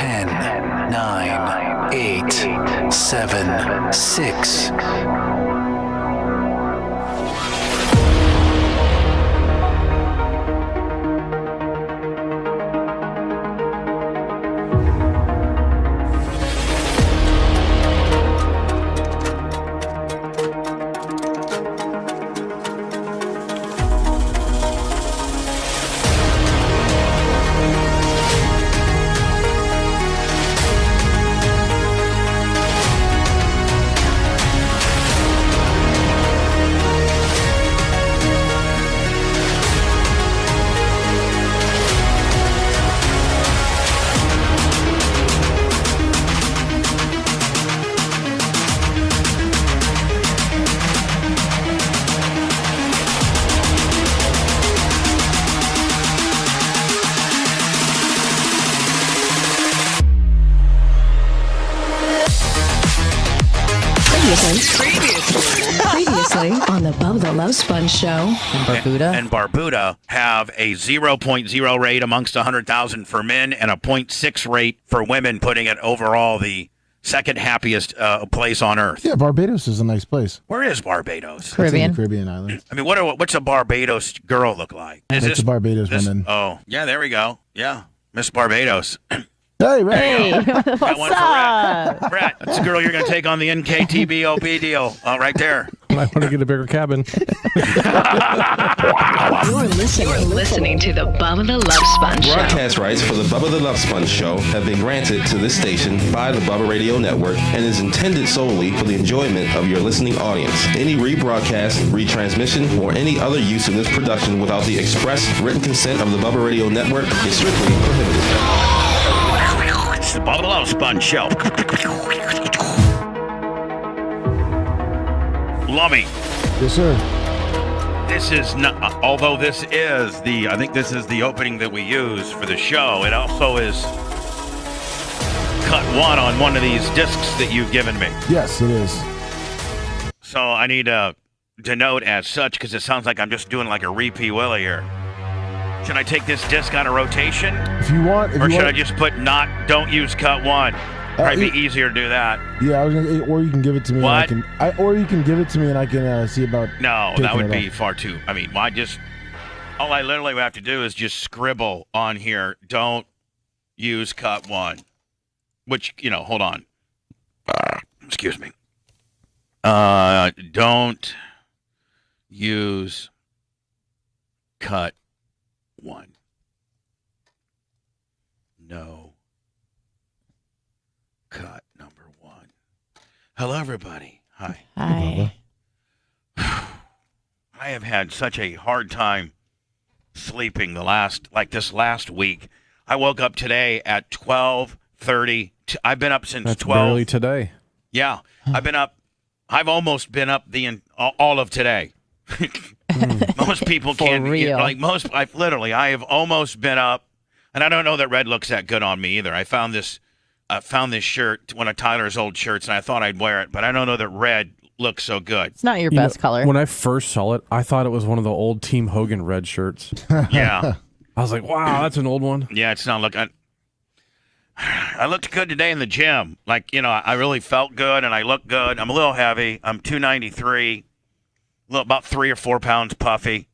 10, 9, 8, 7, 6. Previously on the Bubba the Love Sponge Show. And Barbuda have a 0.0 rate amongst 100,000 for men and a 0.6 rate for women, putting it overall the second happiest place on Earth. Yeah, Barbados is a nice place. Where is Barbados? Caribbean. It's in the Caribbean islands. I mean, what's a Barbados girl look like? It's a Barbados woman. Oh, yeah, there we go. Yeah, Miss Barbados. Hey, Ray. Hey, Got what's one for up? Brett. That's the girl you're going to take on the NKTBOP deal right there. I want to get a bigger cabin. You're listening to the Bubba the Love Sponge Show. Broadcast rights for the Bubba the Love Sponge Show have been granted to this station by the Bubba Radio Network and is intended solely for the enjoyment of your listening audience. Any rebroadcast, retransmission, or any other use of this production without the express written consent of the Bubba Radio Network is strictly prohibited. It's the Bubba the Love Sponge Show. Lummy. Yes, sir. This is not, although this is I think this is the opening that we use for the show. It also is cut one on one of these discs that you've given me. Yes, it is. So I need to denote as such because it sounds like I'm just doing like a repeat Willie here. Should I take this disc out of rotation? If you want. Or should I just put don't use cut one? Probably be easier to do that. Yeah, I was gonna, or you can give it to me. What? And or you can give it to me and I can see about. No, that would be far too. I mean, all I literally have to do is just scribble on here. Don't use cut one. Which, hold on. Excuse me. Don't use cut one. No. Cut number one. Hello, everybody. Hi. Hi. I have had such a hard time sleeping this last week. I woke up today at 12:30. I've been up since That's 12. barely today. Yeah, I've been up. I've almost been up all of today. Most people can't. Real. I have almost been up, and I don't know that red looks that good on me either. I found this shirt, one of Tyler's old shirts, and I thought I'd wear it, but I don't know that red looks so good. It's not your best color. When I first saw it, I thought it was one of the old Team Hogan red shirts. Yeah. I was like, wow, that's an old one. Yeah, it's not looking. I looked good today in the gym. I really felt good, and I looked good. I'm a little heavy. I'm 293, about 3 or 4 pounds puffy.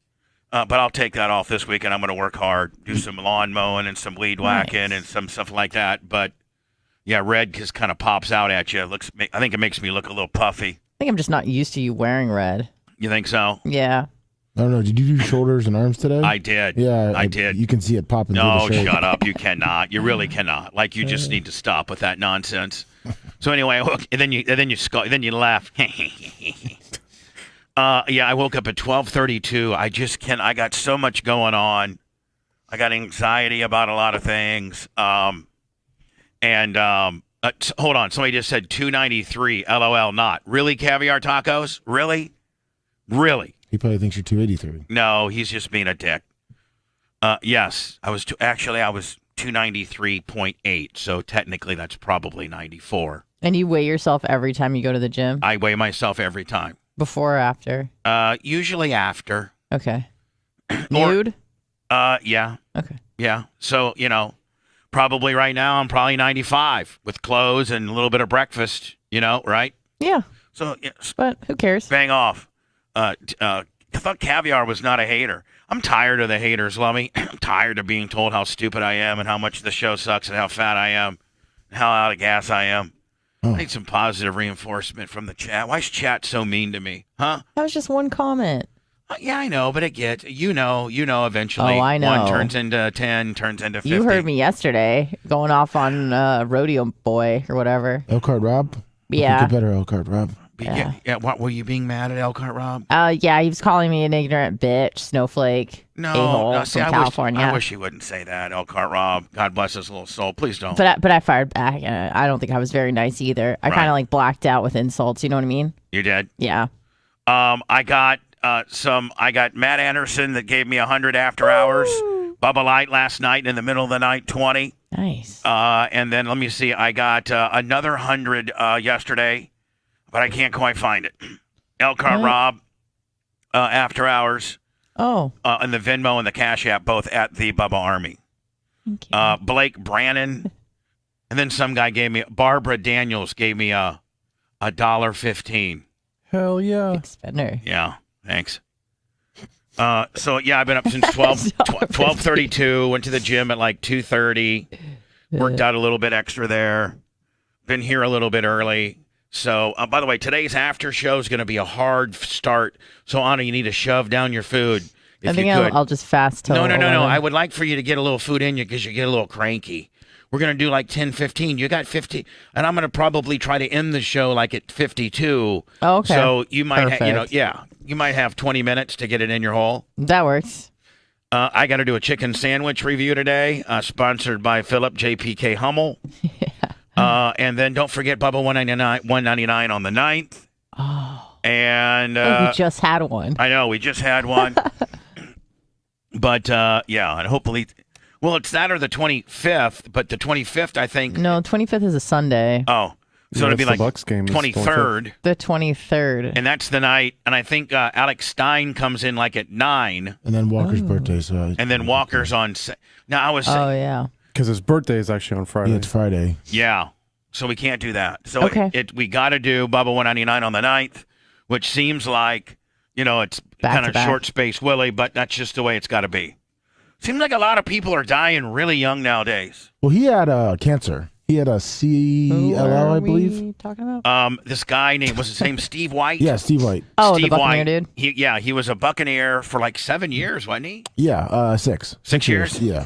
But I'll take that off this week, and I'm going to work hard, do some lawn mowing and some weed whacking and some stuff like that. But yeah, red just kind of pops out at you. I think it makes me look a little puffy. I think I'm just not used to you wearing red. You think so? Yeah. I don't know. Did you do shoulders and arms today? I did. Yeah, I did. You can see it popping through No, the shirt. shut up. You cannot. You really cannot. You just need to stop with that nonsense. So anyway, and then you laugh. Yeah, I woke up at 12:32. I just can't. I got so much going on. I got anxiety about a lot of things. Hold on. Somebody just said 293. LOL. Not really. Caviar tacos. Really. He probably thinks you're 283. No, he's just being a dick. Yes, I was 293.8. So technically, that's probably 94. And you weigh yourself every time you go to the gym? I weigh myself every time. Before or after? Usually after. Okay. Nude? Yeah. Okay. Yeah. So, Probably right now I'm probably 95 with clothes and a little bit of breakfast, right? Yeah. So, But who cares? bang off. I thought Caviar was not a hater. I'm tired of the haters, Lummy. I'm tired of being told how stupid I am and how much the show sucks and how fat I am and how out of gas I am. I need some positive reinforcement from the chat. Why is chat so mean to me? Huh? That was just one comment. Yeah, I know, but it gets, eventually. Oh, I know. 1 turns into 10, turns into 50. You heard me yesterday going off on Rodeo Boy or whatever. Elkhart Rob? Yeah. Get better, Elkhart Rob. Yeah. What were you being mad at Elkhart Rob? Yeah, he was calling me an ignorant bitch, snowflake, a-hole See, from California. I wish he wouldn't say that, Elkhart Rob. God bless his little soul. Please don't. But I fired back. And I don't think I was very nice either. I kind of like blacked out with insults. You know what I mean? You did? Yeah. I got Matt Anderson that gave me 100 after hours. Bubba Light last night in the middle of the night, 20. Nice. And then let me see. I got another 100 yesterday, but I can't quite find it. Elkhart Rob after hours. Oh. And the Venmo and the Cash App, both at the Bubba Army. Thank you. Blake Brannon. And then some guy Barbara Daniels gave me a $1.15. Hell yeah. Big spender. Yeah, thanks. So yeah, I've been up since 12:32. Went to the gym at like 2:30. Worked out a little bit extra there. Been here a little bit early. So, by the way, today's after show is going to be a hard start. So, Anna, you need to shove down your food. If I think you could. I'll just fast till No. 11. I would like for you to get a little food in you because you get a little cranky. We're going to do like 10, 15. You got 50. And I'm going to probably try to end the show like at 52. Oh, okay. So you might, Perfect. you might have 20 minutes to get it in your hole. That works. I got to do a chicken sandwich review today, sponsored by Philip JPK Hummel. And then don't forget Bubba 199 on the 9th. Oh. And we just had one. I know, we just had one. But, and hopefully... Well, it's that or the 25th, but the 25th, I think... No, 25th is a Sunday. Oh. So it'll be the like Bucks game is 23rd. The 23rd. And that's the night. And I think Alex Stein comes in like at 9. And then Walker's birthday. So And then Walker's on... Now, I was... Oh, yeah. Because his birthday is actually on Friday. Yeah, it's Friday. Yeah. So we can't do that. So Okay. we got to do Bubba 199 on the 9th, which seems like, it's Back kind to of back. short space Willie, but that's just the way it's got to be. Seems like a lot of people are dying really young nowadays. Well, he had cancer. He had a Who CLL, are I believe. we talking about? This guy named, what's his name, Steve White? Yeah, Steve White. Oh, Steve the Buccaneer White. dude? He was a Buccaneer for like 7 years, wasn't he? Yeah, 6. 6 years? Yeah.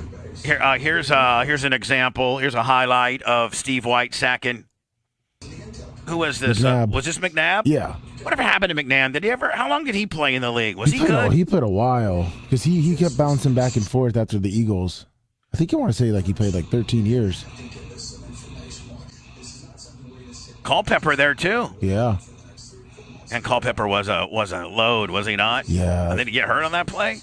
Here's an example. Here's a highlight of Steve White sacking. Who was this? McNabb. Was this McNabb? Yeah. Whatever happened to McNabb? How long did he play in the league? Was he good? He played a while because he kept bouncing back and forth after the Eagles. I think I want to say like he played like 13 years. Culpepper there too. Yeah. And Culpepper was a load, was he not? Yeah. Did he get hurt on that play?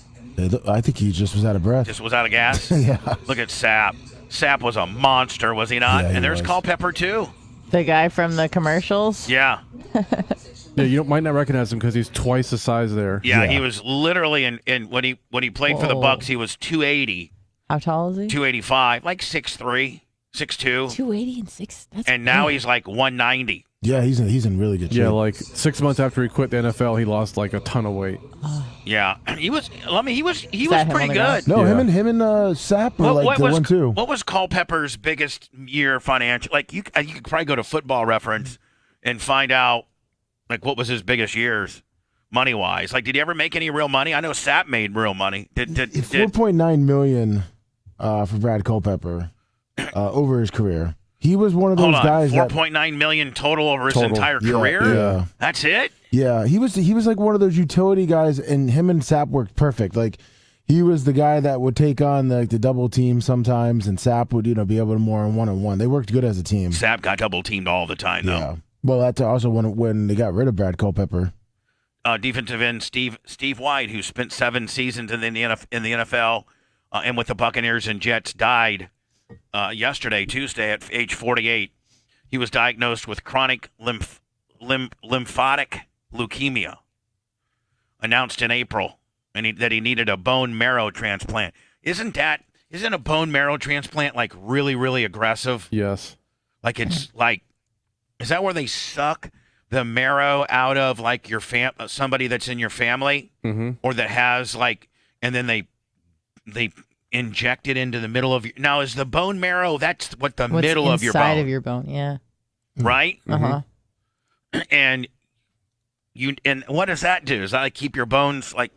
I think he just was out of breath. Just was out of gas? Yeah. Look at Sapp. Sapp was a monster, was he not? Yeah, he and there's was. Culpepper too. The guy from the commercials? Yeah. Yeah, you might not recognize him because he's twice the size there. Yeah, Yeah. he was literally in when he played for the Whoa. Bucks, he was 280, How tall is he? 285, like 6'3", 6'2", 280 and 6. That's and now great. he's like 190. Yeah, he's in really good shape. Yeah, like 6 months after he quit the NFL, he lost like a ton of weight. Yeah, he was that pretty him on the good. ground? No, Yeah. him and Sapp were like the 1-2. What was Culpepper's biggest year financial? Like you could probably go to Football Reference and find out like what was his biggest years money wise. Like, did he ever make any real money? I know Sapp made real money. Did 4.9 million for Brad Culpepper over his career. He was one of those hold on, guys that 4.9 million total over his Total. entire Yeah, career? yeah. That's it? Yeah, he was like one of those utility guys, and him and Sapp worked perfect. Like he was the guy that would take on the double team sometimes, and Sapp would be able to more on one-on-one. They worked good as a team. Sapp got double teamed all the time though. Yeah. Well, that's also when they got rid of Brad Culpepper. Defensive end Steve White, who spent 7 seasons in the NFL and with the Buccaneers and Jets, died yesterday, Tuesday, at age 48. He was diagnosed with chronic lymphatic leukemia, announced in April, and that he needed a bone marrow transplant. Isn't that isn't a bone marrow transplant like really, really aggressive? Yes. Like it's like, is that where they suck the marrow out of like your somebody that's in your family, or that has like, and then they inject it into the middle of your. Now is the bone marrow? That's what the middle of your bone. Inside of your bone, yeah. Right. Uh-huh. And what does that do? Does that like keep your bones like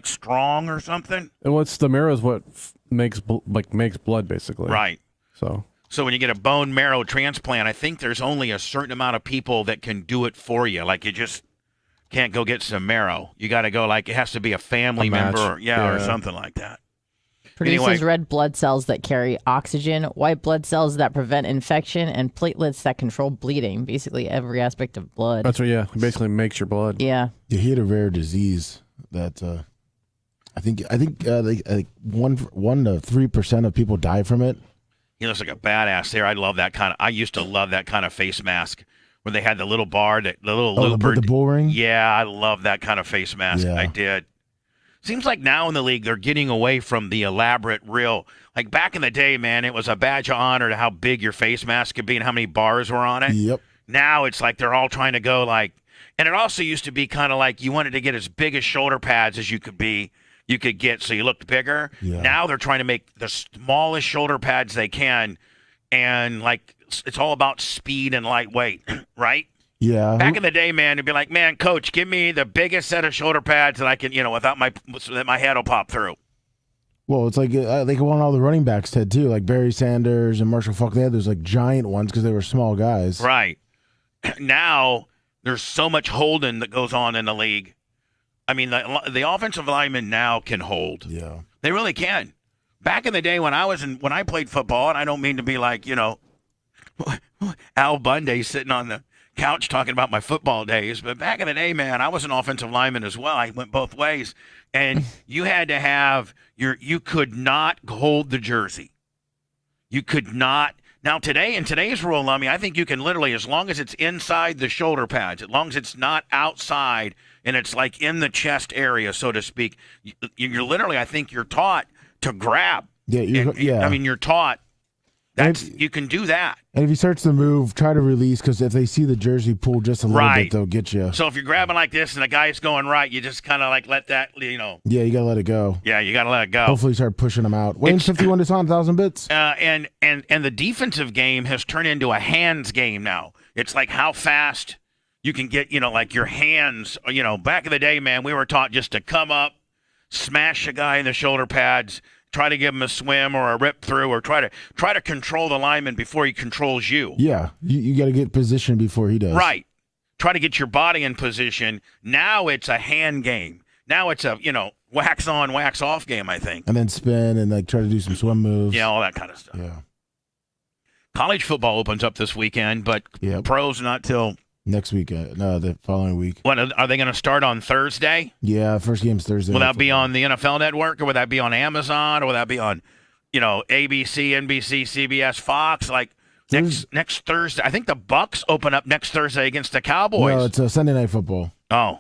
strong or something? And what's the marrow is what makes blood basically. Right. So when you get a bone marrow transplant, I think there's only a certain amount of people that can do it for you. Like you just can't go get some marrow. You got to go it has to be a family member, or something like that. Produces red blood cells that carry oxygen, white blood cells that prevent infection, and platelets that control bleeding. Basically, every aspect of blood. That's what, it basically makes your blood. Yeah. He had a rare disease that I think like 1 to 3% of people die from it. He looks like a badass there. I used to love that kind of face mask where they had the little bar, the little looper. The bull ring? Yeah, I love that kind of face mask. Yeah. I did. Seems like now in the league they're getting away from the elaborate real. Like back in the day, man, it was a badge of honor to how big your face mask could be and how many bars were on it. Yep. Now it's like they're all trying to go like, and it also used to be kind of like you wanted to get as big as shoulder pads as you could get so you looked bigger. Yeah. Now they're trying to make the smallest shoulder pads they can, and like it's all about speed and lightweight, right? Yeah. Back in the day, man, it'd be like, man, coach, give me the biggest set of shoulder pads that I can, without so that my head will pop through. Well, it's like they want all the running backs Ted too, like Barry Sanders and Marshall Faulk. They had those like giant ones because they were small guys. Right. Now there's so much holding that goes on in the league. I mean, the offensive linemen now can hold. Yeah. They really can. Back in the day when I played football, and I don't mean to be like, Al Bundy sitting on the couch talking about my football days, but back in the day, man, I was an offensive lineman as well. I went both ways, and you had to have you could not hold the jersey. You could not. Now today, in today's rule, I think you can literally, as long as it's inside the shoulder pads, as long as it's not outside and it's like in the chest area, so to speak, you're literally, I think you're taught to grab. Yeah. You're taught. You can do that. And if he starts to move, try to release, because if they see the jersey pull just a little bit, they'll get you. So if you're grabbing like this and the guy's going right, you just kind of like let that, Yeah, you got to let it go. Yeah, you got to let it go. Hopefully start pushing them out. Wayne 51 to 1,000 bits. And the defensive game has turned into a hands game now. It's like how fast you can get, like your hands. Back in the day, man, we were taught just to come up, smash a guy in the shoulder pads, try to give him a swim or a rip through, or try to control the lineman before he controls you. Yeah, you got to get position before he does. Right. Try to get your body in position. Now it's a hand game. Now it's a, wax on, wax off game, I think. And then spin and like try to do some swim moves. Yeah, all that kind of stuff. Yeah. College football opens up this weekend, but pros not till next week. No, the following week. What, are they going to start on Thursday? Yeah, first game's Thursday. Will that be on the NFL Network, or would that be on Amazon, or will that be on, ABC, NBC, CBS, Fox? Like next Thursday. I think the Bucks open up next Thursday against the Cowboys. No, it's a Sunday Night Football. Oh.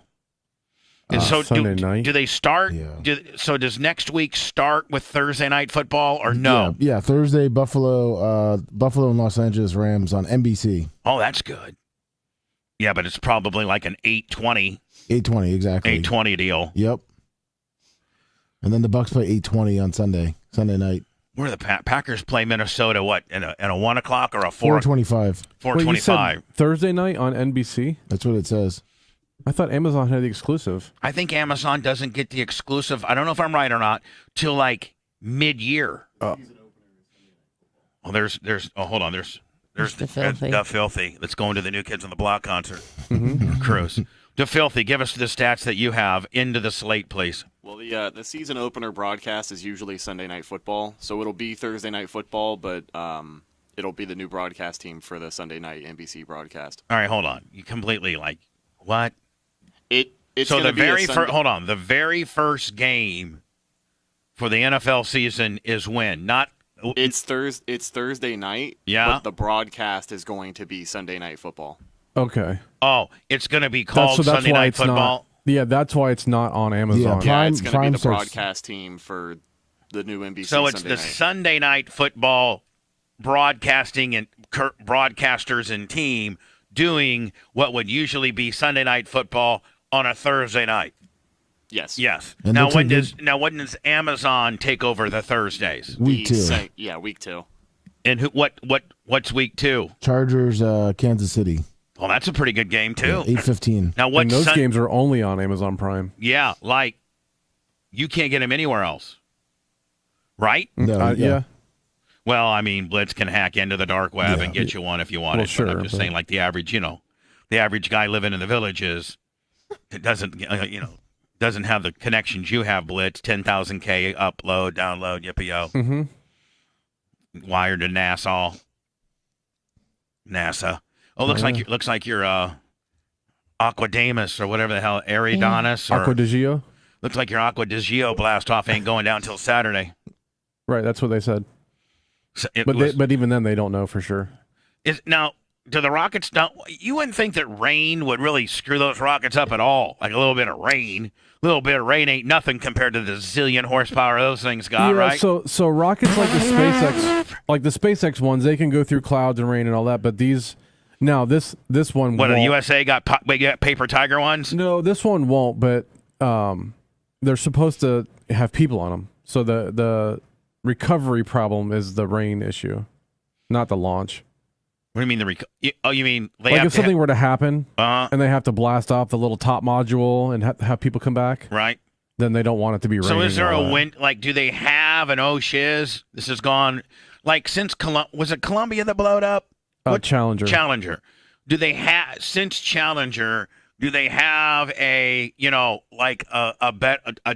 And so Sunday night. Do they start? Yeah. So does next week start with Thursday Night Football or no? Yeah, Thursday, Buffalo and Los Angeles Rams on NBC. Oh, that's good. Yeah, but it's probably like an 8:20. 8:20, exactly. 8:20 deal. Yep. And then the Bucks play 8:20 on Sunday night. Where the Packers play Minnesota? What in a 1 o'clock or a 4:25? 4:25. Thursday night on NBC. That's what it says. I thought Amazon had the exclusive. I think Amazon doesn't get the exclusive. I don't know if I'm right or not. Till like mid-year. Oh, there's. Oh, hold on. There's the Filthy that's going to the New Kids on the Block concert. Cruise. The Filthy, give us the stats that you have into the slate, please. Well, the season opener broadcast is usually Sunday Night Football, so it'll be Thursday Night Football, but it'll be the new broadcast team for the Sunday night NBC broadcast. All right, hold on. You completely what? It's so the very first. Hold on. The very first game for the NFL season is when? Not. It's Thursday night. Yeah. But the broadcast is going to be Sunday Night Football. Okay. Oh, it's going to be called Sunday Night Football. That's why it's not on Amazon. Yeah, it's going to be the broadcast team for the new NBC. So it's Sunday the night. Sunday night football broadcasting and broadcasters and team doing what would usually be Sunday night football on a Thursday night. Yes. Yes. And Now looks like when does Amazon take over the Thursdays? Week 2. Week 2. And what's week 2? Chargers, Kansas City. Well, that's a pretty good game too. 8:15. Now what? And those games are only on Amazon Prime. Yeah, like you can't get them anywhere else, right? No, Yeah. Well, I mean, Blitz can hack into the dark web and get you one if you want Well, it. sure, but I'm just saying, like the average guy living in the villages, it doesn't have the connections you have. Blitz, 10,000K upload, download, yippee yo. Mm-hmm. Wired to NASA. Oh, looks like you're Aquadamus or whatever the hell, Aridonis or Aqua di Gio? looks like your Aqua di Gio blast off ain't going down until Saturday. Right, that's what they said. So But even then, they don't know for sure. Now, do the Rockets not? You wouldn't think that rain would really screw those Rockets up at all. Like a little bit of rain. A little bit of rain ain't nothing compared to the zillion horsepower those things got, right? So rockets like the SpaceX ones, they can go through clouds and rain and all that. But this one. What, won't. the USA got paper tiger ones? No, this one won't. But they're supposed to have people on them. So the recovery problem is the rain issue, not the launch. What do you mean you mean they Like have if something were to happen and they have to blast off the little top module and have people come back, right? Then they don't want it to be raining. So is there and a all that. wind? Like, do they have an shiz? This has gone like since was it Columbia that blowed up? Challenger. Challenger. Do they have since Challenger? Do they have a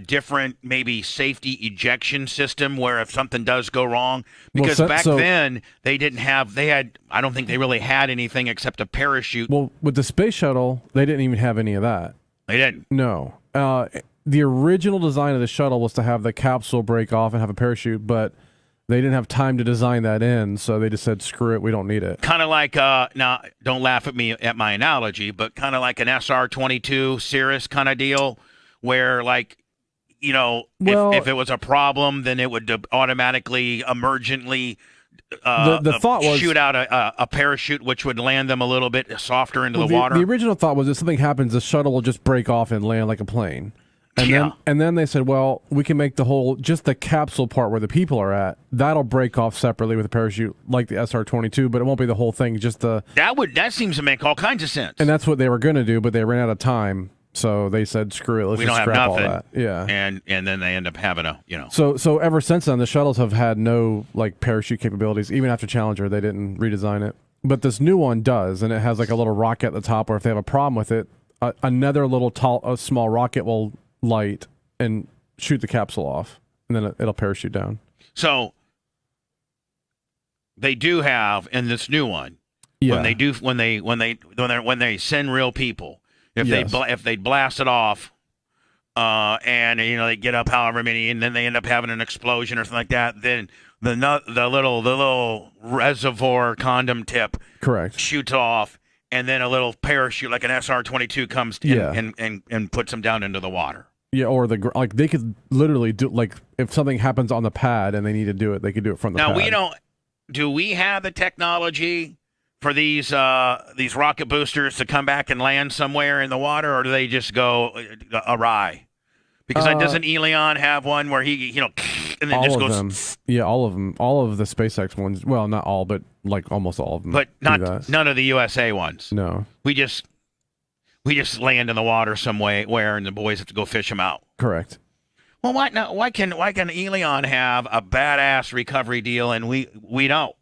different maybe safety ejection system where if something does go wrong? Because then they didn't have. I don't think they really had anything except a parachute. Well, with the space shuttle, they didn't even have any of that. They didn't. No. The original design of the shuttle was to have the capsule break off and have a parachute, but they didn't have time to design that in, so they just said, screw it, we don't need it. Kind of like, now, don't laugh at me at my analogy, but kind of like an SR-22 Sirius kind of deal where, like, if it was a problem, then it would automatically, emergently the thought was shoot out a parachute, which would land them a little bit softer into the water. The original thought was if something happens, the shuttle will just break off and land like a plane. And then they said, well, we can make just the capsule part where the people are at, that'll break off separately with a parachute like the SR-22, but it won't be the whole thing, just That seems to make all kinds of sense. And that's what they were going to do, but they ran out of time, so they said, screw it, let's just scrap all that. Yeah. And then they end up having So ever since then, the shuttles have had no parachute capabilities. Even after Challenger, they didn't redesign it. But this new one does, and it has like a little rocket at the top where if they have a problem with it, another small rocket will light and shoot the capsule off, and then it'll parachute down. So they do have in this new one Yeah. when they send real people, if they blast it off, and they get up however many, and then they end up having an explosion or something like that, then the little reservoir condom tip Correct. shoots off, and then a little parachute like an SR-22 comes in and puts them down into the water. Yeah, or they could literally do if something happens on the pad and they need to do it, they could do it from the pad. Now do we have the technology for these rocket boosters to come back and land somewhere in the water, or do they just go awry? Because doesn't Elon have one where he and then all just of goes? them. Yeah, all of them. All of the SpaceX ones. Well, not all, but almost all of them. But do that. none of the USA ones. No. We just land in the water somewhere, and the boys have to go fish them out. Correct. Well, why can Elon have a badass recovery deal and we don't?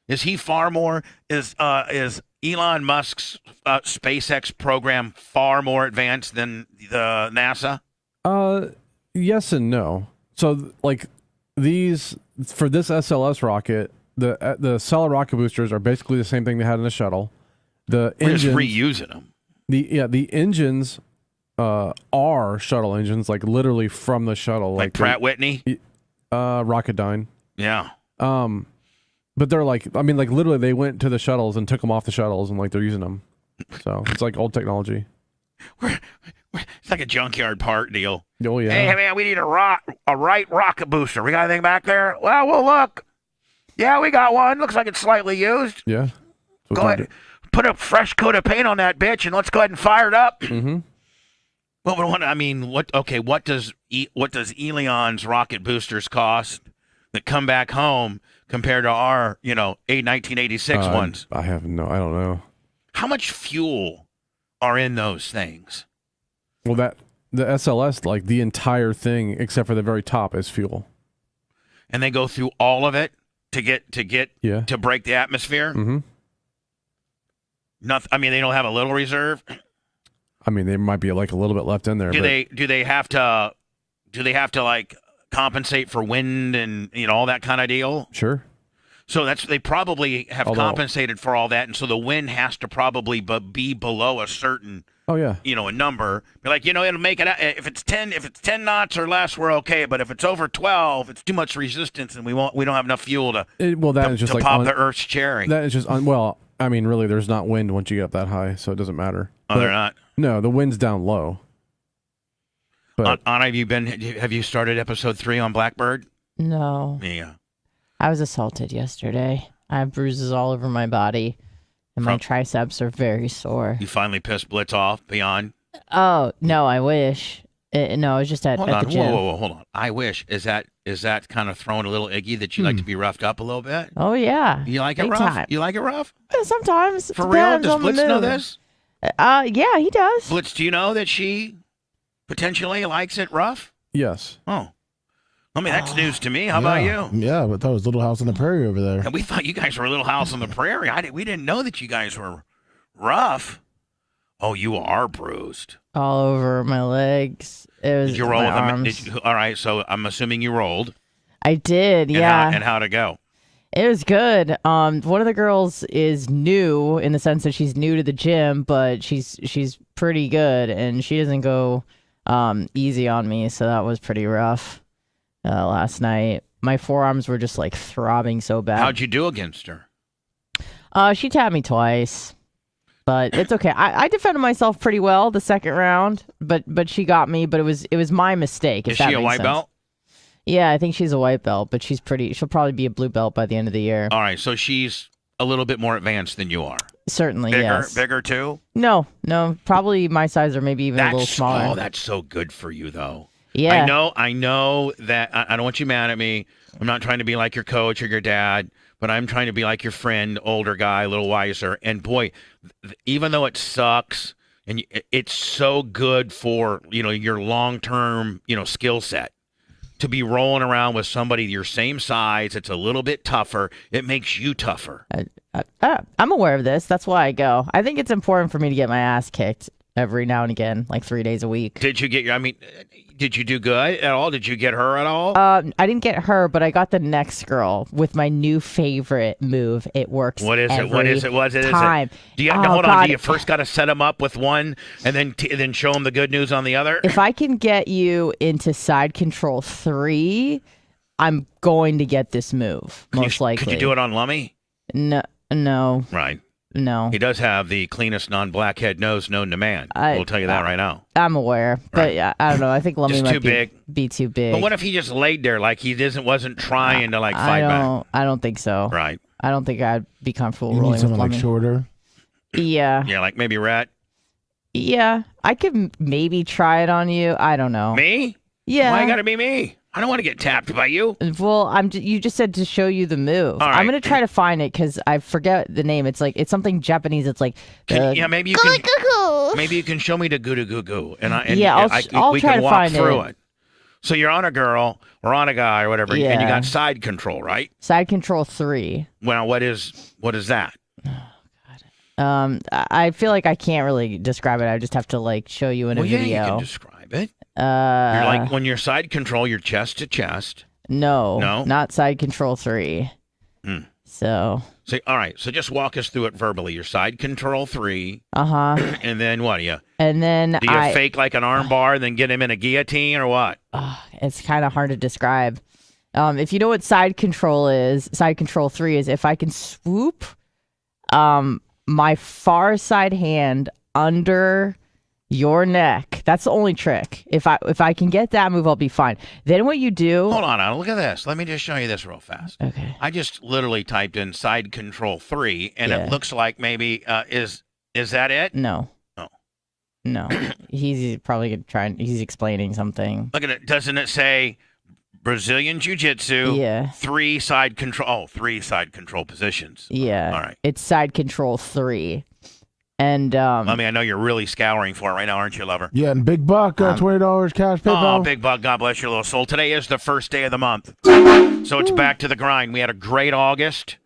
Is he far more? Is Elon Musk's SpaceX program far more advanced than the NASA? Yes and no. So these for this SLS rocket, the Cella rocket boosters are basically the same thing they had in the shuttle. We're just reusing them. The engines are shuttle engines, literally from the shuttle, like Pratt Whitney, Rocketdyne. Yeah. But they're literally they went to the shuttles and took them off the shuttles and they're using them. So it's like old technology. It's like a junkyard part deal. Oh yeah. Hey man, we need a right rocket booster. We got anything back there? Well, we'll look. Yeah, we got one. Looks like it's slightly used. Yeah. Go ahead, put a fresh coat of paint on that bitch, and let's go ahead and fire it up. Mm-hmm. What does Elion's rocket boosters cost that come back home compared to our 1986 ones? I don't know. How much fuel are in those things? Well, the SLS, like the entire thing except for the very top, is fuel. And they go through all of it to break the atmosphere. Mm-hmm. Nothing. I mean, they don't have a little reserve. I mean, there might be like a little bit left in there. Do they have to like compensate for wind and all that kind of deal? Sure. So they probably have compensated for all that, and so the wind has to probably be below a certain a number. Be like, it'll make it if it's 10 knots or less, we're okay. But if it's over 12, it's too much resistance, and we don't have enough fuel to pop the Earth's cherry. That is just well, I mean, really, there's not wind once you get up that high, so it doesn't matter. Oh, they're not. No, the wind's down low. But Anna, have you started episode 3 on Blackbird? No. Yeah. I was assaulted yesterday. I have bruises all over my body, and my triceps are very sore. You finally pissed Blitz off beyond? Oh, no, I wish. No, I was just at the gym. Whoa, hold on. I wish. Is that kind of throwing a little iggy that you like to be roughed up a little bit? Oh, yeah. You like it Big rough? time. You like it rough? Sometimes. For real? Does Blitz know this? Yeah, he does. Blitz, do you know that she potentially likes it rough? Yes. Oh. I mean, that's news to me. How about you? Yeah, but that was Little House on the Prairie over there. And we thought you guys were a Little House on the Prairie. We didn't know that you guys were rough. Oh, you are bruised. All over my legs. It was Did you roll my with them? arms. All right, so I'm assuming you rolled. I did, yeah. And how'd it go? It was good. One of the girls is new in the sense that she's new to the gym, but she's pretty good, and she doesn't go easy on me, so that was pretty rough last night. My forearms were just like throbbing so bad. How'd you do against her? She tapped me twice, but it's okay. I defended myself pretty well the second round, but she got me. But it was my mistake. Is she a white belt? Yeah, I think she's a white belt, but she'll probably be a blue belt by the end of the year. All right, so she's a little bit more advanced than you are. Certainly, yes. Bigger too? No, probably my size or maybe even a little smaller. Oh, that's so good for you, though. Yeah. I know that I don't want you mad at me. I'm not trying to be like your coach or your dad, but I'm trying to be like your friend, older guy, a little wiser. And boy, even though it sucks, and it's so good for your long-term skill set. To be rolling around with somebody your same size, it's a little bit tougher. It makes you tougher. I'm aware of this. That's why I go. I think it's important for me to get my ass kicked every now and again, like 3 days a week. Did you do good at all? Did you get her at all? I didn't get her, but I got the next girl with my new favorite move. It works. What is it? What is it? Do you hold on? Do you first got to set them up with one, and then show them the good news on the other? If I can get you into side control 3, I'm going to get this move. Most likely. Could you do it on Lummy? No. Right. No. He does have the cleanest non-blackhead nose known to man. We'll tell you that right now. I'm aware, but I don't know. I think Lummy might be too big. But what if he just laid there like he wasn't trying to fight back? I don't think so. Right. I don't think I'd be comfortable rolling with Lummy. Someone like shorter? Yeah. Yeah, like maybe Rat? Yeah. I could maybe try it on you. I don't know. Me? Yeah. Why you gotta be me? I don't want to get tapped by you. Well, you just said to show you the move. All right. I'm going to try to find it because I forget the name. It's something Japanese. It's like maybe you can maybe you can show me the goo goo and I'll we try can to walk find through it. So you're on a girl or on a guy or whatever, Yeah. and you got side control, right? Side control 3. Well, what is that? I feel like I can't really describe it. I just have to show you in a video. Yeah, you can describe it. You're like when you're side control, you're chest to chest. No, not side control 3. So all right. So just walk us through it verbally. Your side control 3. And then what do you? And then do you fake like an arm bar, then get him in a guillotine or what? It's kind of hard to describe. If you know what side control is, side control 3 is if I can swoop my far side hand under your neck. That's the only trick. If I can get that move, I'll be fine. Then what you do? Hold on, Anna. Look at this. Let me just show you this real fast. Okay. I just literally typed in side control 3, and Yeah. it looks like maybe is that it? No. Oh. No. He's probably gonna try. He's explaining something. Look at it. Doesn't it say Brazilian Jiu-Jitsu? Yeah. 3 side control. Oh, 3 side control positions. Yeah. All right. It's side control 3. And I know you're really scouring for it right now, aren't you, lover? Yeah, and Big Buck, $20 cash PayPal. Oh, Big Bug, God bless your little soul. Today is the first day of the month. So it's back to the grind. We had a great August.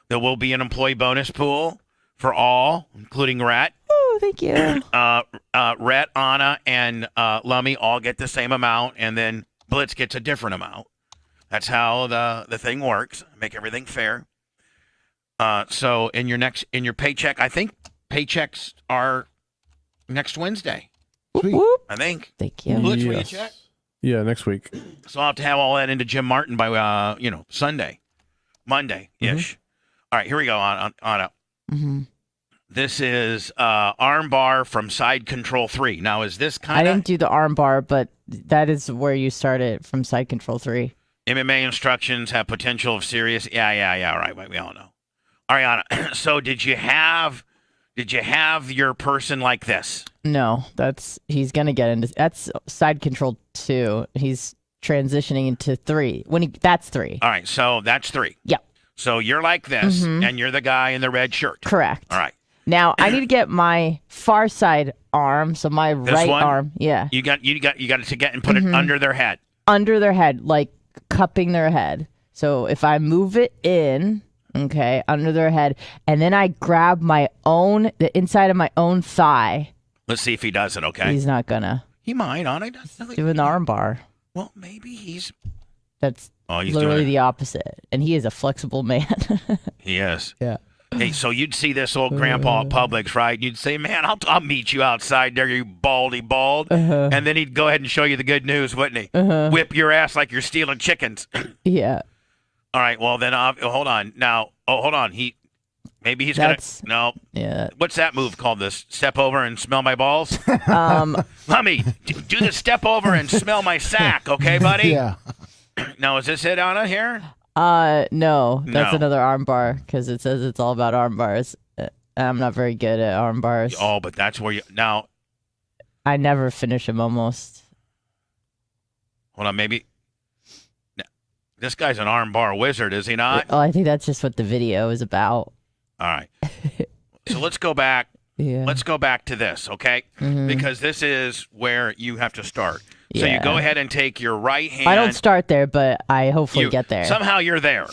There will be an employee bonus pool for all, including Rhett. oh, thank you. Rhett, Anna, and Lummy all get the same amount, and then Blitz gets a different amount. That's how the thing works. Make everything fair. So in your paycheck, I think paychecks are next Wednesday. Sweet. Whoop. I think. Thank you. Blitz, will you Yes. check? Yeah, next week. So I'll have to have all that into Jim Martin by Sunday, Monday-ish. All right, here we go on up. Mm-hmm. This is arm bar from side control 3. Now, is this I kind didn't of do the arm bar, but that is where you started from side control 3. MMA instructions have potential of serious? Yeah, right. We all know. Ariana, so did you have your person like this? No, he's gonna get into that's side control 2. He's transitioning into 3. That's 3. All right, so that's 3. Yep. So you're like this, and you're the guy in the red shirt. Correct. All right. Now I need to get my far side arm, so my right one? arm. Yeah. You got to get and put it under their head. Under their head, like cupping their head. So if I move it in, okay, under their head, and then I grab the inside of my own thigh. Let's see if he does it, okay? He's not gonna He might, Anna. do an arm bar. Well, maybe he's That's he's literally doing it. the opposite. And he is a flexible man. He is. Yeah. Hey, so you'd see this old grandpa at Publix, right? You'd say, man, I'll meet you outside there, you baldy bald. And then he'd go ahead and show you the good news, wouldn't he? Whip your ass like you're stealing chickens. Yeah. All right, well, then hold on. Now, hold on. Maybe he's going to – no. Yeah. What's that move called? This step over and smell my balls? Let me do the step over and smell my sack, okay, buddy? Yeah. Now, is this it, Anna, here? No, that's No. another arm bar because it says it's all about arm bars. I'm not very good at arm bars. Oh, but that's where you – now, I never finish them almost. hold on, maybe – this guy's an arm bar wizard, is he not? Oh, I think that's just what the video is about. All right. So let's go back. Yeah. Let's go back to this, okay? Because this is where you have to start. So you go ahead and take your right hand. I don't start there, but I hopefully get there. Somehow you're there.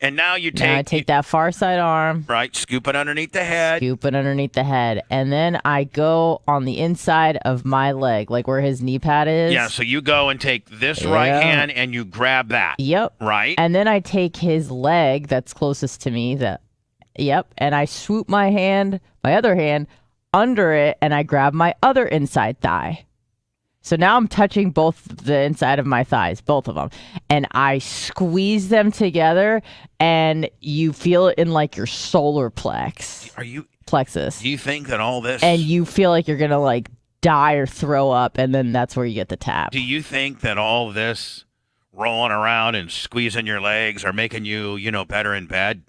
And now you take. Now I take that far side arm. Right, scoop it underneath the head. Scoop it underneath the head. And then I go on the inside of my leg, like where his knee pad is. Yeah, so you go and take this right hand and you grab that. Yep. Right? And then I take his leg that's closest to me. Yep. And I swoop my other hand, under it, and I grab my other inside thigh. So now I'm touching both the inside of my thighs, both of them. And I squeeze them together, and you feel it in like your solar plexus. Do you think that all this. And you feel like you're going to like die or throw up, and then that's where you get the tap. Do you think that all this rolling around and squeezing your legs are making you, better in bed?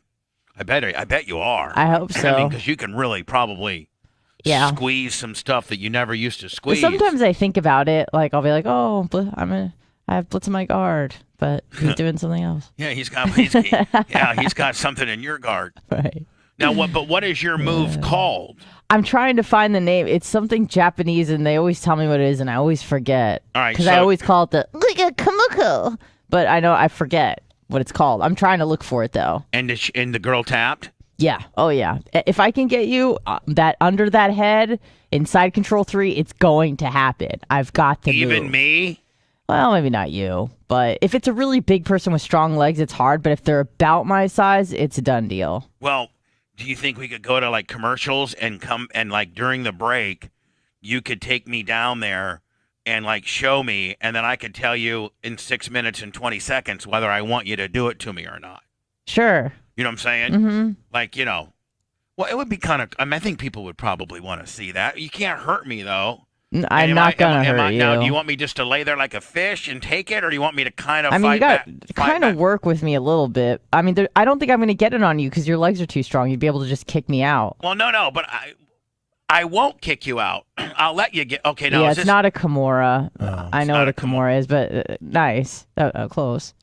I bet you are. I hope so. I mean, because you can really probably squeeze some stuff that you never used to squeeze. Sometimes I think about it, like I'll be like, "Oh, I have Blitz in my guard," but he's doing something else. Yeah, he's got something in your guard. Right. Now, what is your move called? I'm trying to find the name. It's something Japanese, and they always tell me what it is, and I always forget. All right, because I always call it the Kamuko, but I forget what it's called. I'm trying to look for it though. And the girl tapped? Yeah. Oh yeah. If I can get you that under that head inside control 3, it's going to happen. I've got the Even move. me? Well, maybe not you, but if it's a really big person with strong legs, it's hard. But if they're about my size, it's a done deal. Well, do you think we could go to like commercials and come and like during the break, you could take me down there and like show me, and then I could tell you in 6 minutes and 20 seconds whether I want you to do it to me or not. Sure. You know what I'm saying? Mm-hmm. Like, Well, it would be kind of. I mean, I think people would probably want to see that. You can't hurt me though. I'm not gonna hurt you. Now, do you want me just to lay there like a fish and take it, or do you want me to kind of? I mean, you got to kind of back? work with me a little bit. I mean, I don't think I'm gonna get it on you because your legs are too strong. You'd be able to just kick me out. Well, no, but I won't kick you out. I'll let you get. Okay, no, yeah, it's not a Kimura. Oh, I know what a Kimura is, but nice, close.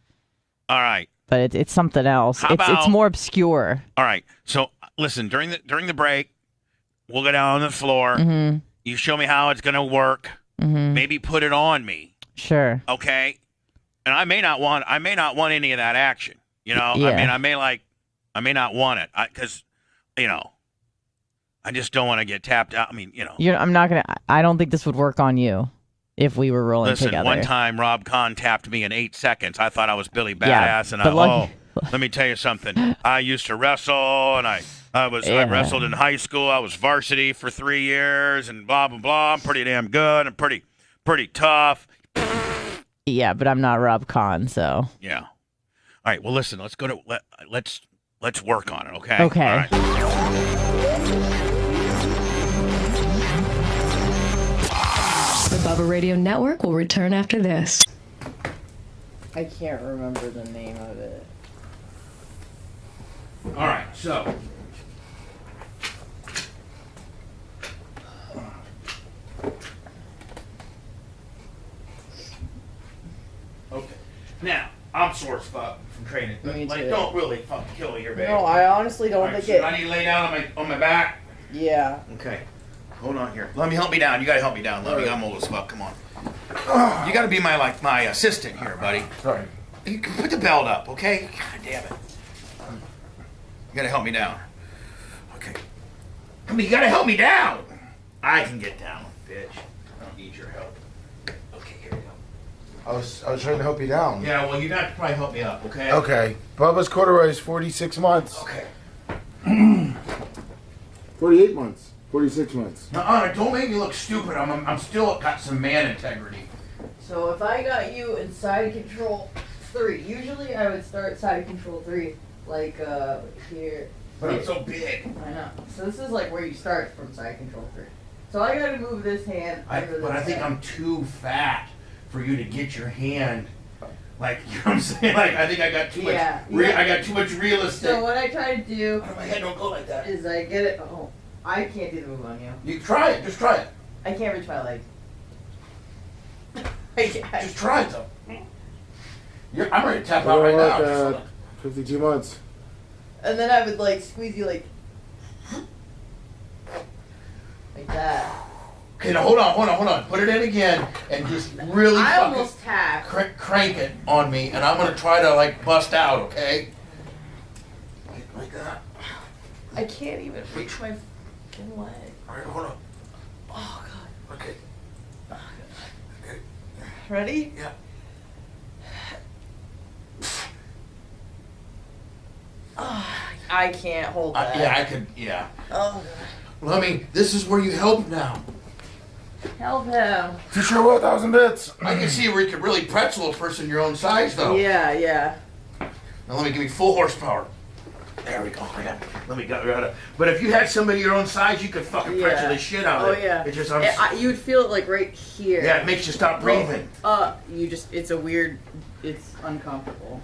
All right, but it's something else. It's more obscure. All right, so listen, during the break, we'll go down on the floor. Mm-hmm. You show me how it's gonna work. Mm-hmm. Maybe put it on me. Sure. Okay. And I may not want any of that action. You know. Yeah. I mean, I may not want it because, I just don't want to get tapped out. I mean, I'm not gonna. I don't think this would work on you if we were rolling Listen, together. one time Rob Kahn tapped me in 8 seconds. I thought I was Billy Badass, and let me tell you something. I used to wrestle, and I wrestled in high school. I was varsity for 3 years, and blah blah blah. I'm pretty damn good. I'm pretty tough. Yeah, but I'm not Rob Kahn, so. Yeah. All right. Well, listen. Let's go to let's work on it. Okay. Okay. All right. The Bubba Radio Network will return after this. I can't remember the name of it. All right. So. Okay. Now, I'm sore as fuck from training. Me too. Don't really fucking kill me here, baby. No, I honestly don't think it. I need to lay down on my back. Yeah. Okay. Hold on here. Let me help me down. You gotta help me down. I'm old as fuck. Come on. You gotta be my assistant here, buddy. Sorry. You can put the belt up, okay? God damn it. You gotta help me down. Okay. I mean, you gotta help me down. I can get down, bitch. I don't need your help. Okay, here we go. I was trying to help you down. Yeah, well, you got to probably help me up, okay? Okay. Bubba's corduroy is 46 months. Okay. 48 months. 46 months. Don't make me look stupid. I'm still got some man integrity. So if I got you in side control 3, usually I would start side control 3, like here. But I'm so big. I know. So this is like where you start from side control 3. So I gotta move this hand over this But I think hand. I'm too fat for you to get your hand. Like, you know what I'm saying? Like, I think I got too much. Yeah. I got too much real estate. So what I try to do My head don't go like that. is I get it. Oh, I can't do the move on you. You try it. Just try it. I can't reach my leg. Just try it though. I'm ready to tap out right now. 52 months. And then I would like squeeze you like that. Okay, now hold on. Put it in again and just really I fucking almost tapped. crank it on me, and I'm gonna try to like bust out. Okay. Like that. I can't even reach my fucking leg. All right, hold on. Oh god. Okay. Okay. Ready? Yeah. I can't hold that. Yeah, I could. Yeah. Oh Well, I mean, this is where you help now. god. Help him. Teacher, 1,000 bits. I can see where you could really pretzel a person your own size, though. Yeah. Now give me full horsepower. There we go. Let me go. But if you had somebody your own size, you could fucking pretzel the shit out of it. Oh yeah. It just, you would feel it like right here. yeah, it makes you stop breathing. It's a weird, it's uncomfortable.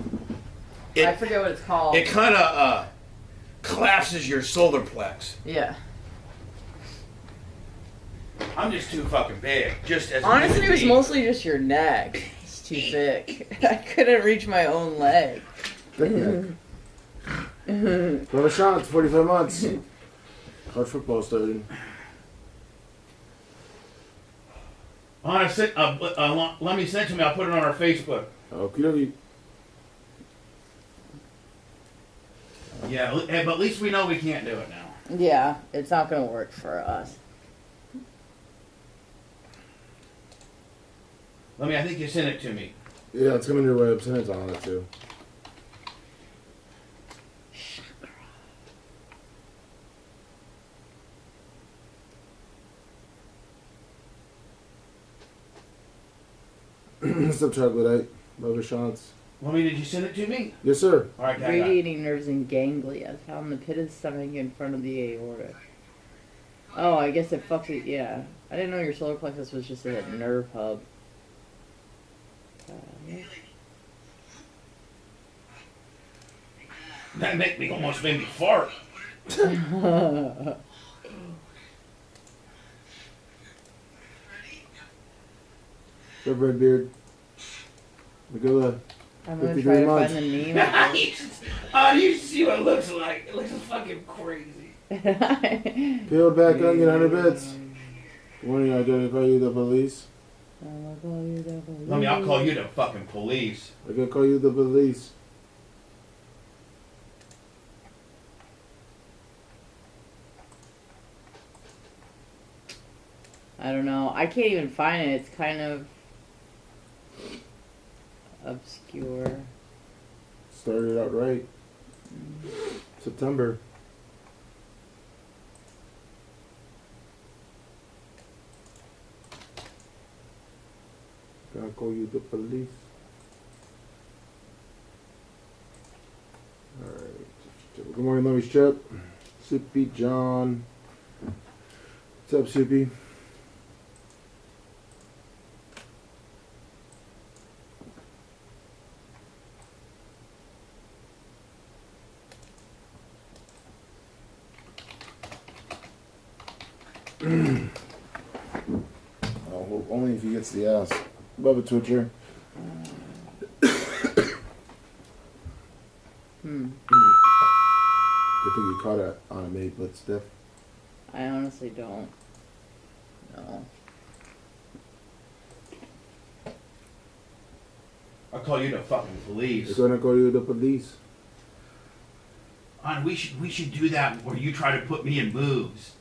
It, I forget what it's called. It kind of collapses your solar plex. Yeah. I'm just too fucking big. Just as Honestly, it was me. mostly just your neck. It's too thick. I couldn't reach my own leg. Big neck. Brother Sean, it's 45 months. College football starting. Let me send it to me. I'll put it on our Facebook. Okay. Yeah, but at least we know we can't do it now. Yeah, it's not gonna work for us. I think you sent it to me. Yeah, it's coming your way. I'm sending it on it too. What's up, Chocolate? Bubba Shantz. Did you send it to me? Yes, sir. All right, Radiating nerves and ganglia found in the pit of the stomach in front of the aorta. Oh, I guess it fucks it. Yeah, I didn't know your solar plexus was just a nerve hub. That almost made me fart. Good red beard. Magilla. I'm gonna try to find the name of it. Oh, you see what it looks like? It looks fucking crazy. Peeled back onion, 100 bits. Good morning, I'm gonna call you the police. I'll call you the fucking police. I'm gonna call you the police. I don't know. I can't even find it. It's kind of obscure. Started out right. September. Gonna call you the police. Alright. Good morning, Lummy Chip. Sippy John. What's up, Sippy? Oh, only if he gets the ass. Bubba Twitcher. I think you caught it on a made blitz stiff. I honestly don't know. I'll call you the fucking police. They're gonna call you the police. We should do that where you try to put me in moves.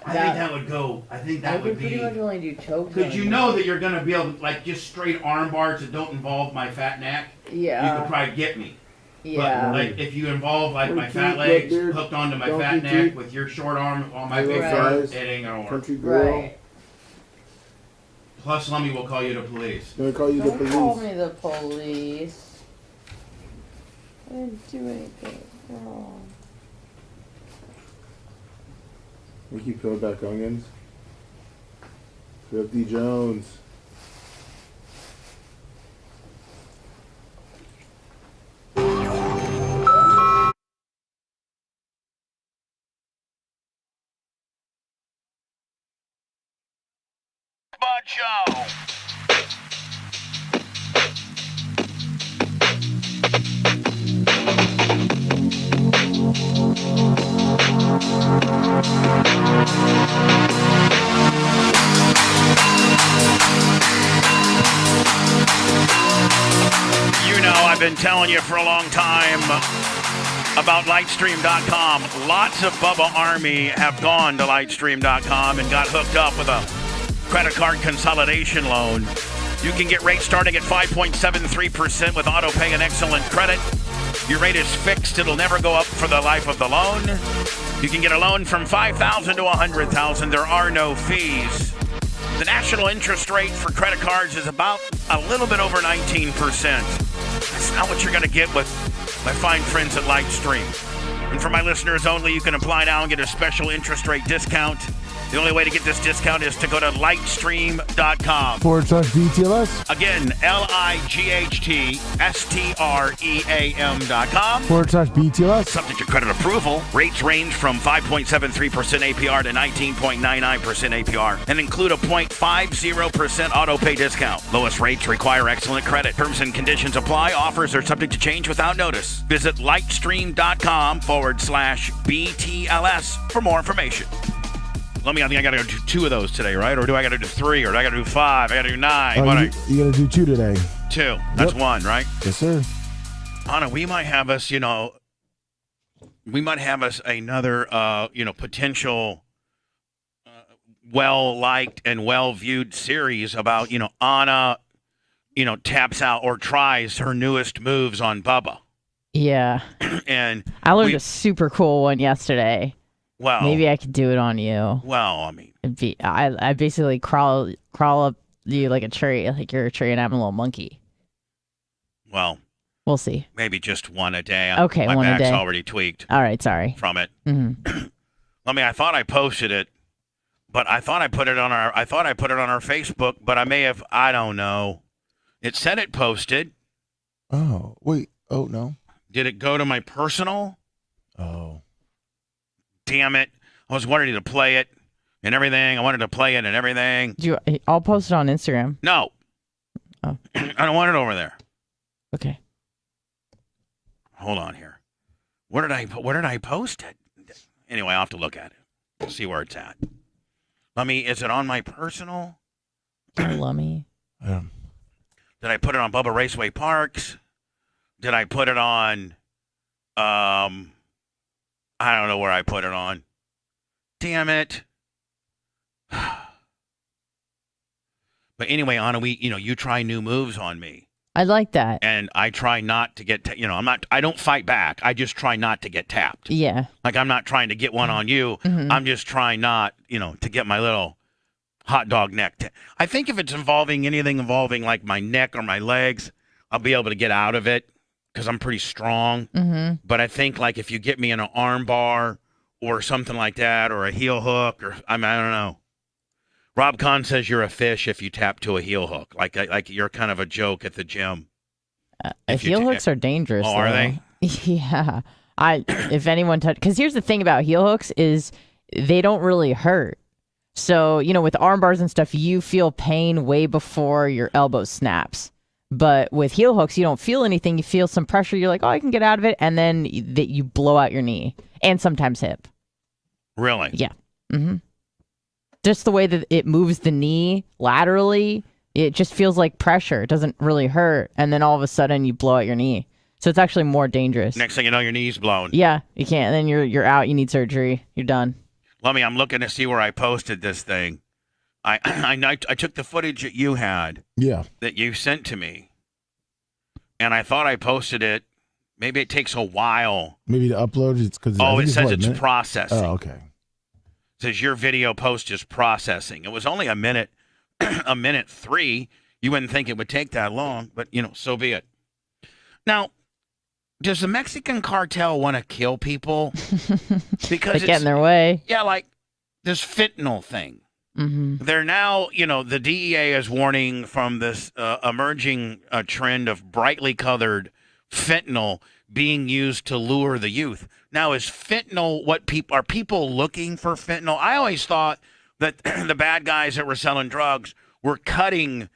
I think that would go. I think that would be. pretty much only do choke. Because you know that you're gonna be able to, like, just straight arm bars that don't involve my fat neck. Yeah. You could probably get me. Yeah. But like if you involve like my fat legs hooked onto my fat neck with your short arm on my big arm, it ain't gonna work. Country girl. Right. Plus, Lummy will call you the police. They're gonna call you the Don't call police. me the police. I didn't do anything wrong. We keep peeling back onions. 50 Jones. Bud Show. You know, I've been telling you for a long time about Lightstream.com. Lots of Bubba Army have gone to Lightstream.com and got hooked up with a credit card consolidation loan. You can get rates starting at 5.73% with auto pay and excellent credit. Your rate is fixed. It'll never go up for the life of the loan. You can get a loan from $5,000 to $100,000. There are no fees. The national interest rate for credit cards is about a little bit over 19%. That's not what you're going to get with my fine friends at Lightstream. And for my listeners only, you can apply now and get a special interest rate discount. The only way to get this discount is to go to lightstream.com. /BTLS. Again, LIGHTSTREAM.com. /BTLS. Subject to credit approval. Rates range from 5.73% APR to 19.99% APR and include a 0.50% auto pay discount. Lowest rates require excellent credit. Terms and conditions apply. Offers are subject to change without notice. Visit lightstream.com /BTLS for more information. I think I got to do 2 of those today, right? Or do I got to do 3? Or do I got to do 5? I got to do 9. You got to do 2 today. 2. That's 1, right? Yes, sir. Anna, we might have us, another, potential well-liked and well-viewed series about, Anna, taps out or tries her newest moves on Bubba. Yeah. And I learned a super cool one yesterday. Well, maybe I could do it on you. Well, I mean, I basically crawl up you like a tree, like you're a tree, and I'm a little monkey. Well, We'll see. maybe just one a day. Okay, my one a back's day. already tweaked All right, sorry. from it. Mm-hmm. I thought I posted it, but I thought I put it on our Facebook, but I may have. I don't know. It said it posted. Oh, wait. Oh, no. Did it go to my personal? Oh. Damn it! I was wanting to play it and everything. I wanted to play it and everything. I'll post it on Instagram. No. Oh. I don't want it over there. Okay. Hold on here. Where did I post it? Anyway, I'll have to look at it. See where it's at. Is it on my personal? Lummy. Did I put it on Bubba Raceway Parks? Did I put it on I don't know where I put it on. Damn it. But anyway, Anna, you try new moves on me. I like that. And I try not to get, I don't fight back. I just try not to get tapped. Yeah. Like I'm not trying to get one on you. Mm-hmm. I'm just trying not, to get my little hot dog neck. I think if it's anything involving like my neck or my legs, I'll be able to get out of it because I'm pretty strong. Mm-hmm. But I think like if you get me in an arm bar or something like that or a heel hook or I don't know. Rob Kahn says you're a fish if you tap to a heel hook. Like you're kind of a joke at the gym. Heel hooks are dangerous. Oh, are they? Yeah. If anyone because here's the thing about heel hooks is they don't really hurt. So, with arm bars and stuff, you feel pain way before your elbow snaps. But with heel hooks, you don't feel anything. You feel some pressure. You're like, oh, I can get out of it. And then you blow out your knee and sometimes hip. Really? Yeah. Mm-hmm. Just the way that it moves the knee laterally, it just feels like pressure. It doesn't really hurt. And then all of a sudden you blow out your knee. So it's actually more dangerous. Next thing you know, your knee's blown. Yeah, you can't. And then you're out. You need surgery. You're done. I'm looking to see where I posted this thing. I took the footage that you had. Yeah. That you sent to me. And I thought I posted it. Maybe it takes a while. Maybe to upload it because it says it's processing. Oh, okay. It says your video post is processing. It was only a minute, a minute 3. You wouldn't think it would take that long, but so be it. Now, does the Mexican cartel want to kill people? Because they get in their way. Yeah, like this fentanyl thing. Mm-hmm. They're now, the DEA is warning from this emerging trend of brightly colored fentanyl being used to lure the youth. Now, is fentanyl are people looking for fentanyl? I always thought that the bad guys that were selling drugs were cutting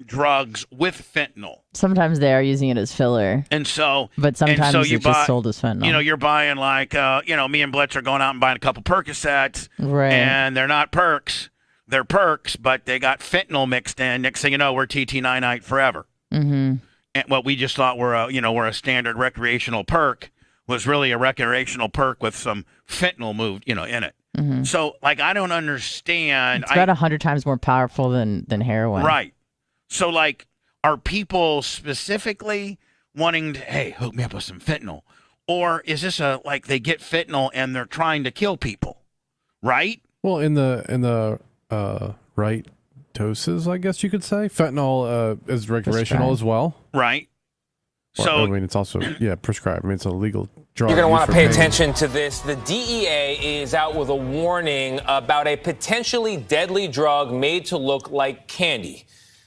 drugs with fentanyl. Sometimes they are using it as filler. And so, but sometimes it's just sold as fentanyl. You're buying like, me and Blitz are going out and buying a couple Percocets. Right. And they're not perks. They're perks, but they got fentanyl mixed in. Next thing you know, we're TT99 forever. Mm-hmm. And what we just thought were a standard recreational perk was really a recreational perk with some fentanyl moved, in it. Mm-hmm. So, I don't understand. It's about 100 times more powerful than heroin. Right. So, are people specifically wanting to, hey, hook me up with some fentanyl? Or is this they get fentanyl and they're trying to kill people? Right? Well, in the right doses, I guess you could say. Fentanyl is recreational as well. Right. Well, So, it's also, prescribed. It's a legal drug. You're going to want to pay pain. attention to this. The DEA is out with a warning about a potentially deadly drug made to look like candy.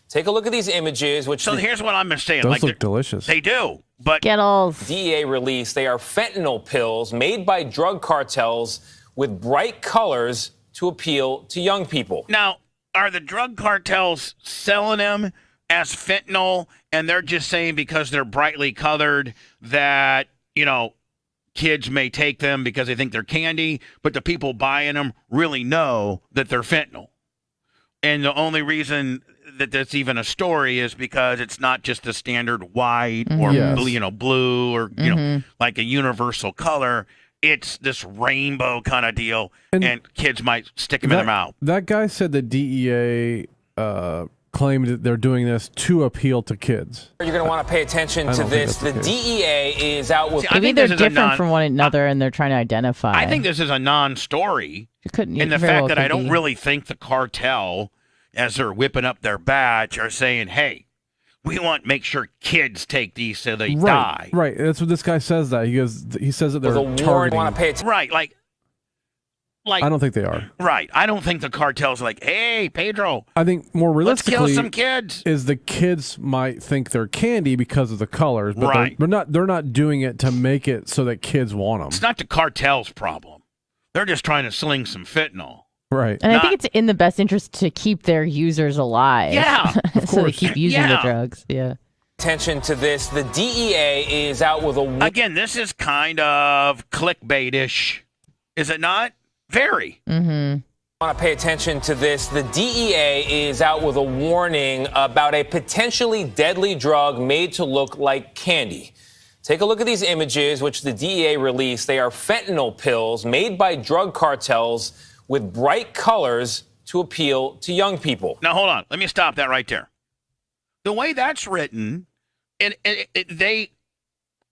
Take a look at these images. Here's what I'm saying. Those look delicious. They do. But Skittles. DEA released, they are fentanyl pills made by drug cartels with bright colors to appeal to young people. Now, are the drug cartels selling them as fentanyl, and they're just saying because they're brightly colored that, kids may take them because they think they're candy, but the people buying them really know that they're fentanyl? And the only reason that that's even a story is because it's not just the standard white or blue or like a universal color. It's this rainbow kind of deal, and kids might stick them in their mouth. That guy said the DEA claimed that they're doing this to appeal to kids. You're going to want to pay attention to this. The DEA is out with... Maybe they're different from one another and they're trying to identify. I think this is a non-story in the fact that I don't really think the cartel, as they're whipping up their batch, are saying, hey, we want make sure kids take these so they Right, die. right. That's what this guy says. That he says that they're The warrant targeting. want to pay attention. Right, like I don't think they are. right. I don't think the cartel's like, hey, Pedro, I think more let's kill realistically, some kids. is the kids might think they're candy because of the colors, but Right. they're not doing it to make it so that kids want them. It's not the cartel's problem. They're just trying to sling some fentanyl. Right. And I think it's in the best interest to keep their users alive. Yeah, so they keep using the Yeah. drugs. Yeah. Attention to this. The DEA is out with a Again, this is kind of clickbait-ish, is it not? Very. Mm-hmm. want to pay attention to this. The DEA is out with a warning about a potentially deadly drug made to look like candy. Take a look at these images, which the DEA released. They are fentanyl pills made by drug cartels with bright colors to appeal to young people. Now, hold on. Let me stop that right there. The way that's written, they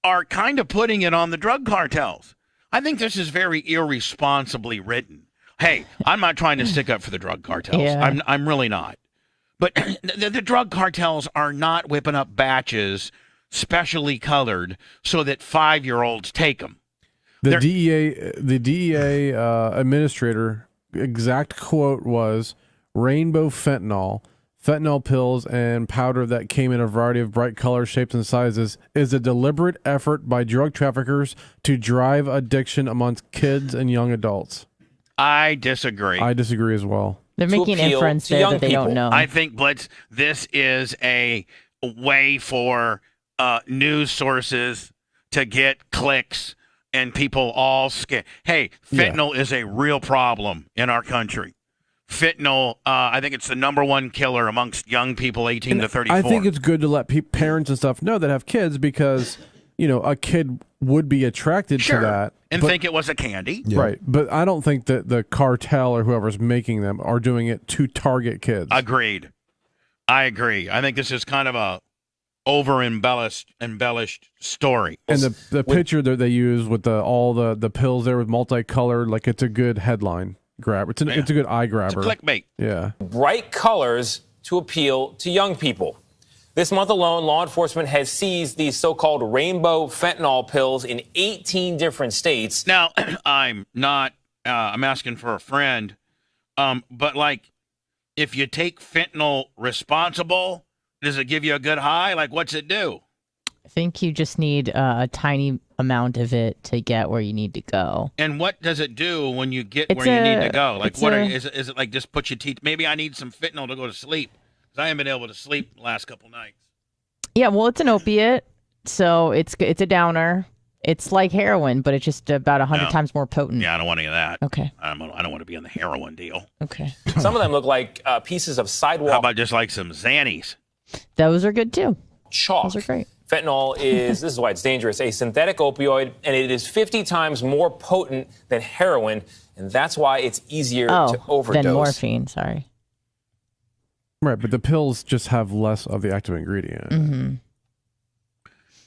are kind of putting it on the drug cartels. I think this is very irresponsibly written. Hey, I'm not trying to stick up for the drug cartels. Yeah. I'm really not. But the drug cartels are not whipping up batches specially colored so that 5-year-olds take them. The DEA administrator exact quote was rainbow fentanyl pills and powder that came in a variety of bright colors, shapes, and sizes is a deliberate effort by drug traffickers to drive addiction amongst kids and young adults. I disagree. I disagree as well. They're making inference there that they don't know. I think, Blitz, this is a way for news sources to get clicks and people all scared. Hey, fentanyl is a real problem in our country. Fentanyl, I think it's the #1 killer amongst young people 18 to 34. I think it's good to let parents and stuff know that have kids because, a kid would be attracted to that. And think it was a candy. Yeah. Right. But I don't think that the cartel or whoever's making them are doing it to target kids. Agreed. I agree. I think this is kind of a embellished story. And the picture that they use with all the pills there with multicolored, like it's a good headline grab. It's a good eye grabber. It's a clickbait. Yeah. Bright colors to appeal to young people. This month alone, law enforcement has seized these so-called rainbow fentanyl pills in 18 different states. Now, I'm asking for a friend, but like, if you take fentanyl responsible, does it give you a good high? Like, what's it do? I think you just need a tiny amount of it to get where you need to go. And what does it do when you get where you need to go? Like, is it like just put your teeth? Maybe I need some fentanyl to go to sleep because I haven't been able to sleep the last couple nights. Yeah, well, it's an opiate, so it's a downer. It's like heroin, but it's just about 100 times more potent. Yeah, I don't want any of that. Okay. I don't want to be on the heroin deal. Okay. Some of them look like pieces of sidewalk. How about just like some Xannies? Those are good too. Chalk. Those are great. Fentanyl is, this is why it's dangerous, a synthetic opioid, and it is 50 times more potent than heroin, and that's why it's easier to overdose. Than morphine, sorry. Right, but the pills just have less of the active ingredient. Mm-hmm.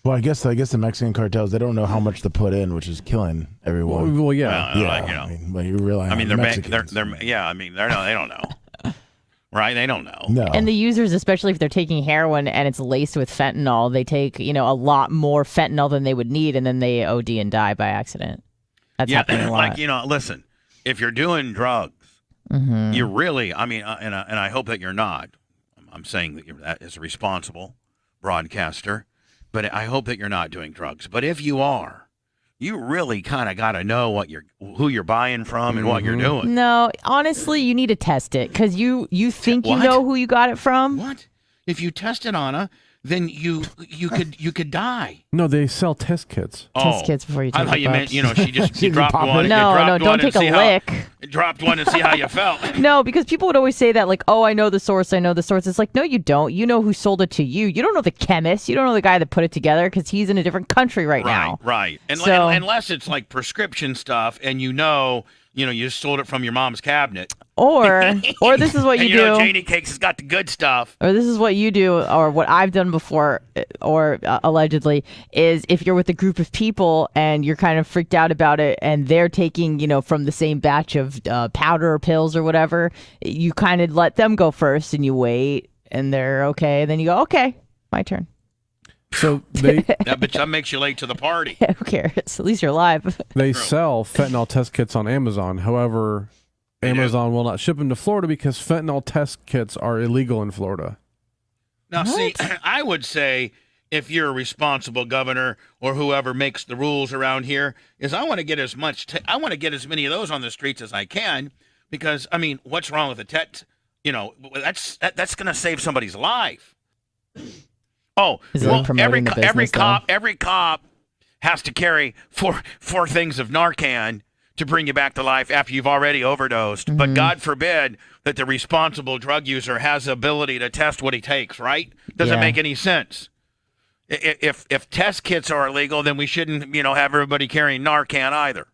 Well, I guess the Mexican cartels, they don't know how much to put in, which is killing everyone. Well, yeah. You realize. I mean, they don't know. Right? They don't know. No. And the users, especially if they're taking heroin and it's laced with fentanyl, they take, a lot more fentanyl than they would need, and then they OD and die by accident. That's happening a lot. Like, listen, if you're doing drugs, you really, and I hope that you're not. I'm saying that you're that as a responsible broadcaster, but I hope that you're not doing drugs. But if you are, you really kind of got to know who you're buying from and what you're doing. No, honestly, you need to test it because you think you know who you got it from. What? If you test it on then you could die. No, they sell test kits. Test kits before you take I thought you meant, she dropped pop one. it. No, don't take a lick. Dropped one and see how you felt. No, because people would always say that, like, oh, I know the source. It's like, no, you don't. You know who sold it to you. You don't know the chemist. You don't know the guy that put it together because he's in a different country right now. Right. And So- unless it's like prescription stuff and you sold it from your mom's cabinet. Or this is what and you do. Janie Cakes has got the good stuff. Or this is what you do, or what I've done before, or allegedly, is if you're with a group of people and you're kind of freaked out about it and they're taking, from the same batch of powder or pills or whatever, you kind of let them go first and you wait and they're okay. And then you go, okay, My turn. So they That makes you late to the party. Who cares? At least you're alive. they sell fentanyl test kits on Amazon. However, Amazon will not ship them to Florida because fentanyl test kits are illegal in Florida. Now, see, I would say if you're a responsible governor or whoever makes the rules around here, is I want to get as many of those on the streets as I can, because I mean, what's wrong with the test? You know, that's going to save somebody's life. Oh, well, every cop has to carry four things of Narcan to bring you back to life after you've already overdosed. Mm-hmm. But God forbid that the responsible drug user has the ability to test what he takes, right? Doesn't make any sense. If test kits are illegal, then we shouldn't, have everybody carrying Narcan either.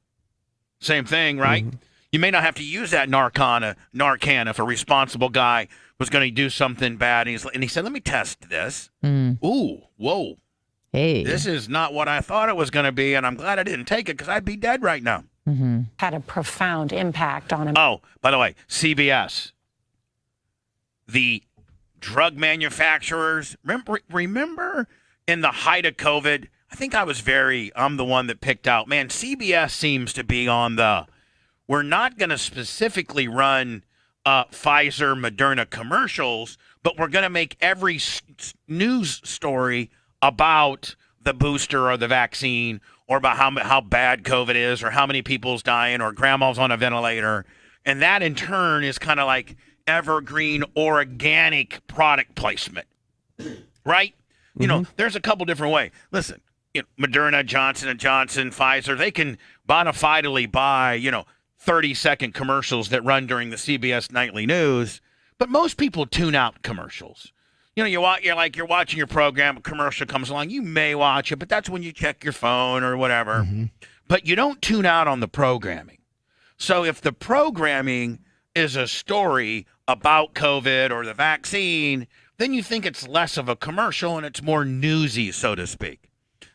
Same thing, right? Mm-hmm. You may not have to use that Narcan if a responsible guy was going to do something bad. And he said, let me test this. Ooh, whoa. Hey. This is not what I thought it was going to be, and I'm glad I didn't take it because I'd be dead right now. Mm-hmm. Had a profound impact on him. Oh, by the way, CBS, the drug manufacturers, remember in the height of COVID, I think I'm the one that picked out, man, CBS seems to be on we're not going to specifically run Pfizer, Moderna commercials, but we're going to make every news story about the booster or the vaccine or about how bad COVID is or how many people's dying or grandma's on a ventilator. And that in turn is kind of like evergreen organic product placement, right? Mm-hmm. There's a couple different ways. Listen, Moderna, Johnson & Johnson, Pfizer, they can bona fidely buy, 30-second commercials that run during the CBS nightly news, but most people tune out commercials. You're watching your program, a commercial comes along, you may watch it, but that's when you check your phone or whatever. Mm-hmm. But you don't tune out on the programming. So if the programming is a story about COVID or the vaccine, then you think it's less of a commercial and it's more newsy, so to speak.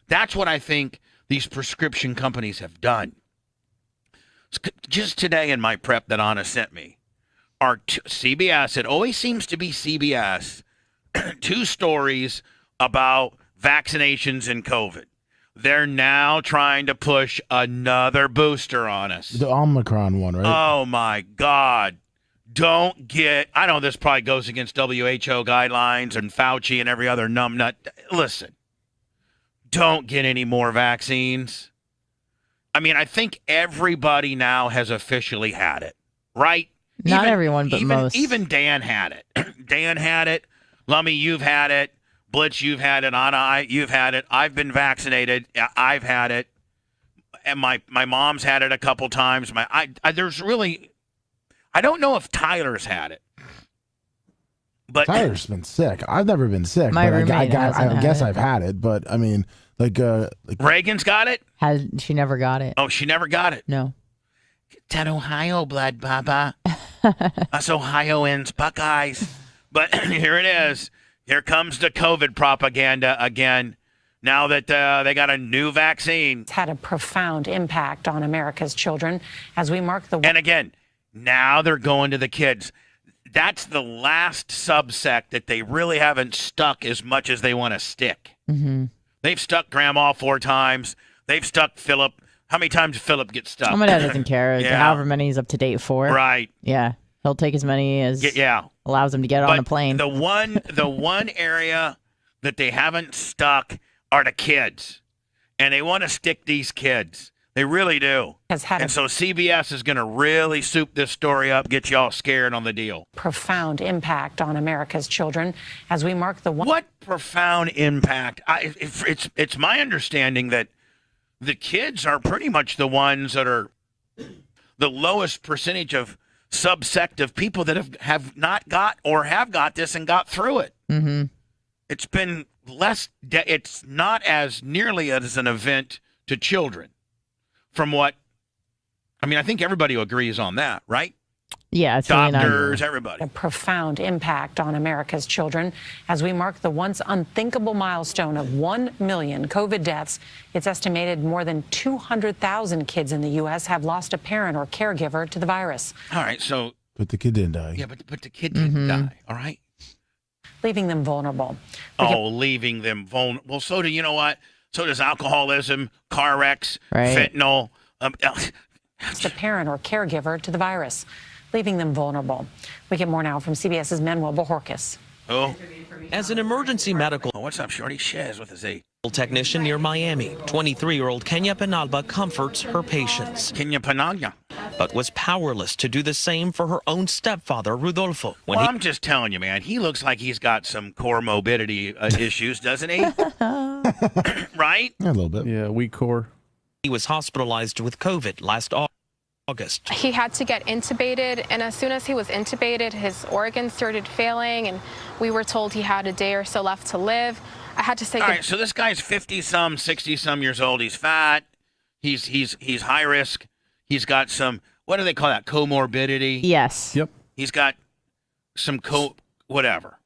That's what I think these prescription companies have done. Just today in my prep that Anna sent me, are CBS, it always seems to be CBS, 2 stories about vaccinations and COVID. They're now trying to push another booster on us. The Omicron one, right? Oh, my God. I know this probably goes against WHO guidelines and Fauci and every other numbnut. Listen, don't get any more vaccines. I mean, I think everybody now has officially had it, right? Not everyone, but most. Even Dan had it. Dan had it. Lummy, you've had it. Blitz, you've had it. Anna, you've had it. I've been vaccinated. I've had it. And my mom's had it a couple times. I don't know if Tyler's had it. But Tyler's been sick. I've never been sick. My but roommate I guess I've had it. But I mean, Reagan's got it? She never got it. Oh, she never got it? No. Get that Ohio blood, Bubba. Us Ohioans, Buckeyes. But here it is. Here comes the COVID propaganda again. Now that they got a new vaccine. It's had a profound impact on America's children as we mark the... And again, now they're going to the kids. That's the last subsect that they really haven't stuck as much as they want to stick. Mm-hmm. They've stuck Grandma 4 times. They've stuck Philip. How many times did Philip get stuck? My dad doesn't care. Yeah. However many he's up to date for. Right. Yeah. He'll take as many as allows him to get on a plane. The one area that they haven't stuck are the kids. And they want to stick these kids. They really do. And so CBS is going to really soup this story up, get you all scared on the deal. Profound impact on America's children as we mark the... What profound impact? It's my understanding that the kids are pretty much the ones that are the lowest percentage of subsect of people that have not got or have got this and got through it. Mm-hmm. It's been less. It's not as nearly as an event to children. From what, I think everybody agrees on that, right? Yeah, it's doctors, everybody. A profound impact on America's children as we mark the once unthinkable milestone of 1 million COVID deaths. It's estimated more than 200,000 kids in the U.S. have lost a parent or caregiver to the virus. All right, so. But the kid didn't die. Yeah, but the kid didn't die, all right? leaving them vulnerable. Leaving them vulnerable. Well, so do you know what? So does alcoholism, car wrecks, Right. fentanyl. It's the parent or caregiver to the virus, leaving them vulnerable. We get more now from CBS's Manuel Bojorquez. Oh. As an emergency medical What's up, Shorty? Shiz with a Z. technician near Miami, 23-year-old Kenya Penalba comforts her patients, Kenya Panagna. but was powerless to do the same for her own stepfather, Rudolfo. Well, I'm just telling you, man. He looks like he's got some core morbidity issues, doesn't he? Right? Yeah, a little bit. Yeah, weak core. He was hospitalized with COVID last August. He had to get intubated, and as soon as he was intubated, his organs started failing, and we were told he had a day or so left to live. I had to say, all right, so this guy's 50-some, 60-some years old. He's fat. He's high risk. He's got some, what do they call that, comorbidity? Yes. Yep. He's got some whatever.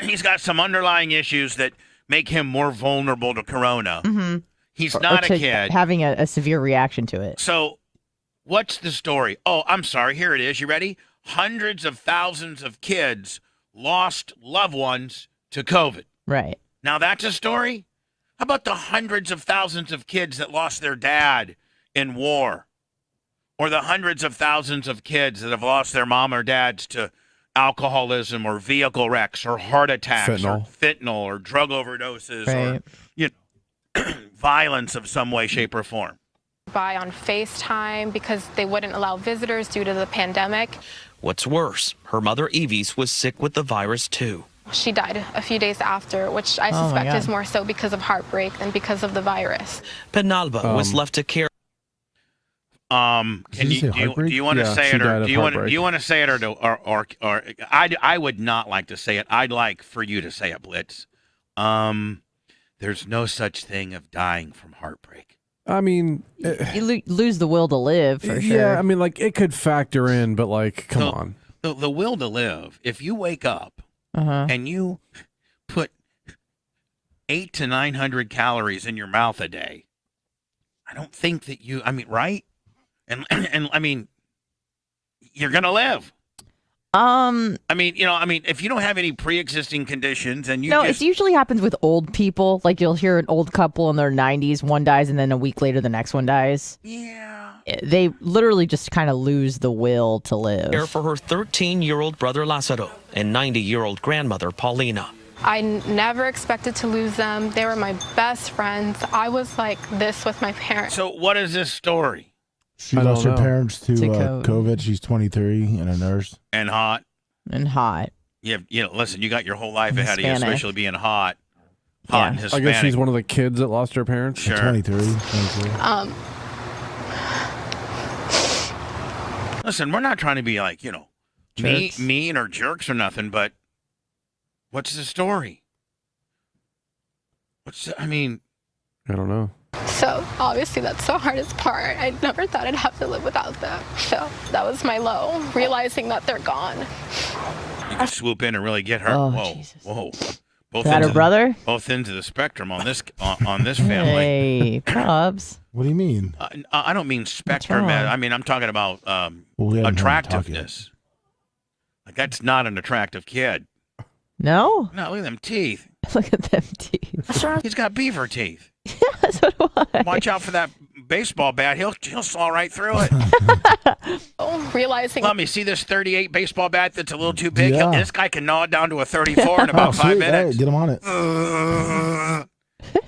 He's got some underlying issues that make him more vulnerable to corona. Mm-hmm. He's not a kid. Having a severe reaction to it. So what's the story? Oh, I'm sorry. Here it is. You ready? Hundreds of thousands of kids lost loved ones to COVID. Right. Now that's a story? How about the hundreds of thousands of kids that lost their dad in war? Or the hundreds of thousands of kids that have lost their mom or dads to alcoholism or vehicle wrecks or heart attacks or fentanyl or drug overdoses or violence of some way, shape, or form. by on FaceTime because they wouldn't allow visitors due to the pandemic. What's worse, her mother Evie's was sick with the virus too. She died a few days after, which I suspect is more so because of heartbreak than because of the virus. Penalba was left to care. Do you want to say it, or do you want to say it, or I would not like to say it. I'd like for you to say it, Blitz. There's no such thing of dying from heartbreak. I mean, you lose the will to live for sure. Yeah, I mean, like it could factor in, but like, come on. The will to live. If you wake up and you put 800 to 900 calories in your mouth a day, I don't think that you. I mean, right? And I mean, you're gonna live. I mean, if you don't have any pre-existing conditions and it usually happens with old people. Like you'll hear an old couple in their 90s, one dies, and then a week later the next one dies. Yeah. They literally just kind of lose the will to live. Care for her 13-year-old brother Lázaro and 90-year-old grandmother Paulina. I never expected to lose them. They were my best friends. I was like this with my parents. So what is this story? She lost her parents to COVID. She's 23 and a nurse. And hot. Yeah, listen, you got your whole life ahead of you, especially being hot and Hispanic. I guess she's one of the kids that lost her parents. Sure. 23. Listen, we're not trying to be like, mean or jerks or nothing, but what's the story? I don't know. So obviously that's the hardest part. I never thought I'd have to live without them. So that was my low, realizing that they're gone. You can swoop in and really get her. Oh, whoa, Jesus. whoa. Is that her brother? Both ends of the spectrum on this family. Hey, Cubs. What do you mean? I don't mean spectrum. wrong? I mean, I'm talking about we haven't attractiveness. Like, that's not an attractive kid. No? No, look at them teeth. Look at them teeth. He's got beaver teeth. Yeah, so do I. Watch out for that baseball bat. He'll saw right through it. Realizing. Let me see this 38 baseball bat that's a little too big. Yeah. This guy can gnaw it down to a 34 in about 5 sweet. minutes. Hey, get him on it.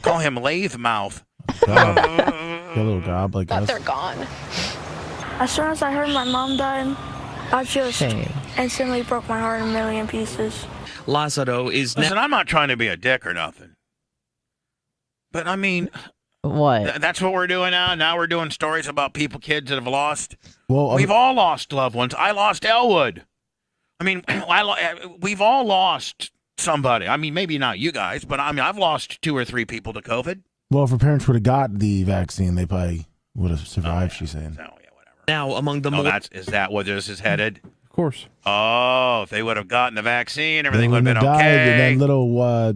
Call him lathe mouth. A little gob like that us. they're gone. As soon as I heard my mom died, I just instantly broke my heart in a million pieces. Lázaro is Listen, I'm not trying to be a dick or nothing. But, I mean, what? That's what we're doing now. Now we're doing stories about kids that have lost. Well, we've all lost loved ones. I lost Elwood. I mean, we've all lost somebody. I mean, maybe not you guys, but I mean, I've lost 2 or 3 people to COVID. Well, if her parents would have got the vaccine, they probably would have survived, she's saying. now among the more. Is that where this is headed? Of course. Oh, if they would have gotten the vaccine, everything They would have been wouldn't have died, okay. and then little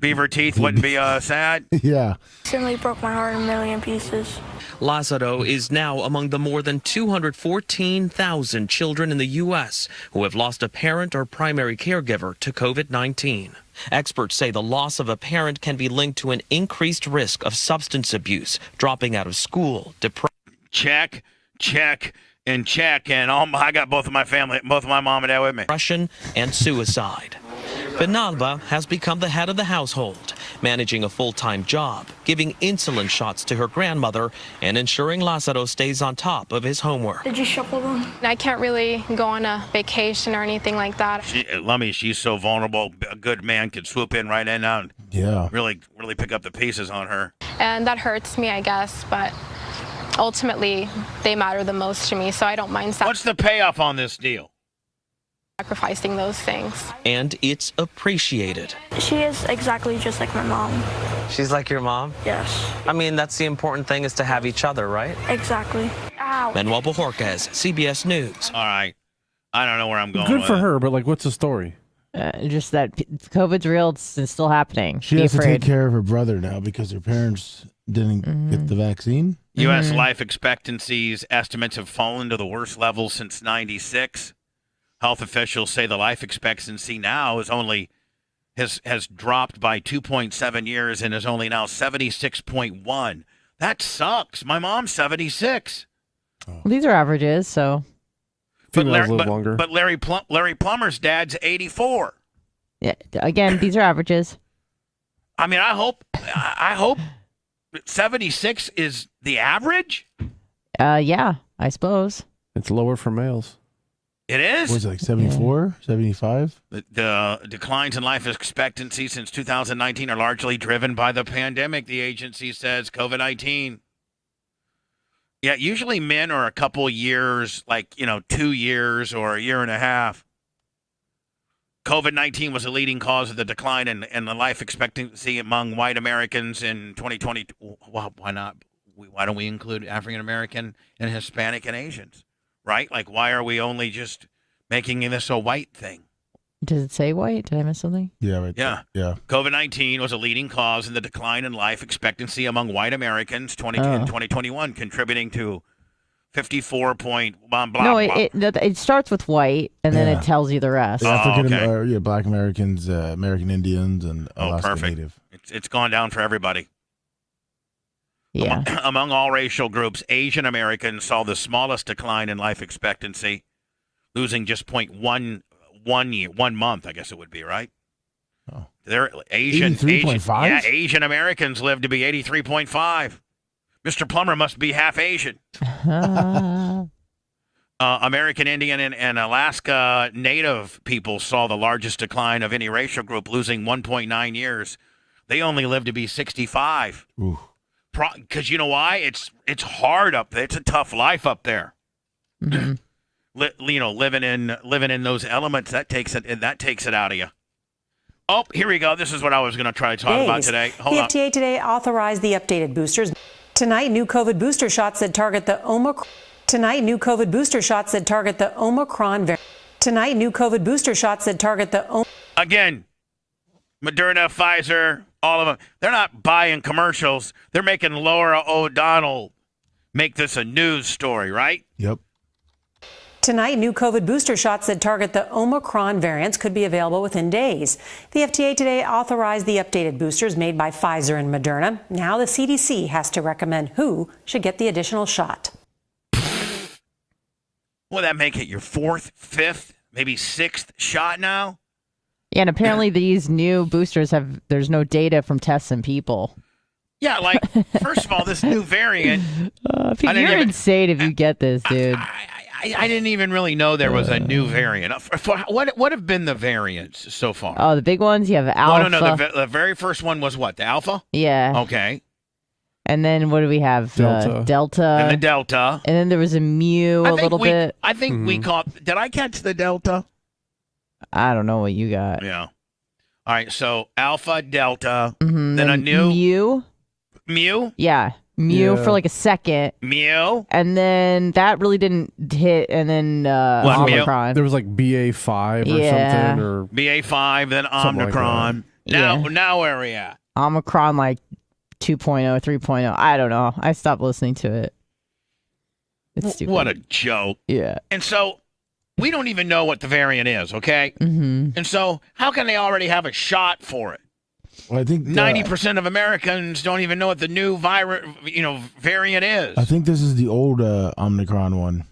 Beaver teeth wouldn't be sad? Yeah. Instantly broke my heart in a million pieces. Lazaro is now among the more than 214,000 children in the U.S. who have lost a parent or primary caregiver to COVID-19. Experts say the loss of a parent can be linked to an increased risk of substance abuse, dropping out of school, depression. Check, and check. And I got both of my family, both of my mom and dad with me. Depression and suicide. Penalba has become the head of the household, managing a full-time job, giving insulin shots to her grandmother, and ensuring Lazaro stays on top of his homework. Did you shuffle them? I can't really go on a vacation or anything like that. Lummy, she's so vulnerable. A good man could swoop in right in now and really pick up the pieces on her. And that hurts me, I guess, but ultimately they matter the most to me, so I don't mind What's the payoff on this deal? Sacrificing those things. And it's appreciated. She is exactly just like my mom. She's like your mom? Yes. I mean, that's the important thing, is to have each other, right? Exactly. Ow. Manuel Bojorquez, CBS News. All right. I don't know where I'm going Good with for it. her, but what's the story? Just that COVID's real. It's still happening. She Be has to afraid. take care of her brother now because her parents didn't get the vaccine. U.S. life expectancies estimates have fallen to the worst level since 96. Health officials say the life expectancy now has dropped by 2.7 years and is only now 76.1. That sucks. My mom's 76. Well, these are averages, so. But Females live longer. But Larry Plummer's dad's 84. Yeah. Again, these are averages. I mean, I hope 76 is the average. Yeah, I suppose. It's lower for males. It is? Was it like 74, 75? The declines in life expectancy since 2019 are largely driven by the pandemic, the agency says. COVID-19. Yeah, usually men are a couple years, 2 years or a year and a half. COVID-19 was a leading cause of the decline in the life expectancy among white Americans in 2020. Well, why not? Why don't we include African American and Hispanic and Asians? Right? Like, why are we only just making this a white thing? Does it say white? Did I miss something? Yeah, right. Yeah. Yeah. COVID-19 was a leading cause in the decline in life expectancy among white Americans in 2021, contributing to 54 point blah, blah, No, blah. it starts with white, and then it tells you the rest. Black Americans, American Indians, and Alaska perfect. Native. It's gone down for everybody. Yeah. Among all racial groups, Asian Americans saw the smallest decline in life expectancy, losing just 1 month, I guess it would be, right? Oh. They're Asian 83.5? Yeah, Asian Americans live to be 83.5. Mr. Plummer must be half Asian. American Indian and Alaska Native people saw the largest decline of any racial group, losing 1.9 years. They only live to be 65. Ooh. Because you know why? It's hard up there. It's a tough life up there. Mm-hmm. Living in those elements, that takes it out of you. Oh, here we go. This is what I was going to try to talk about today. Hold on. The FDA today authorized the updated boosters. Tonight, new COVID booster shots that target the Omicron. Tonight, new COVID booster shots that target the Omicron variant. Tonight, new COVID booster shots that target the Again, Moderna, Pfizer, all of them. They're not buying commercials. They're making Laura O'Donnell make this a news story, right? Yep. Tonight, new COVID booster shots that target the Omicron variants could be available within days. The FDA today authorized the updated boosters made by Pfizer and Moderna. Now the CDC has to recommend who should get the additional shot. Will that make it your fourth, fifth, maybe sixth shot now? Yeah, and apparently these new boosters there's no data from tests in people. Yeah, like, first of all, this new variant. You're insane if you get this, dude. I didn't even really know there was a new variant. What have been the variants so far? Oh, the big ones? You have Alpha. No. The very first one was what? The Alpha? Yeah. Okay. And then what do we have? Delta. And the Delta. And then there was a Mu bit. I think we caught. Did I catch the Delta? I don't know what you got. Yeah. All right. So Alpha, Delta. Mm-hmm. Then a new. Mu? Yeah. Mu for like a second. Mu? And then that really didn't hit. And then Omicron. There was like BA5 or something. Or BA5, then Omicron. Now where are we at? Omicron like 2.0, 3.0. I don't know. I stopped listening to it. It's stupid. What a joke. Yeah. And so we don't even know what the variant is, okay? Mm-hmm. And so how can they already have a shot for it? Well, I think 90% of Americans don't even know what the new variant is. I think this is the old Omicron one.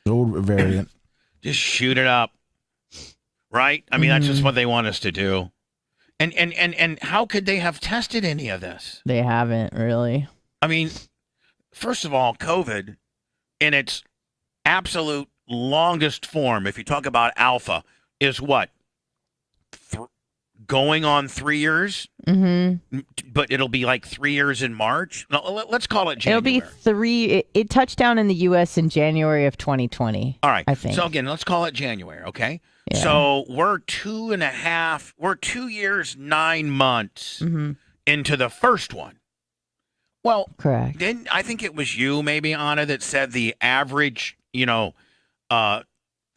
The old variant. Just shoot it up. Right? I mean, that's just what they want us to do. And how could they have tested any of this? They haven't really. I mean, first of all, COVID in its absolute longest form, if you talk about alpha, is what? Going on 3 years? Mm-hmm. But it'll be like 3 years in March? No, let's call it January. It'll be 3. It touched down in the U.S. in January of 2020. All right. I think. So again, let's call it January, okay? Yeah. So we're 2 years, 9 months into the first one. Well, correct. I think it was you, maybe, Anna, that said the average,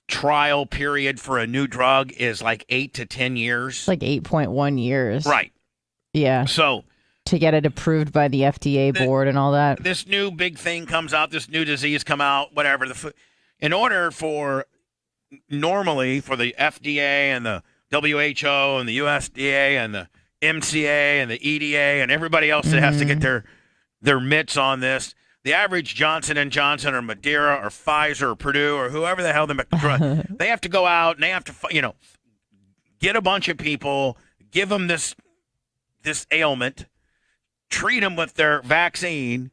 trial period for a new drug is like 8 to 10 years. It's like 8.1 years. Right. Yeah. So to get it approved by the FDA board and all that. This new big thing comes out, this new disease come out, whatever. In order for normally for the FDA and the WHO and the USDA and the MCA and the EDA and everybody else that has to get their mitts on this, the average Johnson & Johnson or Madeira or Pfizer or Purdue or whoever the hell they have to go out and they have to, get a bunch of people, give them this ailment, treat them with their vaccine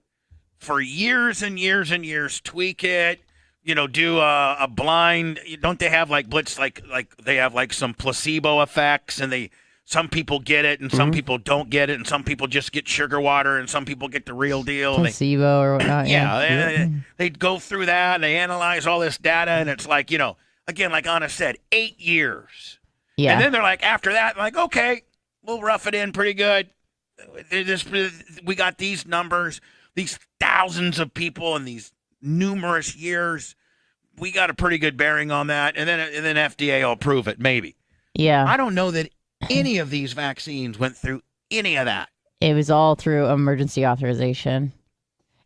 for years and years and years, tweak it, do a blind. Don't they have like blitz, like they have like some placebo effects, and some people get it and some people don't get it, and some people just get sugar water and some people get the real deal. Placebo or whatnot. They go through that and they analyze all this data, and it's like, again, like Anna said, 8 years. Yeah. And then they're like, after that, like, okay, we'll rough it in pretty good. We got these numbers, these thousands of people in these numerous years. We got a pretty good bearing on that, and then FDA will approve it, maybe. Yeah. I don't know that any of these vaccines went through any of that. It was all through emergency authorization.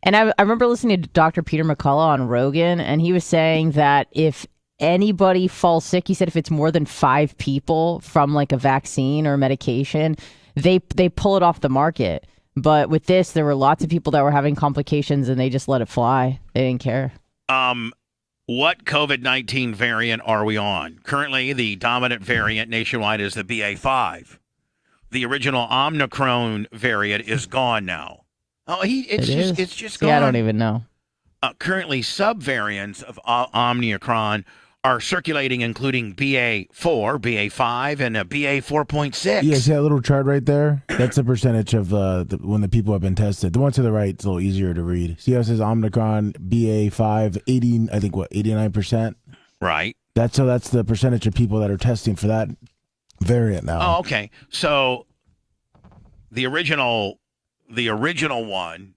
And I remember listening to Dr. Peter McCullough on Rogan, and he was saying that if anybody falls sick, he said if it's more than 5 people from like a vaccine or medication, they pull it off the market. But with this, there were lots of people that were having complications, and they just let it fly. They didn't care. What COVID-19 variant are we on? Currently, the dominant variant nationwide is the BA.5. The original Omicron variant is gone now. Oh, it's just gone. Yeah, I don't even know. Currently, subvariants of Omicron are circulating, including BA.4, BA.5, and a BA.4.6. Yeah, see that little chart right there? That's the percentage of when the people have been tested. The one to the right is a little easier to read. See how it says Omicron, BA.5, 80, I think, 89%? Right. That's the percentage of people that are testing for that variant now. Oh, okay. So the original one,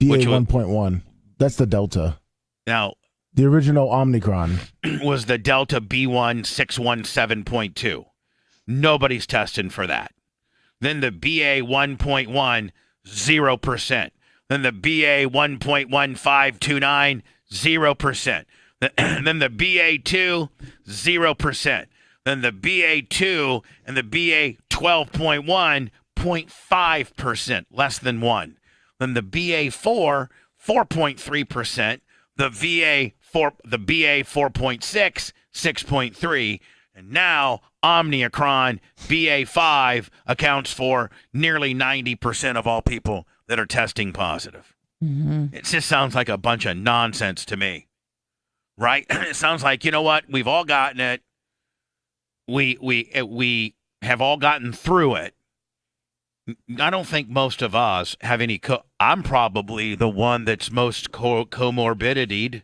BA 1.1. That's the Delta. Now, the original Omicron was the Delta B1617.2. Nobody's testing for that. Then the BA 1.1, 0%. Then the BA 1.1529, 0%. Then the BA2, 0%. Then the BA2 and the BA 12.1, 0.5%, less than 1. Then the BA4, 4.3%. The BA 4.6, 6.3. And now Omicron BA.5 accounts for nearly 90% of all people that are testing positive. Mm-hmm. It just sounds like a bunch of nonsense to me, right? It sounds like, you know what? We've all gotten it. We have all gotten through it. I don't think most of us have any. I'm probably the one that's most comorbidity,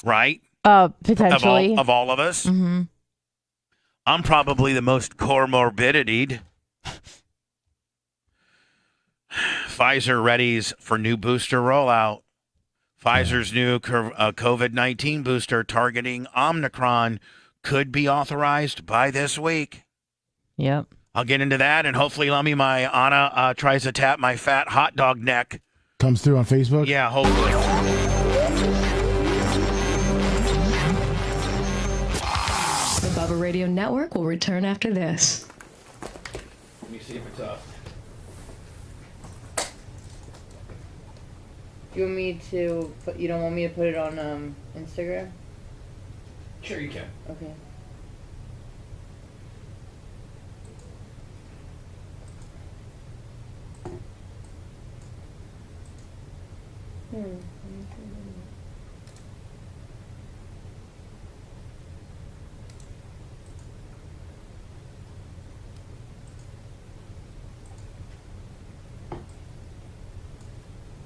right? Potentially. Of all of us. Mm-hmm. I'm probably the most comorbidity. Pfizer readies for new booster rollout. Pfizer's new COVID-19 booster targeting Omicron could be authorized by this week. Yep. I'll get into that, and hopefully, Lummy, my Anna tries to tap my fat hot dog neck. Comes through on Facebook? Yeah, hopefully. The Bubba Radio Network will return after this. Let me see if it's up. You want me to put? You don't want me to put it on Instagram? Sure, you can. Okay.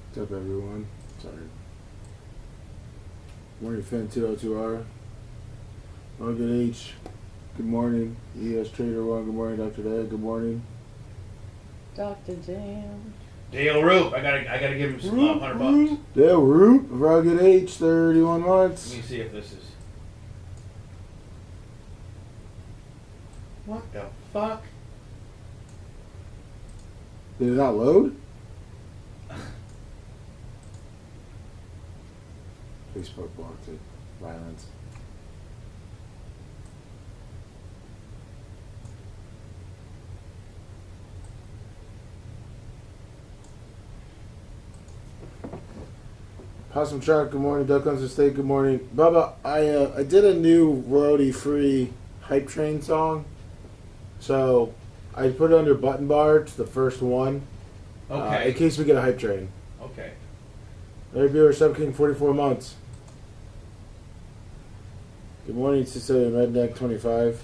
What's up, everyone? Sorry. Morning, Finn 202R. Logan H. Good morning. ES Trader 1. Good morning, Dr. Day. Good morning. Dr. Jam. Dale Roop. I gotta give him some $100. Dale Roop. Rugged H. 31 months. Let me see if this is. What the fuck? Did it not load? Facebook blocked it. Violence. Possum Shark, good morning. Duck Hunter State, good morning. Bubba, I did a new royalty-free Hype Train song. So, I put it under Button Bar. It's the first one. Okay. In case we get a Hype Train. Okay. Larry Bueller, Sub King, 44 months. Good morning, Sicilian Redneck, 25.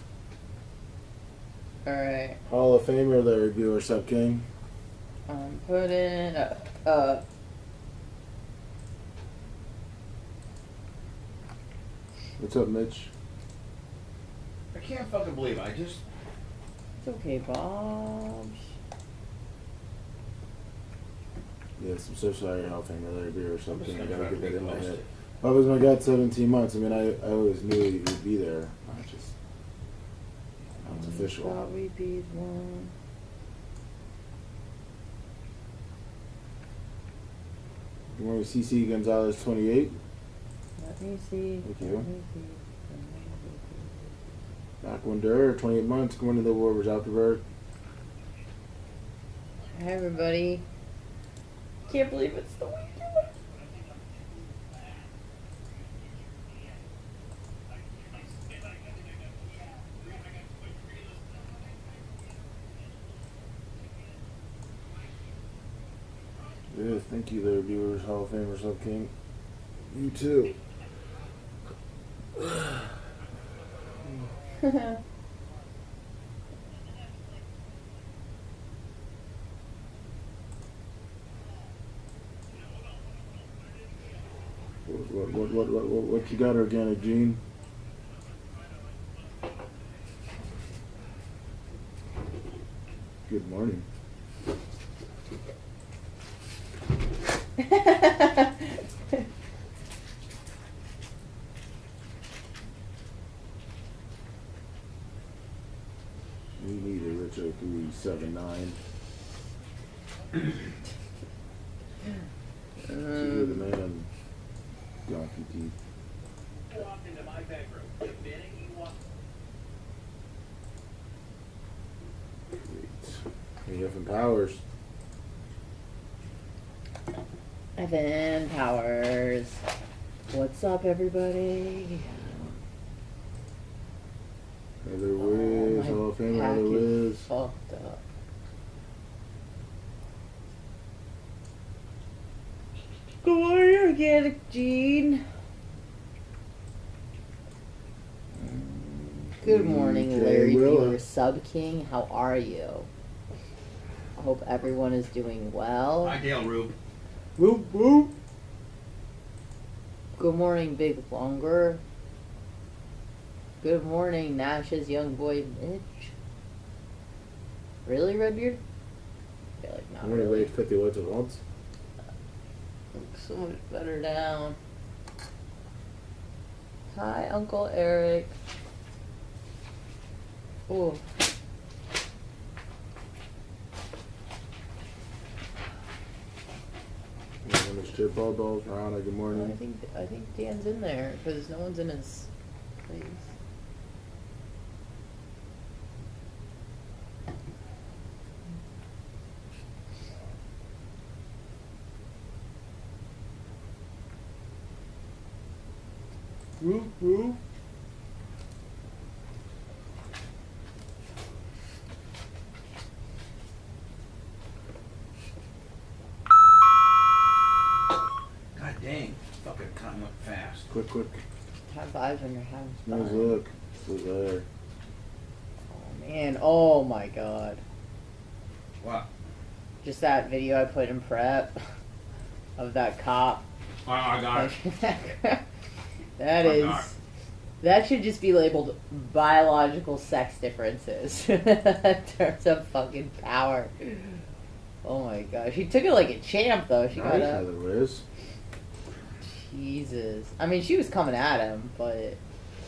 Alright. Hall of Famer, Larry Bueller, Sub King. Put in What's up, Mitch? I can't fucking believe it. I just. It's okay, Bobs. Yes, I'm so sorry, Hall of Famer, Larry Bueller, Sub I'm just King. I gonna gotta try get to that in my post head. it. Bubba's my God, 17 months. I mean, I always knew he'd be there. I just. Now it's official. Probably be one. Good morning, CC Gonzalez, 28. Let me see. Thank you. Let me see. Back Winder, 28 months. Good morning, the Warriors, Afterbird. Hi, everybody. Can't believe it's the weekend. Yeah, thank you there, viewers, Hall of Famers, Sub King. You too. What you got, Organic Gene? Good morning. We need a Richard 379. You're the man, Donkey Teeth. Great. AF and Powers. Evan Powers. What's up, everybody? Heather Wiz, Hall of Fame, Heather Wiz. Fucked up. Good morning, Organic Gene. Good morning, Larry Bueller, Sub King. How are you? I hope everyone is doing well. Hi, Dale Rube. Whoop, whoop. Good morning, Big Longer. Good morning, Nash's young boy, Mitch. Really, Redbeard? I feel like not I'm gonna really. rate 50 words at once. Looks so much better down. Hi, Uncle Eric. Oh. Chip Balls, Rana, good morning. I think Dan's in there because no one's in his place. Woo, woo. God dang. Fucking time went fast. Quick. High fives when you're having Nice fun. look. Look there. Oh man, oh my god. What? Just that video I put in prep of that cop. Oh, I got it. That should just be labeled biological sex differences in terms of fucking power. Oh my gosh. She took it like a champ though. She got up. Jesus. I mean, she was coming at him, but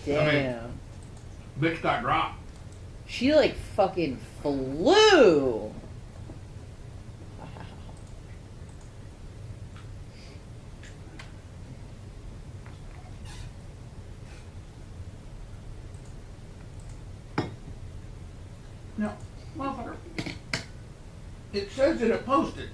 damn. Bitch got dropped. She like fucking flew. No, motherfucker. It says that it posted.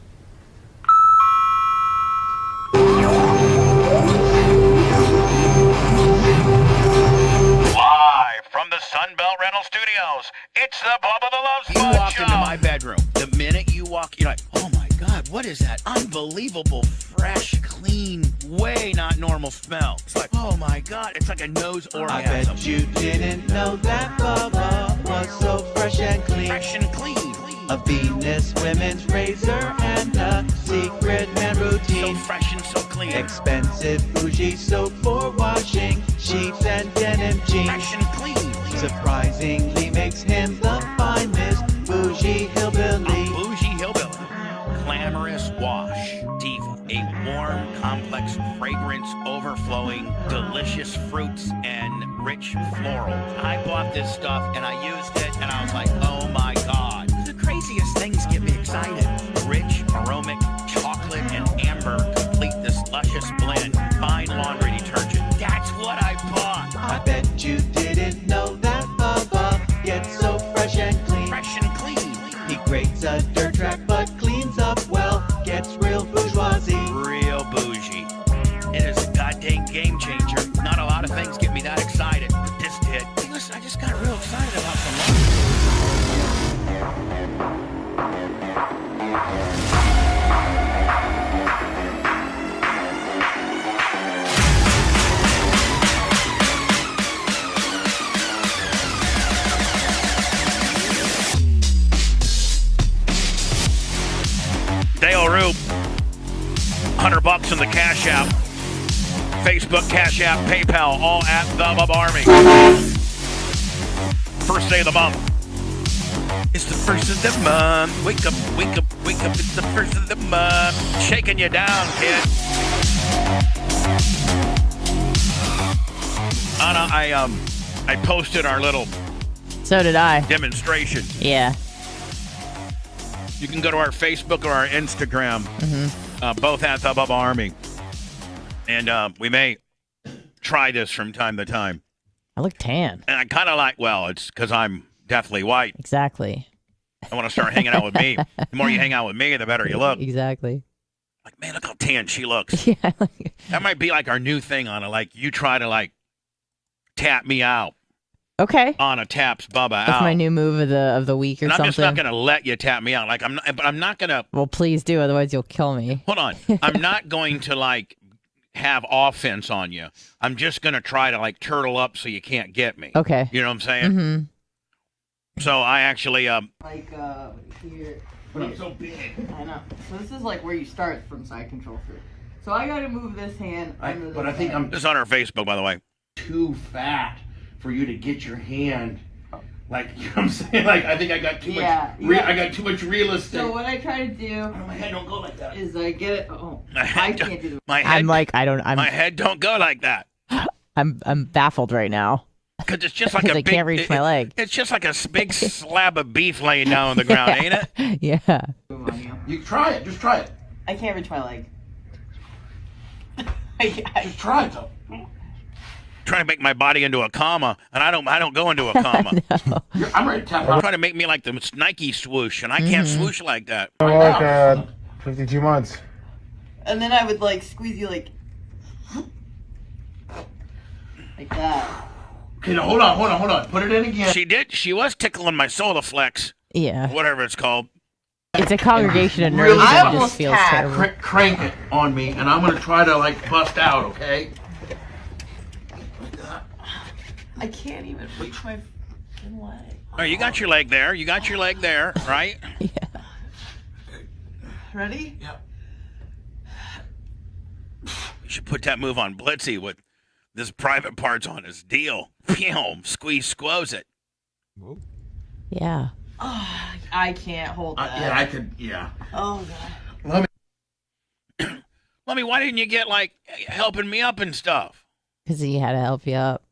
Live from the Sunbelt Rental Studios, it's the Bubba the Love Sponge Show. You walk into my bedroom. The minute you walk, you're like, oh my God, what is that unbelievable, fresh, clean, way not normal smell? It's like, oh my God, it's like a nose orgasm. I bet you didn't know that Bubba was so fresh and clean. Fresh and clean. A Venus women's razor and a secret man routine. So fresh and so clean. Expensive bougie soap for washing sheets and denim jeans. Fresh and clean. Surprisingly makes him the finest bougie hillbilly. A bougie hillbilly. Glamorous wash. Diva. A warm, complex fragrance overflowing, delicious fruits and rich florals. I bought this stuff and I used it and I was like, oh my God. The craziest things get me excited. Rich, aromatic, chocolate, and amber complete this luscious blend. Fine laundry detergent. That's what I bought. I bet you didn't know that Bubba gets so fresh and clean. Fresh and clean. He grates a dirt track but cleans up well. Gets real bourgeoisie. Real bougie. It is a goddamn game changer. Not a lot of things get me that excited, but this did. Hey, listen, I just got real excited about some laundry. Dale Rube, $100 in the Cash App. Facebook, Cash App, PayPal, all at the Bubba Army. First day of the month. It's the first of the month. Wake up, wake up, wake up. It's the first of the month. Shaking you down, kid. Anna, I posted our little So did I. demonstration. Yeah. You can go to our Facebook or our Instagram, both at the Bubba Army. And we may try this from time to time. I look tan. And I kind of like, well, it's because I'm deathly white. Exactly. I want to start hanging out with me. The more you hang out with me, the better you look. Exactly. Like, man, look how tan she looks. Yeah. That might be like our new thing, Anna. Like, you try to, like, tap me out. Okay. Anna taps Bubba out. That's my new move of the week or and I'm something. just not going to let you tap me out. Like, I'm not going to. Well, please do, otherwise you'll kill me. Hold on. I'm not going to, like, have offense on you. I'm just going to try to, like, turtle up so you can't get me. Okay. You know what I'm saying? Mm-hmm. So I actually, Here. But I'm so big. I know. So this is like where you start from side control through. So I got to move this hand under this hand. This is on our Facebook, by the way. Too fat for you to get your hand. Like, you know what I'm saying? Like, I think I got too much. I got too much real estate. So what I try to do my head don't go like that. is I get it. Oh, I can't do it. My head, my head don't go like that. I'm baffled right now. Because it's just like a I big, can't reach my leg. It's just like a big slab of beef laying down on the ground, ain't it? Yeah. You try it. Just try it. I can't reach my leg. Just try it, though. Trying to make my body into a comma, and I don't go into a comma. I'm ready to tap You're out. trying to make me like the Nike swoosh, and I can't swoosh like that. Like 52 months. And then I would like squeeze you like that. Okay, now hold on. Put it in again. She was tickling my solar flex. Yeah. Whatever it's called. It's a congregation of nerds Really that just feels terrible. crank it on me, and I'm gonna try to like bust out. Okay. I can't even reach my fucking leg. Oh, you got your leg there. You got your leg there, right? Yeah. Ready? Yep. You should put that move on Blitzy with this private parts on his deal. Squeeze, squoze it. Yeah. Oh, I can't hold that. Yeah, I could. Yeah. Oh god. Let me. Why didn't you get like helping me up and stuff? Because he had to help you up.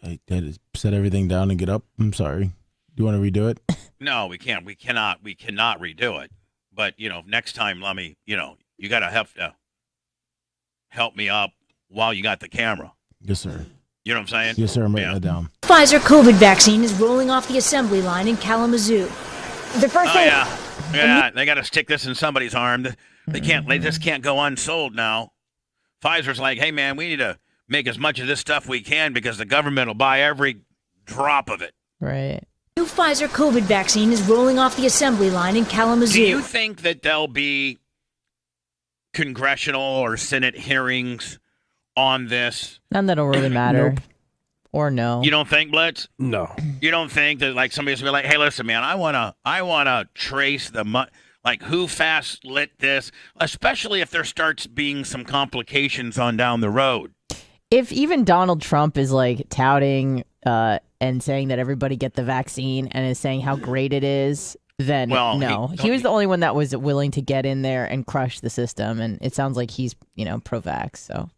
I had to set everything down and get up. I'm sorry. Do you want to redo it? No, we can't. We cannot redo it. But next time, let me. You got to help me up while you got the camera. Yes, sir. You know what I'm saying? Yes, sir. I'm writing that down. Pfizer COVID vaccine is rolling off the assembly line in Kalamazoo. The first thing. Yeah. They got to stick this in somebody's arm. They can't. They just can't go unsold now. Pfizer's like, hey man, we need to make as much of this stuff we can because the government will buy every drop of it. Right. New Pfizer COVID vaccine is rolling off the assembly line in Kalamazoo. Do you think that there'll be congressional or Senate hearings on this? None that'll really matter. Nope. Or no. You don't think, Blitz? No. You don't think that like somebody's gonna be like, hey, listen, man, I wanna trace the like who fast lit this, especially if there starts being some complications on down the road. If even Donald Trump is like touting and saying that everybody get the vaccine and is saying how great it is, then no. He was the only one that was willing to get in there and crush the system, and it sounds like he's, pro-vax, so.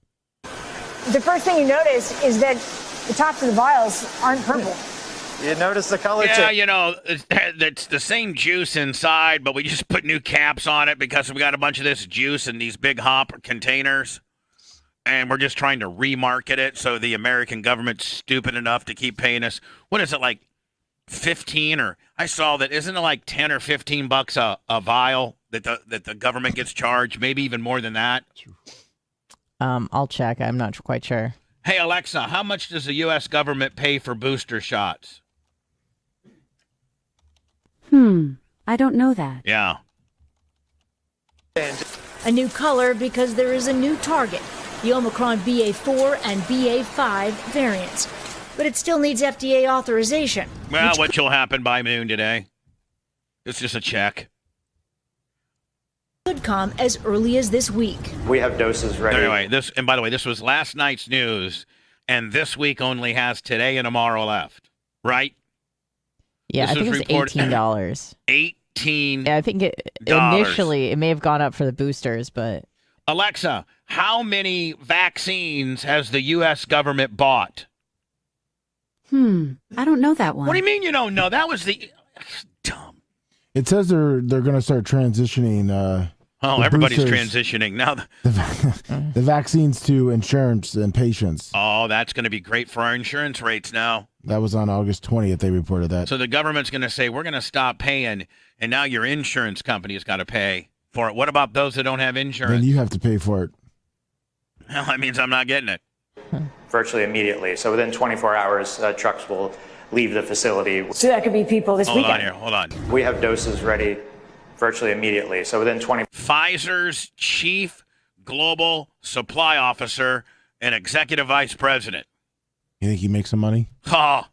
The first thing you notice is that the tops of the vials aren't purple. You notice the color change? Yeah, it's the same juice inside, but we just put new caps on it because we got a bunch of this juice in these big hop containers. And we're just trying to remarket it so the American government's stupid enough to keep paying us. What is it, like 15 or I saw that, isn't it like 10 or 15 bucks a vial that the government gets charged? Maybe even more than that. I'll check. I'm not quite sure. Hey, Alexa, how much does the U.S. government pay for booster shots? I don't know that. Yeah. A new color because there is a new target, the Omicron BA4 and BA5 variants. But it still needs FDA authorization. Well, what will happen by noon today? It's just a check. Could come as early as this week. We have doses ready. Anyway, by the way, this was last night's news, and this week only has today and tomorrow left, right? Yeah, this I think it was $18. $18. Yeah, I think initially it may have gone up for the boosters, but. Alexa, how many vaccines has the U.S. government bought? I don't know that one. What do you mean you don't know? That was the dumb. It says they're going to start transitioning. Everybody's boosters, transitioning now. The vaccines to insurance and patients. Oh, that's going to be great for our insurance rates now. That was on August 20th. They reported that. So the government's going to say, we're going to stop paying, and now your insurance company has got to pay for it. What about those that don't have insurance? Then you have to pay for it. Well, that means I'm not getting it. Virtually immediately. So within 24 hours, trucks will leave the facility. So that could be people this weekend. Hold on. We have doses ready virtually immediately. So within 20. Pfizer's chief global supply officer and executive vice president. You think he makes some money? Oh,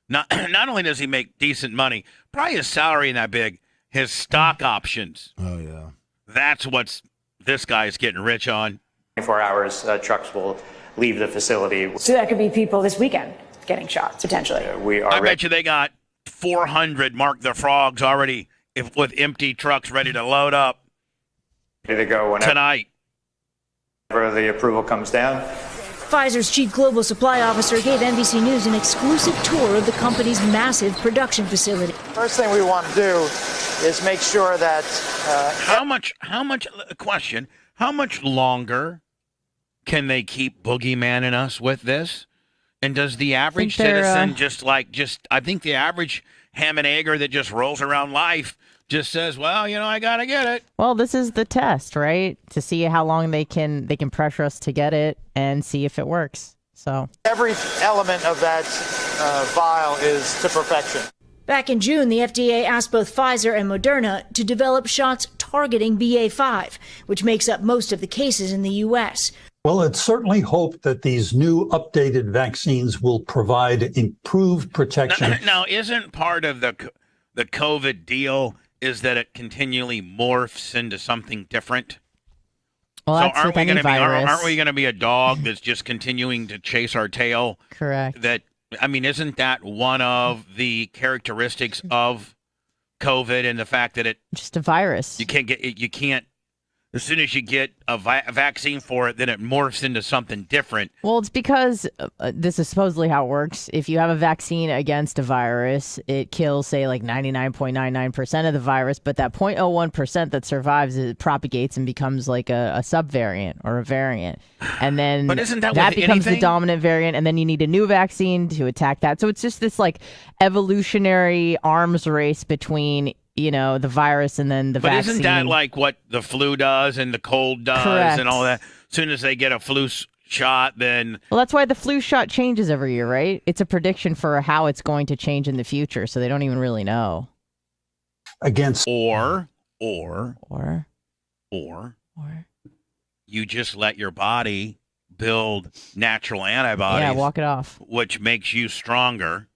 not only does he make decent money, probably his salary ain't that big. His stock options. Oh, yeah. That's what's this guy's getting rich on. 24 hours, trucks will leave the facility. So that could be people this weekend getting shots, potentially. I bet you they got 400 Mark the Frogs already with empty trucks ready to load up. Ready to go whenever, tonight. Whenever the approval comes down. Pfizer's chief global supply officer gave NBC News an exclusive tour of the company's massive production facility. First thing we want to do is make sure that how much longer can they keep boogeymaning us with this? And does the average they're, citizen I think the average ham and egger that just rolls around life just says, well, I got to get it. Well, this is the test, right? To see how long they can pressure us to get it and see if it works. So every element of that vial is to perfection. Back in June, the FDA asked both Pfizer and Moderna to develop shots targeting BA.5, which makes up most of the cases in the U.S. Well, it's certainly hoped that these new updated vaccines will provide improved protection. Now, isn't part of the COVID deal is that it continually morphs into something different? Well, that's with any virus. Aren't we going to be a dog that's just continuing to chase our tail? Correct. Isn't that one of the characteristics of COVID and the fact that just a virus? You can't. As soon as you get a vaccine for it, then it morphs into something different. Well, it's because this is supposedly how it works. If you have a vaccine against a virus, it kills, say, like 99.99% of the virus, but that 0.01% that survives, it propagates and becomes like a subvariant or a variant. And then but isn't that becomes anything? the dominant variant, and then you need a new vaccine to attack that. So it's just this like evolutionary arms race between the virus and then the vaccine. But isn't that like what the flu does and the cold does Correct. And all that? As soon as they get a flu shot, then... Well, that's why the flu shot changes every year, right? It's a prediction for how it's going to change in the future, so they don't even really know. Against... Or you just let your body build natural antibodies. Yeah, walk it off. Which makes you stronger.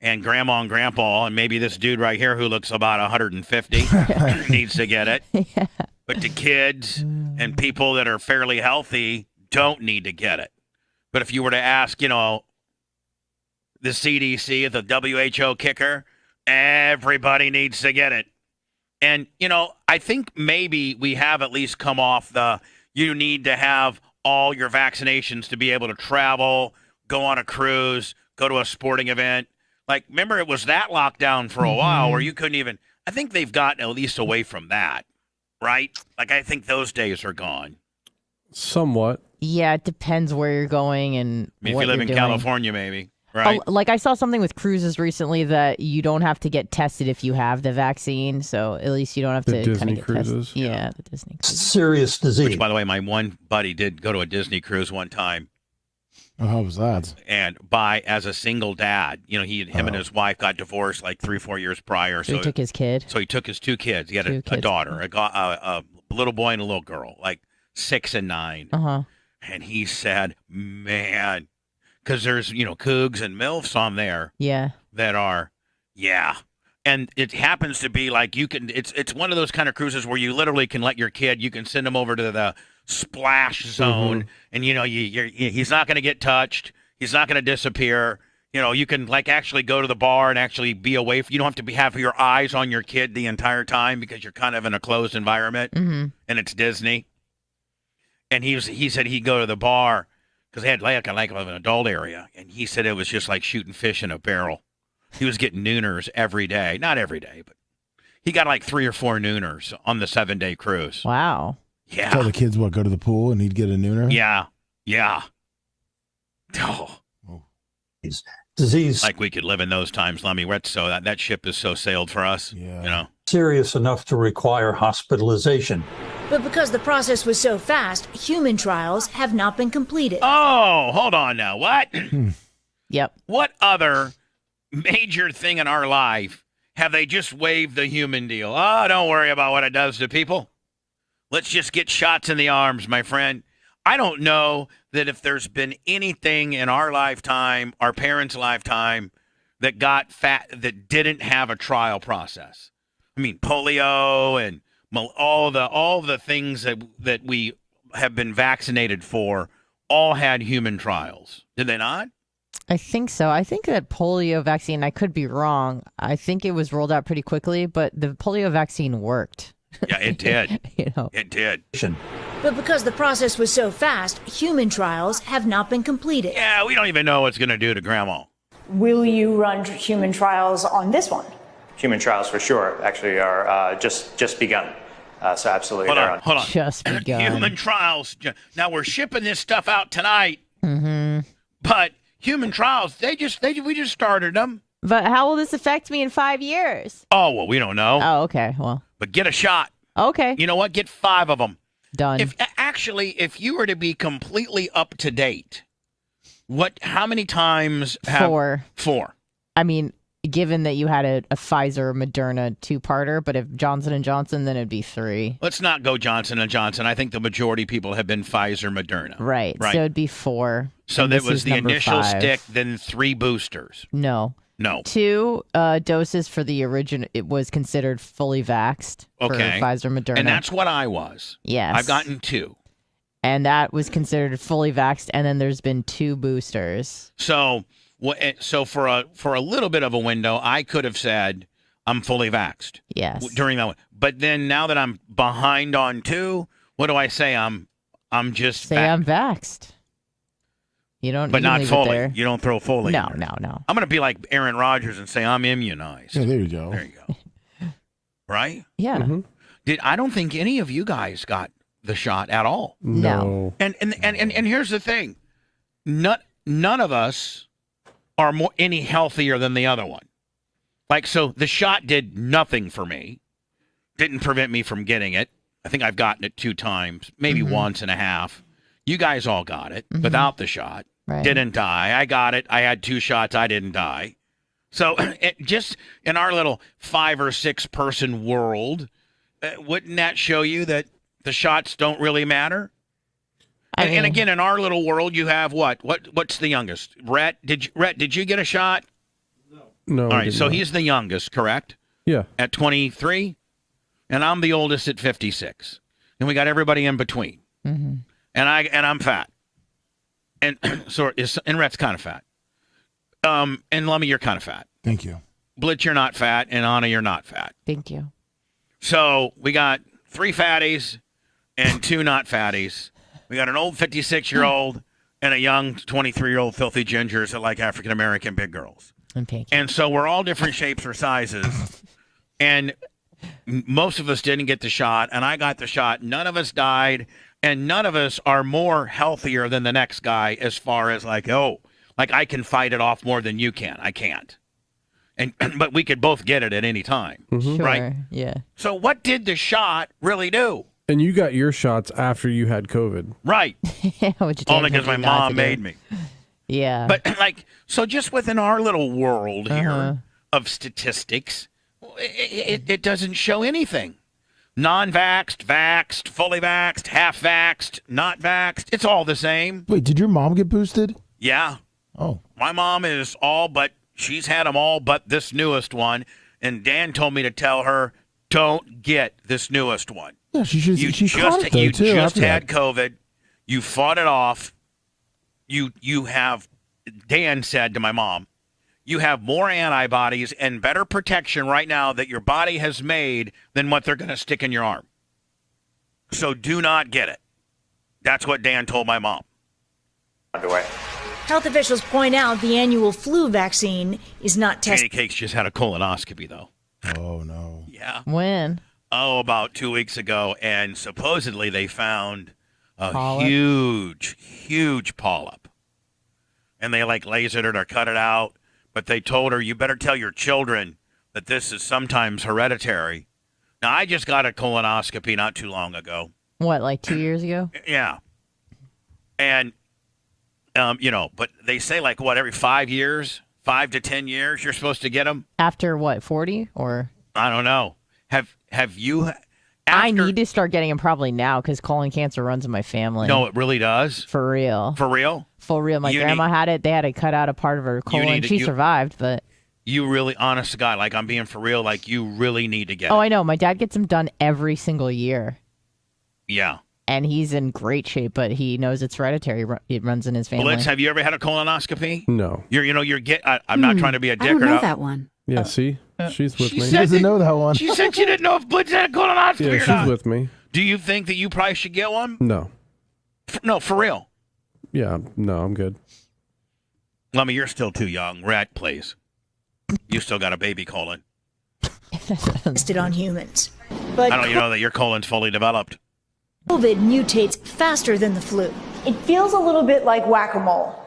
And grandma and grandpa, and maybe this dude right here who looks about 150 needs to get it. Yeah. But the kids and people that are fairly healthy don't need to get it. But if you were to ask, the CDC, the WHO kicker, everybody needs to get it. And, I think maybe we have at least come off you need to have all your vaccinations to be able to travel, go on a cruise, go to a sporting event. Like, remember, it was that lockdown for a while where you couldn't even – I think they've gotten at least away from that, right? Like, I think those days are gone. Somewhat. Yeah, it depends where you're going and if what you live you're in doing. California, maybe, right? Oh, like I saw something with cruises recently that you don't have to get tested if you have the vaccine, so at least you don't have to kind of get cruises. tested. Yeah, the Disney cruises. Serious disease. Which, by the way, my one buddy did go to a Disney cruise one time. Oh, how was that? And as a single dad, him and his wife got divorced like 3-4 years prior. So he took his kid. So he took his 2 kids. He had a daughter, a little boy and a little girl, like 6 and 9. And he said, man, because there's cougs and milfs on there. Yeah. That are, yeah. And it happens to be like it's one of those kind of cruises where you literally can let your kid, you can send him over to the splash zone, and he's not going to get touched. He's not going to disappear. You can like actually go to the bar and actually be away. You don't have to have your eyes on your kid the entire time because you're kind of in a closed environment, and it's Disney. And he said he'd go to the bar because they had like an adult area, and he said it was just like shooting fish in a barrel. He was getting nooners every day. Not every day, but he got like 3 or 4 nooners on the 7-day cruise. Wow. Yeah. Tell the kids go to the pool and he'd get a nooner? Yeah. Oh. Disease. Like we could live in those times, Lummy. So that ship is so sailed for us. Yeah. Serious enough to require hospitalization. But because the process was so fast, human trials have not been completed. Oh, hold on now. What? Yep. What other major thing in our life have they just waived the human deal? Oh, don't worry about what it does to people. Let's just get shots in the arms, my friend. I don't know that if there's been anything in our lifetime, our parents' lifetime, that got that didn't have a trial process. I mean, polio and all the things that we have been vaccinated for all had human trials. Did they not? I think so. I think that polio vaccine, I could be wrong. I think it was rolled out pretty quickly, but the polio vaccine worked. Yeah, it did. It did. But because the process was so fast, human trials have not been completed. Yeah, we don't even know what's going to do to Grandma. Will you run human trials on this one? Human trials for sure actually are just begun. So absolutely. Hold on. Just begun. Human trials. Now we're shipping this stuff out tonight. Mm-hmm. But human trials, we just started them. But how will this affect me in 5 years? Oh, well, we don't know. Oh, okay. Well. But get a shot. Okay. You know what? Get 5 of them. Done. If you were to be completely up to date, how many times 4. 4. I mean, given that you had a Pfizer Moderna 2-parter, but if Johnson & Johnson, then it'd be 3. Let's not go Johnson & Johnson. I think the majority of people have been Pfizer Moderna. Right. So it'd be 4. So that was the initial 5. stick, then 3 boosters. No. 2 doses for the original. It was considered fully vaxxed for Pfizer Moderna. And that's what I was. Yes. I've gotten 2. And that was considered fully vaxxed, and then there's been 2 boosters. So for a little bit of a window, I could have said I'm fully vaxxed. Yes. During that one. But then now that I'm behind on 2, what do I say? I'm just I'm vaxxed. You don't, but not leave fully. It there. You don't throw fully. No. I'm going to be like Aaron Rodgers and say I'm immunized. Yeah, there you go. There you go. Right? Yeah. Mm-hmm. I don't think any of you guys got the shot at all. No. And here's the thing. None of us are any healthier than the other one. Like, so the shot did nothing for me. Didn't prevent me from getting it. I think I've gotten it 2 times, maybe once and a half. You guys all got it without the shot. Right. Didn't die. I got it. I had 2 shots. I didn't die. So just in our little 5 or 6 person world, wouldn't that show you that the shots don't really matter? And again, in our little world, you have what's the youngest? Rhett, did you get a shot? No. All right, so he's the youngest, correct? Yeah. At 23, and I'm the oldest at 56, and we got everybody in between. Mm-hmm. And I'm fat, and and Rhett's kind of fat. And Lummy, you're kind of fat. Thank you. Blitz, you're not fat, and Anna, you're not fat. Thank you. So we got 3 fatties and 2 not fatties. We got an old 56-year-old and a young 23-year-old filthy gingers that like African-American big girls. And so we're all different shapes or sizes. And most of us didn't get the shot, and I got the shot. None of us died, and none of us are more healthier than the next guy as far as like I can fight it off more than you can. I can't. But we could both get it at any time, right? Yeah. So what did the shot really do? And you got your shots after you had COVID. Right. Only because my mom made me. Yeah. But so just within our little world here of statistics, it doesn't show anything. Non-vaxxed, vaxxed, fully vaxxed, half vaxxed, not vaxxed. It's all the same. Wait, did your mom get boosted? Yeah. Oh. My mom is she's had them all but this newest one. And Dan told me to tell her, don't get this newest one. Yeah, she caught it though, you too, just after had that. COVID. You fought it off. You have, Dan said to my mom, you have more antibodies and better protection right now that your body has made than what they're going to stick in your arm. So do not get it. That's what Dan told my mom. Underway. Health officials point out the annual flu vaccine is not tested. Katie Cakes just had a colonoscopy, though. Oh, no. Yeah. When? Oh, about 2 weeks ago, and supposedly they found a Polyp? huge polyp. And they lasered it or cut it out, but they told her, you better tell your children that this is sometimes hereditary. Now, I just got a colonoscopy not too long ago. What, like 2 years ago? Yeah. And, but they say every 5 years, 5 to 10 years, you're supposed to get them. After what, 40 or? I don't know. Have you? I need to start getting them probably now because colon cancer runs in my family. No, it really does. For real. For real? For real. My grandma had it. They had to cut out a part of her colon. She survived, but. You really, honest to God, I'm being for real, you really need to get it. Oh, I know. My dad gets them done every single year. Yeah. And he's in great shape, but he knows it's hereditary. It runs in his family. Blitz, have you ever had a colonoscopy? No. I'm not trying to be a dick. I don't know that one. Yeah, see? She's with me. She doesn't know that one. She said she didn't know if Blitz had a colonoscopy Yeah, or she's not. with me. Do you think that you probably should get one? No. No, for real. Yeah, no, I'm good. Lummy, you're still too young. Rat, please. You still got a baby colon. Tested on humans. But I don't even know that your colon's fully developed. COVID mutates faster than the flu. It feels a little bit like whack-a-mole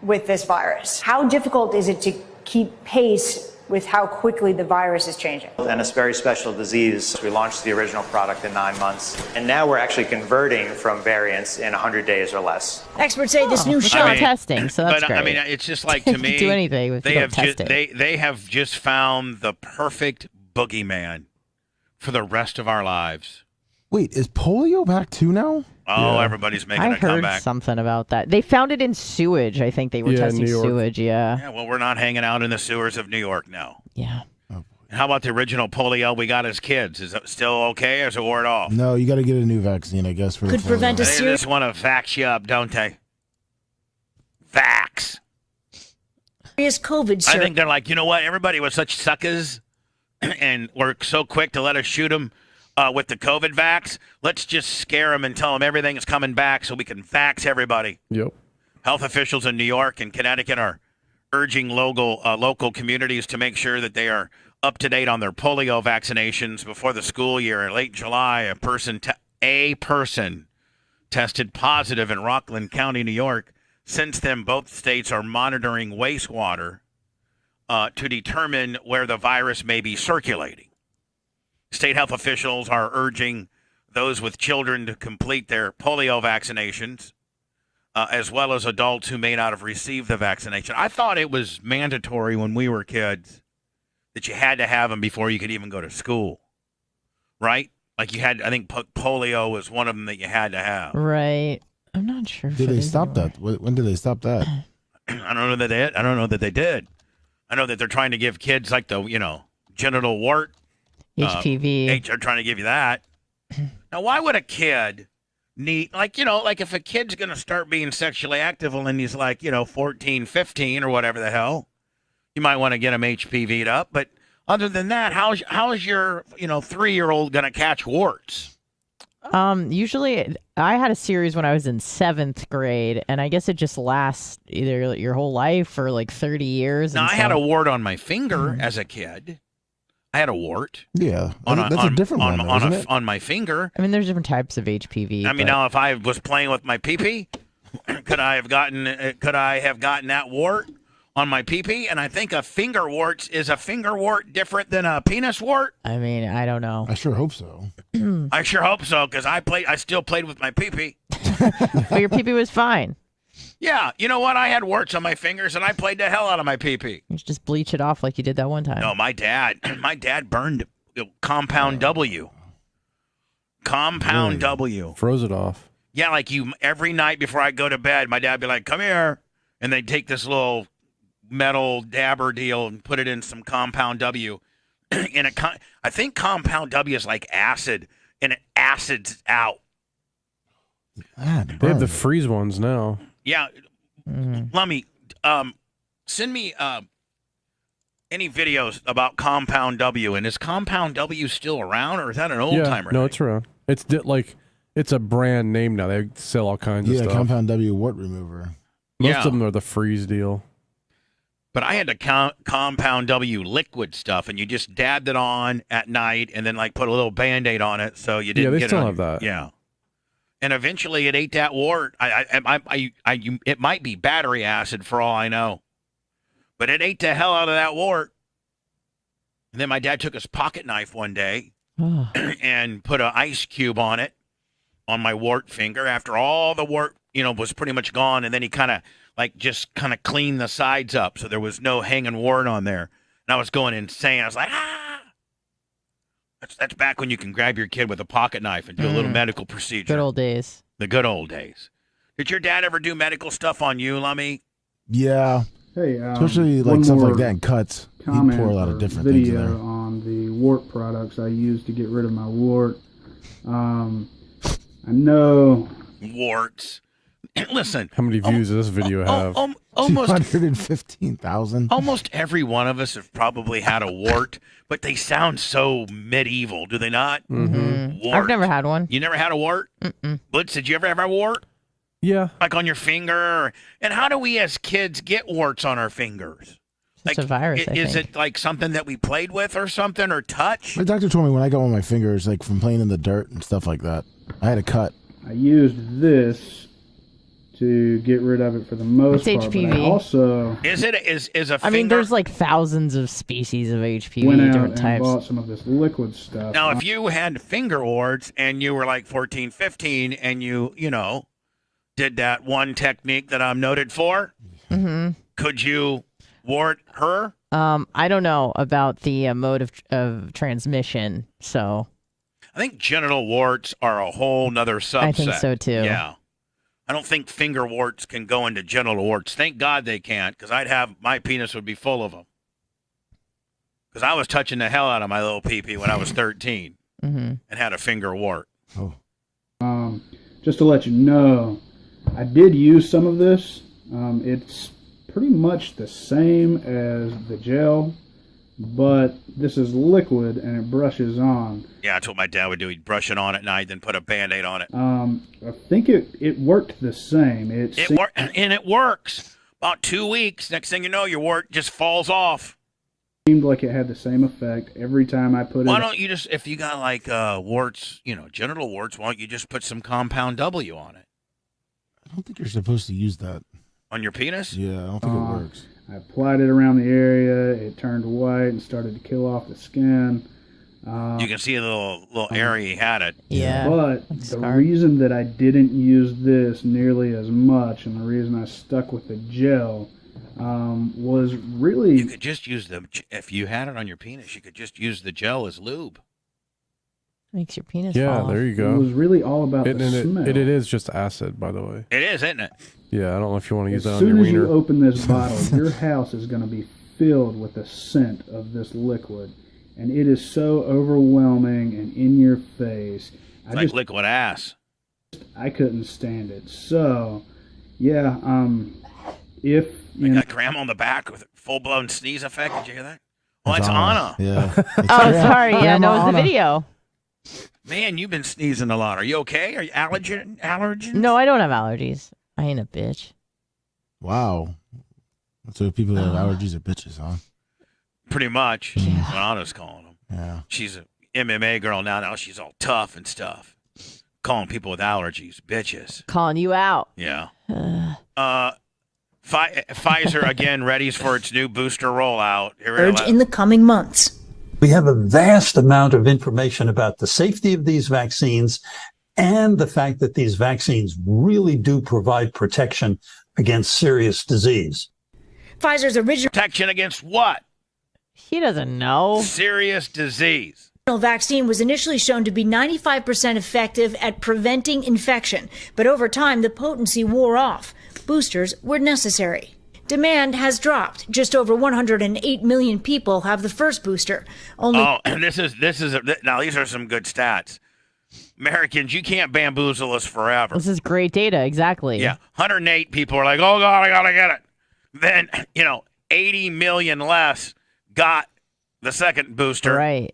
with this virus. How difficult is it to keep pace with how quickly the virus is changing? And it's a very special disease. We launched the original product in 9 months, and now we're actually converting from variants in 100 days or less. Experts say this new shot testing, so that's but great. I mean, it's just like to me. Do anything if you don't test it. They have just found the perfect boogeyman for the rest of our lives. Wait, is polio back too now? Oh, everybody's making I a comeback. heard something about that. They found it in sewage. I think they were testing sewage. Yeah, well, we're not hanging out in the sewers of New York now. Yeah. How about the original polio we got as kids? Is it still okay, or is it wore off? No, you got to get a new vaccine, I guess. For Could the prevent a They serious. just want to vax you up, don't they? Vax. COVID I surge. think they're like, you know what? Everybody was such suckers, and we're so quick to let us shoot them with the COVID vax. Let's just scare them and tell them everything is coming back so we can vax everybody. Yep. Health officials in New York and Connecticut are urging local communities to make sure that they are up to date on their polio vaccinations before the school year. In late July, a person tested positive in Rockland County, New York. Since then, both states are monitoring wastewater to determine where the virus may be circulating. State health officials are urging those with children to complete their polio vaccinations, as well as adults who may not have received the vaccination. I thought it was mandatory when we were kids that you had to have them before you could even go to school, right? Like you had, I think polio was one of them that you had to have. Right. I'm not sure. Did they stop that? When did they stop that? I don't know that they. I don't know that they did. I know that they're trying to give kids like the genital wart, HPV. They're trying to give you that. Now, why would a kid need like if a kid's going to start being sexually active when he's like 14, 15 or whatever the hell, you might want to get him HPV'd up. But other than that, how's your 3-year-old going to catch warts? Usually I had a series when I was in 7th grade, and I guess it just lasts either your whole life or like 30 years. Now, I had a wart on my finger as a kid. I had a wart. Yeah, that's a different one, though, isn't it? On my finger. I mean, there's different types of HPV. I mean, now if I was playing with my pee-pee, could I have gotten that wart on my pee-pee? And I think a finger wart is a finger wart different than a penis wart. I mean, I don't know. I sure hope so. I sure hope so, because I still played with my pee-pee. But your pee-pee was fine. Yeah, you know what? I had warts on my fingers, and I played the hell out of my pee-pee. You should just bleach it off like you did that one time. No, my dad burned Compound W. Compound W. Froze it off. Yeah, like every night before I go to bed, my dad would be like, come here. And they'd take this little metal dabber deal and put it in some Compound W. And I think Compound W is like acid, and it acids out. They have the freeze ones now. Yeah. Let me send me any videos about Compound W. And is Compound W still around, or is that an old timer? No, it's around. It's a brand name now. They sell all kinds of stuff. Yeah, Compound W wart remover. Most of them are the freeze deal. But I had the Compound W liquid stuff, and you just dabbed it on at night, and then like put a little Band-Aid on it, so you didn't get it. Yeah, they still on have that. Yeah. And eventually, it ate that wart. It might be battery acid for all I know, but it ate the hell out of that wart. And then my dad took his pocket knife one day and put an ice cube on it, on my wart finger. After all the wart, was pretty much gone, and then he kind of cleaned the sides up, so there was no hanging wart on there. And I was going insane. I was like, That's back when you can grab your kid with a pocket knife and do a little medical procedure. Good old days. The good old days. Did your dad ever do medical stuff on you, Lummy? Yeah. Hey, especially like stuff like that and cuts. He'd pour a lot of different things in there. Video on the wart products I use to get rid of my wart. I know. Warts. Listen. How many views does this video have? Almost 215,000. Almost every one of us have probably had a wart, but they sound so medieval, do they not? Mm-hmm. Wart. I've never had one. You never had a wart? Mm-mm. Blitz, did you ever have a wart? Yeah. Like on your finger? And how do we as kids get warts on our fingers? Just a virus, I Is think. it like something that we played with or something or touch? My doctor told me when I got one of my fingers, like from playing in the dirt and stuff like that, I had a cut. I used this to get rid of it for the most It's part. But I HPV. also Is a I mean, finger? there's like thousands of species of HPV, went out different and types. bought some of this liquid stuff. Now, if you had finger warts and you were like 14, 15 and you did that one technique that I'm noted for, could you wart her? I don't know about the mode of transmission, so I think genital warts are a whole nother subset. I think so, too. Yeah. I don't think finger warts can go into genital warts. Thank God they can't, because my penis would be full of them. Because I was touching the hell out of my little pee-pee when I was 13 and had a finger wart. Just to let you know, I did use some of this. It's pretty much the same as the gel, but this is liquid and it brushes on. Yeah, that's what my dad would do. He'd brush it on at night, then put a Band-Aid on it. I think it worked the same. And it works. About 2 weeks, next thing you know, your wart just falls off. Seemed like it had the same effect every time I put it. Why don't you just, if you got like warts, genital warts, why don't you just put some compound W on it? I don't think you're supposed to use that. On your penis? Yeah, I don't think it works. I applied it around the area. It turned white and started to kill off the skin. You can see the little area he had it. Yeah. But the reason that I didn't use this nearly as much, and the reason I stuck with the gel, was really... You could just use if you had it on your penis, you could just use the gel as lube. Makes your penis Yeah, fall off. there you go. It was really all about It the smell. it is just acid, by the way. It is, isn't it? Yeah, I don't know if you want to use As that on your soon as wiener. you open this bottle, your house is going to be filled with the scent of this liquid. And it is so overwhelming and in your face. It's like liquid ass. I couldn't stand it. So, yeah, if I got grandma on the back with a full-blown sneeze effect. Did you hear that? Oh, it's Anna. Yeah. Oh, sorry. Yeah, no, it was the video. Man, you've been sneezing a lot. Are you okay? Are you allergens? No, I don't have allergies. I ain't a bitch. Wow. So people that have allergies are bitches, huh? Pretty much. That's what Anna's calling them. Yeah. She's a MMA girl now. Now she's all tough and stuff. Calling people with allergies bitches. Calling you out. Yeah. Pfizer again readies for its new booster rollout. Urge in the coming months. We have a vast amount of information about the safety of these vaccines and the fact that these vaccines really do provide protection against serious disease. Pfizer's original Protection against what? He doesn't know. Serious disease. vaccine was initially shown to be 95% effective at preventing infection, but over time the potency wore off. Boosters were necessary. Demand has dropped. Just over 108 million people have the first booster. Now these are some good stats. Americans, you can't bamboozle us forever. This is great data, exactly. Yeah, 108 people are like, oh God, I gotta get it. Then 80 million less got the second booster. Right.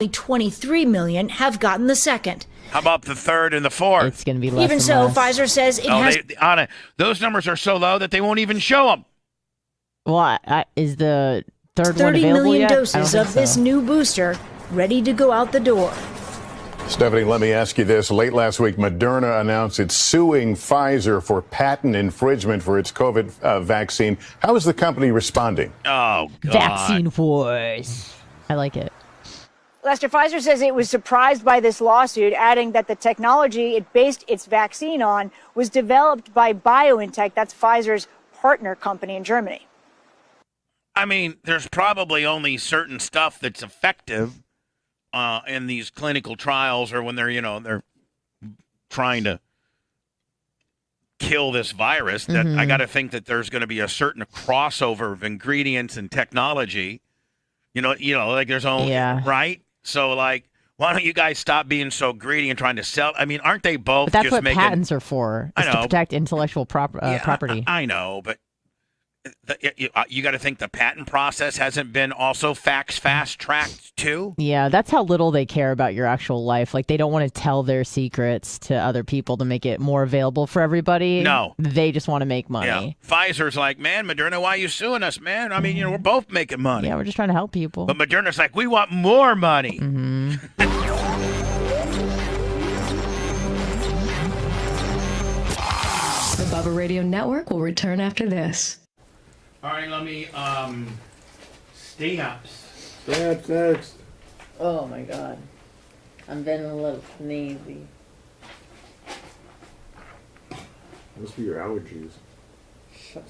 Only 23 million have gotten the second. How about the third and the fourth? It's going to be less. Even and so, less. Pfizer says it has. Anna, those numbers are so low that they won't even show them. What is the third one 30 available million yet? doses of this new booster ready to go out the door. Stephanie, let me ask you this. Late last week, Moderna announced it's suing Pfizer for patent infringement for its COVID vaccine. How is the company responding? Oh, God. Vaccine Force. I like it. Lester, Pfizer says it was surprised by this lawsuit, adding that the technology it based its vaccine on was developed by BioNTech. That's Pfizer's partner company in Germany. I mean, there's probably only certain stuff that's effective in these clinical trials, or when they're trying to kill this virus. That I got to think that there's going to be a certain crossover of ingredients and technology. Like there's only right. So like, why don't you guys stop being so greedy and trying to sell? I mean, aren't they both? But that's just what making, patents are for. Is to protect intellectual property. I know, but You got to think the patent process hasn't been also fast-tracked too. Yeah, that's how little they care about your actual life. Like, they don't want to tell their secrets to other people to make it more available for everybody. No. They just want to make money. Yeah. Pfizer's like, man, Moderna, why are you suing us, man? I mean, we're both making money. Yeah, we're just trying to help people. But Moderna's like, we want more money. Mm-hmm. The Bubba Radio Network will return after this. All right, let me, Stamps. Stamps next. Oh my god. I'm getting a little sneezy. Must be your allergies. Shut up.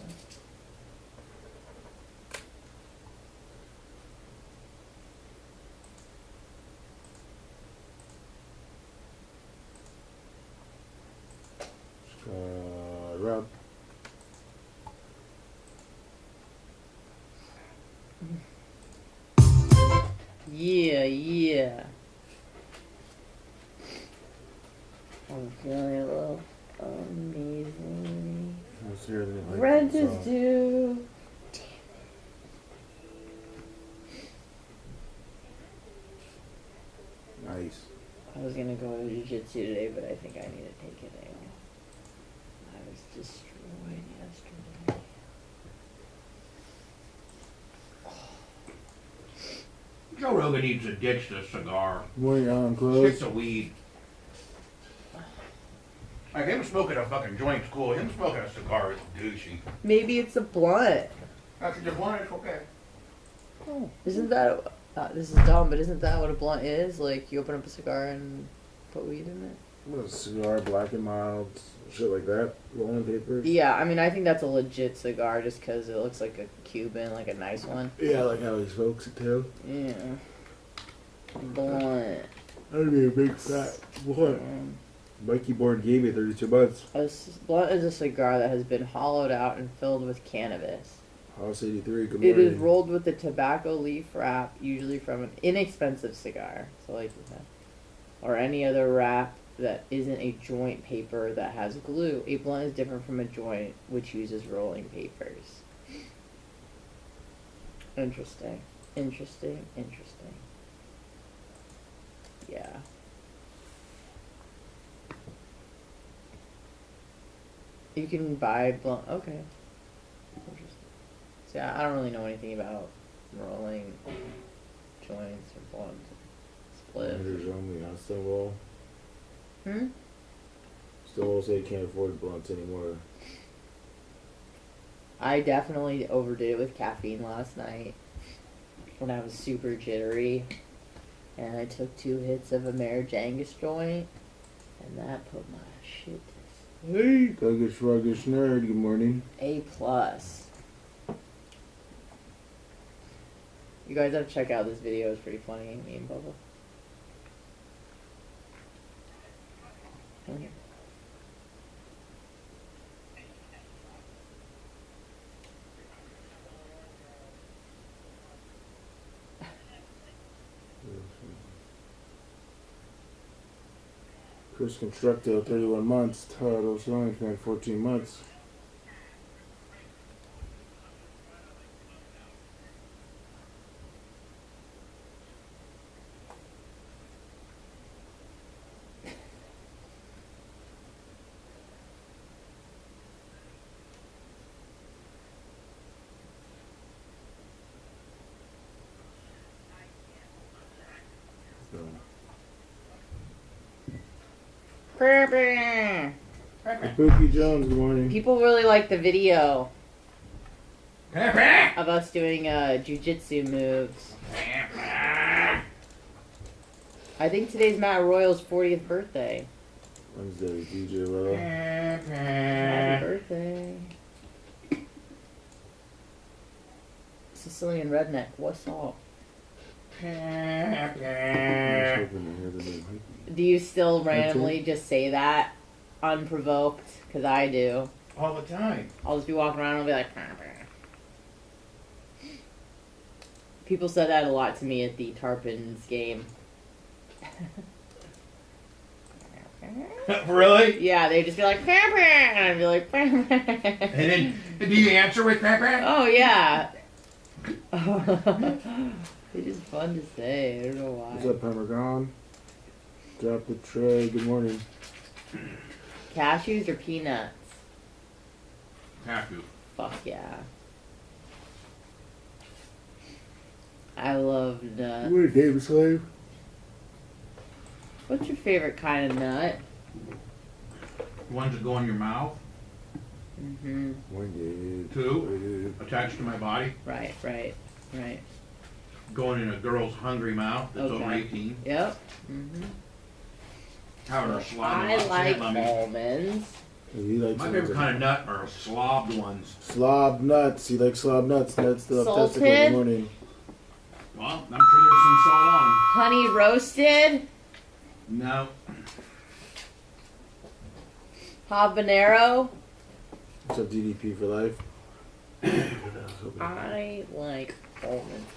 Rub. Yeah. I'm feeling a little amazing. Rent is due. Nice. I was gonna go to jiu-jitsu today, but I think I need to take it anyway. I was destroyed yesterday. Joe Rogan needs to ditch the cigar. Morning, Alan Close. Sticks of weed. Like, him smoking a fucking joint's cool. Him smoking a cigar is douchey. Maybe it's a blunt. After the blunt, it's okay. Oh, isn't that this is dumb, but isn't that what a blunt is? Like, you open up a cigar and put weed in it? What, a cigar, black and mild, shit like that, rolling papers. Yeah, I mean, I think that's a legit cigar just because it looks like a Cuban, like a nice one. Yeah, like how he smokes it too. Yeah. Blunt. That'd be a big fat blunt. Mikey Board gave me 32 months. A blunt is a cigar that has been hollowed out and filled with cannabis. House 83, good It morning. is rolled with a tobacco leaf wrap, usually from an inexpensive cigar, so like that, or any other wrap that isn't a joint paper that has glue. A blunt is different from a joint, which uses rolling papers. Interesting. Yeah. You can buy blunt. Okay. Interesting. So yeah, I don't really know anything about rolling joints or blunts. Splits. There's only on Stonewall. Hmm? Stonewall say you can't afford blunts anymore. I definitely overdid it with caffeine last night when I was super jittery, and I took 2 hits of a Marajangus joint, and that put my shit to Hey, Thuggish Ruggish Nerd, good morning. A+. You guys have to check out this video, it's pretty funny, me and Bubba. Come here. Chris Constructo, 31 months. Todd O'Sullivan, 14 months. Pookie Jones, good morning. People really like the video of us doing jiu-jitsu moves. I think today's Matt Royal's 40th birthday. Wednesday, DJ Will. Happy birthday. Sicilian redneck, what's up? Do you still randomly just say that unprovoked? Because I do. All the time. I'll just be walking around and I'll be like... People said that a lot to me at the Tarpons game. Really? Yeah, they'd just be like, "Pam, pam," and I'd be like, "Pam, pam." And then, do you answer with pam, pam? Oh, yeah. It's just fun to say. I don't know why. What's up, Parmesan? Drop the tray. Good morning. Cashews or peanuts? Cashews. Fuck yeah. I love nuts. What a David Slave. What's your favorite kind of nut? Ones that go in your mouth. Mm-hmm. 2, attached to my body. Right. Going in a girl's hungry mouth that's over 18. Yep. Mm-hmm. Having her slob. I like almonds. My favorite kind of nut are slobbed ones. Slob nuts. You like slob nuts? Nuts still have testicles in the Salted? morning. Well, I'm sure there's some salt on them. Honey roasted? No. Habanero? What's up, DDP for life? I like almonds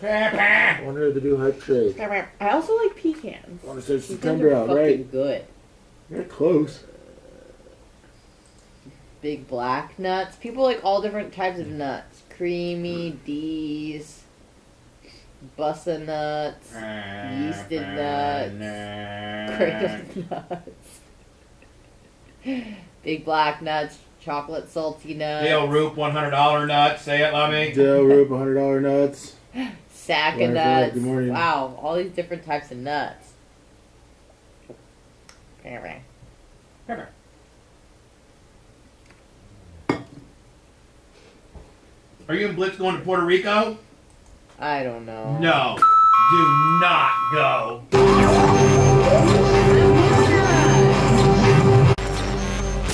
and I want her to do hype trade. I also like pecans. I want to start Pecans September are out, fucking right? good. You're close. Big black nuts. People like all different types of nuts. Creamy, D's, bussa nuts, yeasted nuts, cradled nuts, big black nuts, chocolate salty nuts. Dale Roop $100 nuts. Say it, Lummy. Dale Roop $100 nuts. Sack of Wonderful. nuts. Good morning. Wow, all these different types of nuts. Anyway. Are you and Blitz going to Puerto Rico? I don't know. No. Do not go.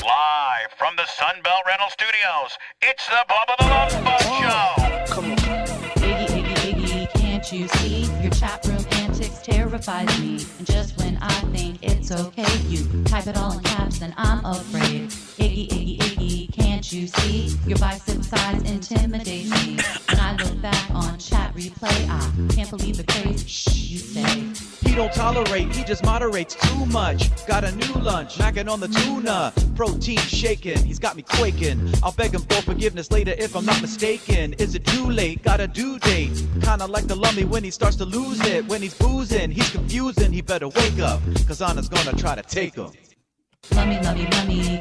Live from the Sunbelt Rental Studios, it's the Bubba the Love Bug Show. Come on. Iggy, can't you see? Your chat room antics terrifies me. And just when I think it's okay, you type it all in caps and I'm afraid. Iggy, can't you see? Your bicep size intimidates me. When I look back on chat replay, I can't believe the crazy shh you say. He don't tolerate, he just moderates too much. Got a new lunch, macking on the tuna. Protein shaking, he's got me quaking. I'll beg him for forgiveness later if I'm not mistaken. Is it too late? Got a due date. Kinda like the lummy when he starts to lose it. When he's boozing, he's confusing, he better wake up. Cause Anna's gonna try to take him. Lummy,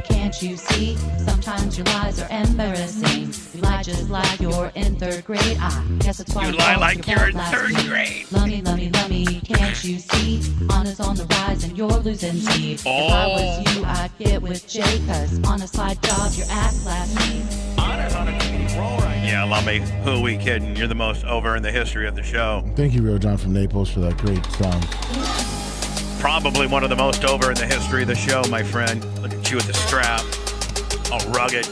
can't you see? Sometimes your lies are embarrassing. You lie just like you're in 3rd grade. I guess that's why You lie like you're in 3rd grade. Lummy, can't you see? Anna's on the rise and you're losing speed. If I was you, I'd get with Jay, cause on a slide job, your ass last week. Anna's on a comedic roll right now. Yeah, Lummy, who are we kidding? You're the most over in the history of the show. Thank you, Real John from Naples, for that great song. Probably one of the most over in the history of the show, my friend. Look at you with the strap, all rugged.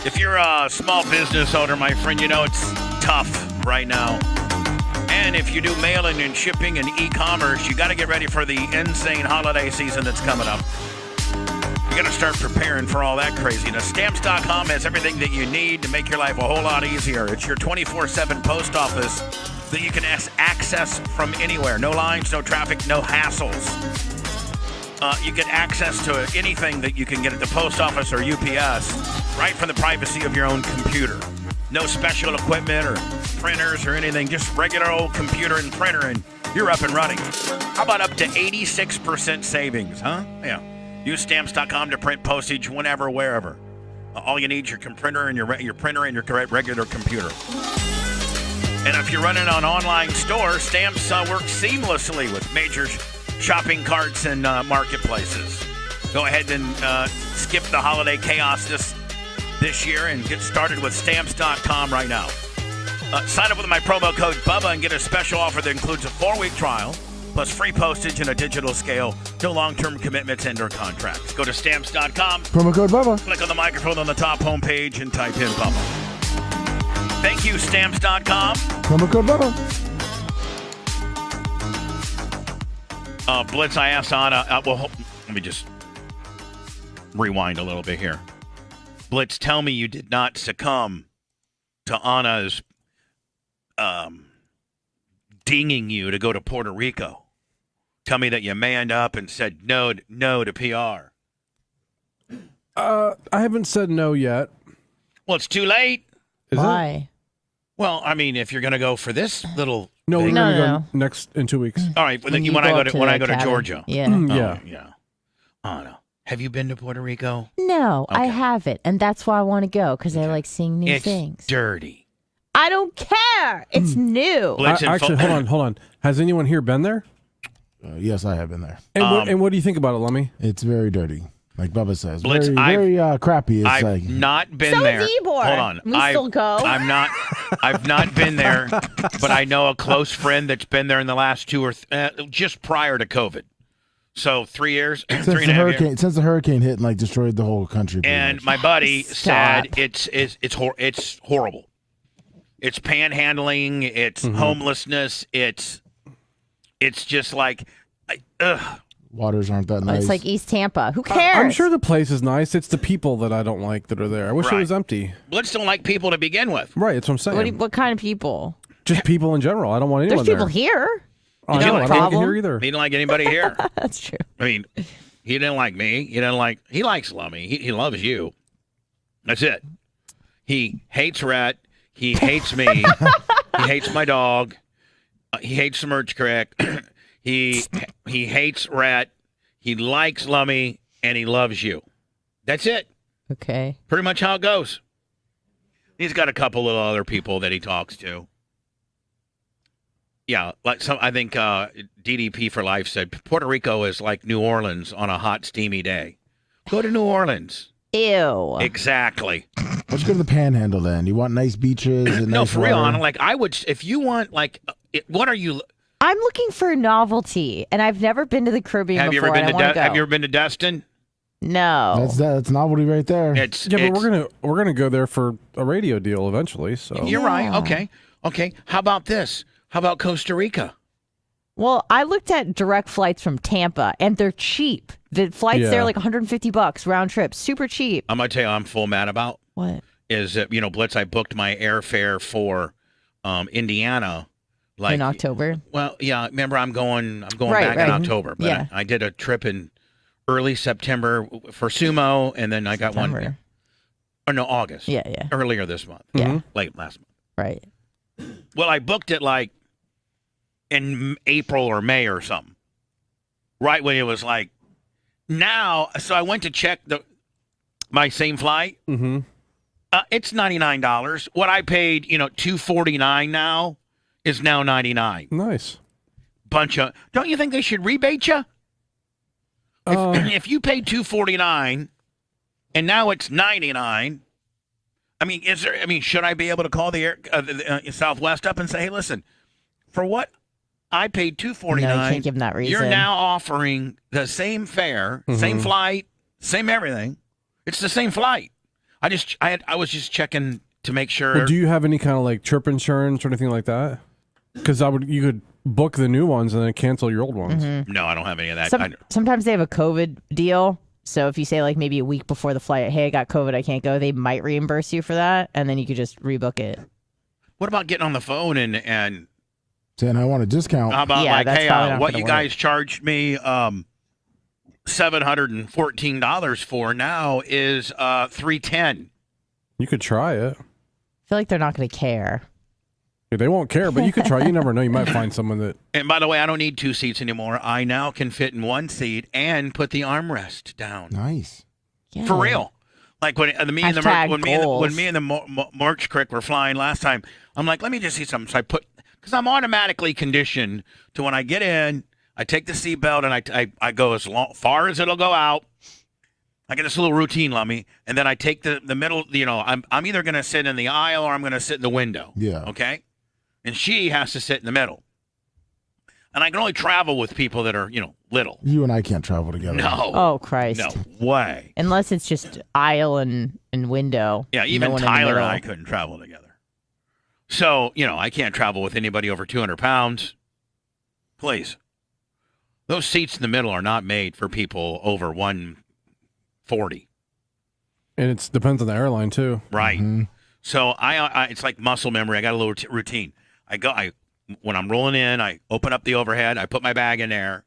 If you're a small business owner, my friend, you know it's tough right now. And if you do mailing and shipping and e-commerce, you got to get ready for the insane holiday season that's coming up. You got to start preparing for all that craziness. Stamps.com has everything that you need to make your life a whole lot easier. It's your 24/7 post office that you can access from anywhere. No lines, no traffic, no hassles. You get access to anything that you can get at the post office or UPS right from the privacy of your own computer. No special equipment or printers or anything, just regular old computer and printer, and you're up and running. How about up to 86% savings, huh? Yeah. Use Stamps.com to print postage whenever, wherever. All you need is your printer and your printer and your regular computer. And if you're running an online store, Stamps works seamlessly with major shopping carts and marketplaces. Go ahead and skip the holiday chaos this year and get started with Stamps.com right now. Sign up with my promo code Bubba and get a special offer that includes a 4-week trial, plus free postage and a digital scale. No long-term commitments and/or contracts. Go to Stamps.com. Promo code Bubba. Click on the microphone on the top homepage and type in Bubba. Thank you, Stamps.com. Promo code Bubba. Blitz, I asked Anna. Let me just rewind a little bit here. Blitz, tell me you did not succumb to Anna's dinging you to go to Puerto Rico. tell me that you manned up and said no to PR. I haven't said no yet. Well, it's too late. Why? Well, I mean, if you're going to go for this little No, thing. we're going to go next in 2 weeks. All right, when I go to Georgia. Yeah. Yeah. Oh, no. Have you been to Puerto Rico? No, I Okay. haven't, and that's why I want to go because I like seeing new It's things. dirty. I don't care. It's new. Actually, hold on. Has anyone here been there? Yes, I have been there. And what do you think about it, Lummy? It's very dirty, like Bubba says. Blitz, Very crappy. It's I've like not been So there. is Ybor. Hold on. We still go. I've not been there, but I know a close friend that's been there in the last just prior to COVID. So 3 years, since 3.5 the years. hurricane, since the hurricane hit and like destroyed the whole country. pretty And much. my buddy Stop. said it's horrible. It's panhandling. It's homelessness. It's just like, ugh. Waters aren't that nice. It's like East Tampa. Who cares? I'm sure the place is nice. It's the people that I don't like that are there. I wish it was empty. Blitz don't like people to begin with. Right, that's what I'm saying. What kind of people? Just people in general. I don't want anyone There's people there. here. Oh, You no, don't I like don't like it problem? here either. He didn't like anybody here. That's true. I mean, he didn't like me. He likes Lummy. He loves you. That's it. He hates Rhett. He hates me. He hates my dog. He hates the merch crack. He hates Rhett. He likes Lummy, and he loves you. That's it. Okay. Pretty much how it goes. He's got a couple of other people that he talks to. Yeah, like I think DDP for Life said Puerto Rico is like New Orleans on a hot, steamy day. Go to New Orleans. Ew. Exactly. Let's go to the Panhandle then. You want nice beaches and No, nice for real. water? Anna, like I would, if you want, like, what are you? I'm looking for novelty, and I've never been to the Caribbean Have you before. ever been and I wanna to? Have go. you ever been to Destin? No. That's novelty right there. It's Yeah, but we're gonna go there for a radio deal eventually. So You're right. Okay. How about this? How about Costa Rica? Well, I looked at direct flights from Tampa, and they're cheap. The flights Yeah. there are like $150 round trip, super cheap. I'm gonna tell you, I'm full mad about. What? Is that Blitz? I booked my airfare for Indiana. Like in October. Well, yeah. Remember, I'm going Right, back right. in October, but Yeah. I did a trip in early September for sumo, and then I got September. one. Or no, August. Yeah. Earlier this month. Yeah. Late last month. Right. Well, I booked it like in April or May or something. Right when it was like now. So I went to check my same flight. Mm-hmm. It's $99. What I paid, $249 now is now $99. Nice. Don't you think they should rebate you? If you paid $249 and now it's $99, should I be able to call the Southwest up and say, hey, listen, for what I paid $249, No, you can't give them that reason. you're now offering the same fare, same flight, same everything. It's the same flight. I was just checking to make sure. Well, do you have any kind of like trip insurance or anything like that? Because you could book the new ones and then cancel your old ones. Mm-hmm. No, I don't have any of that. Sometimes they have a COVID deal. So if you say like maybe a week before the flight, hey, I got COVID, I can't go, they might reimburse you for that, and then you could just rebook it. What about getting on the phone and saying I want a discount? how about Yeah, like, that's hey, probably not what gonna you work. guys charged me $714 for now is $310. You could try it. I feel like they're not going to care. Yeah, they won't care, but you could try. You never know. You might find someone that. And by the way, I don't need 2 seats anymore. I now can fit in 1 seat and put the armrest down. Nice. Yeah. For real. Like when me and the Hashtag when goals. me and the March Crick were flying last time, I'm like, let me just see something. So I because I'm automatically conditioned to when I get in, I take the seatbelt and I go as far as it'll go out. I get this little routine, Lummy, and then I take the middle. I'm either going to sit in the aisle or I'm going to sit in the window. Yeah. Okay. And she has to sit in the middle. And I can only travel with people that are little. You and I can't travel together. No. Oh, Christ. No way. Unless it's just aisle and window. Yeah, No even one in the Tyler and middle. I couldn't travel together. So, I can't travel with anybody over 200 pounds. Please. Those seats in the middle are not made for people over 140. And it depends on the airline too. Right. So I it's like muscle memory. I got a little routine. When I'm rolling in, I open up the overhead, I put my bag in there,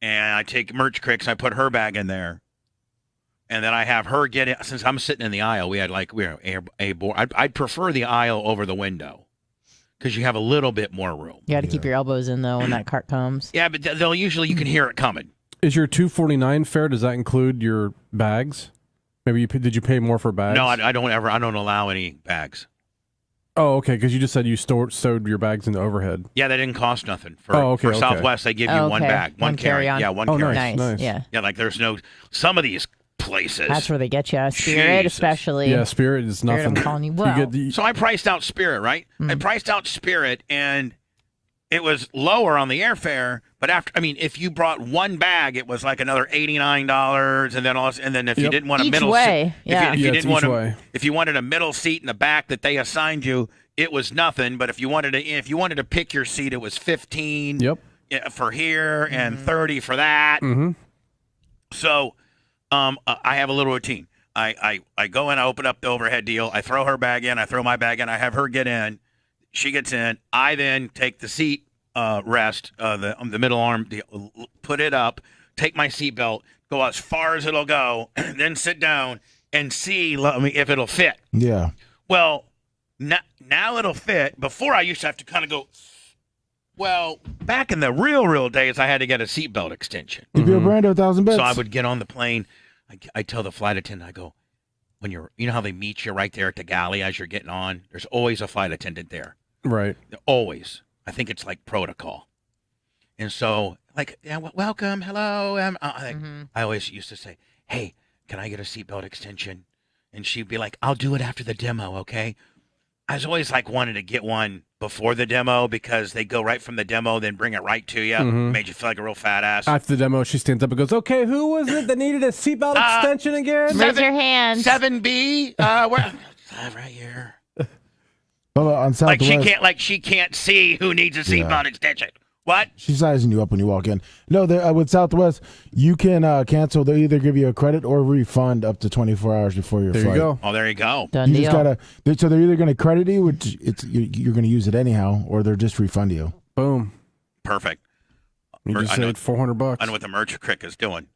and I take Merch Cricks, I put her bag in there, and then I have her get in. Since I'm sitting in the aisle, we had a board. I'd prefer the aisle over the window because you have a little bit more room. You got to keep your elbows in though when that cart comes. Yeah, but they'll usually you can hear it coming. Is your $249 fare? Does that include your bags? Maybe did you pay more for bags? No, I don't allow any bags. Oh, okay. Because you just said you sewed your bags in the overhead. Yeah, they didn't cost nothing. For Southwest, they give you one bag, one carry-on. Yeah, one carry-on. Nice. Yeah. Yeah, like there's no some of these places. That's where they get you. Spirit, Jesus. especially. Yeah, Spirit is Spirit, nothing. I'm calling you well. So I priced out Spirit, right? I priced out Spirit, and it was lower on the airfare. But if you brought one bag, it was like another $89, and then if you didn't want a middle seat, if you wanted a middle seat in the back that they assigned you, it was nothing. But if you wanted to pick your seat, it was $15 for here and $30 for that. So I have a little routine. I go in, I open up the overhead deal, I throw her bag in, I throw my bag in, I have her get in. She gets in. I then take the seat rest, the middle arm, put it up, take my seatbelt, go as far as it'll go, then sit down and see if it'll fit. Yeah. Well, now it'll fit. Before I used to have to kind of go. Well, back in the real days, I had to get a seatbelt extension. You'd be a brand 1,000 bits. So I would get on the plane. I tell the flight attendant, I go, you know how they meet you right there at the galley as you're getting on? There's always a flight attendant there. Right. Always. I think it's like protocol. And so, welcome, hello. I always used to say, hey, can I get a seatbelt extension? And she'd be like, I'll do it after the demo, okay? I was always wanted to get one before the demo because they go right from the demo, then bring it right to you. Made you feel like a real fat ass. After the demo, she stands up and goes, okay, who was it that needed a seatbelt extension again? Raise your hand. 7B, where? Right here. On Southwest, she can't see who needs a seatbelt extension. What? She's sizing you up when you walk in. No, with Southwest, you can cancel. They'll either give you a credit or refund up to 24 hours before your flight. There you go. Oh, there you go. Done deal. Just gotta. So they're either going to credit you, which you're going to use it anyhow, or they're just refund you. Boom. Perfect. You just saved $400. I know what the Merch Crick is doing.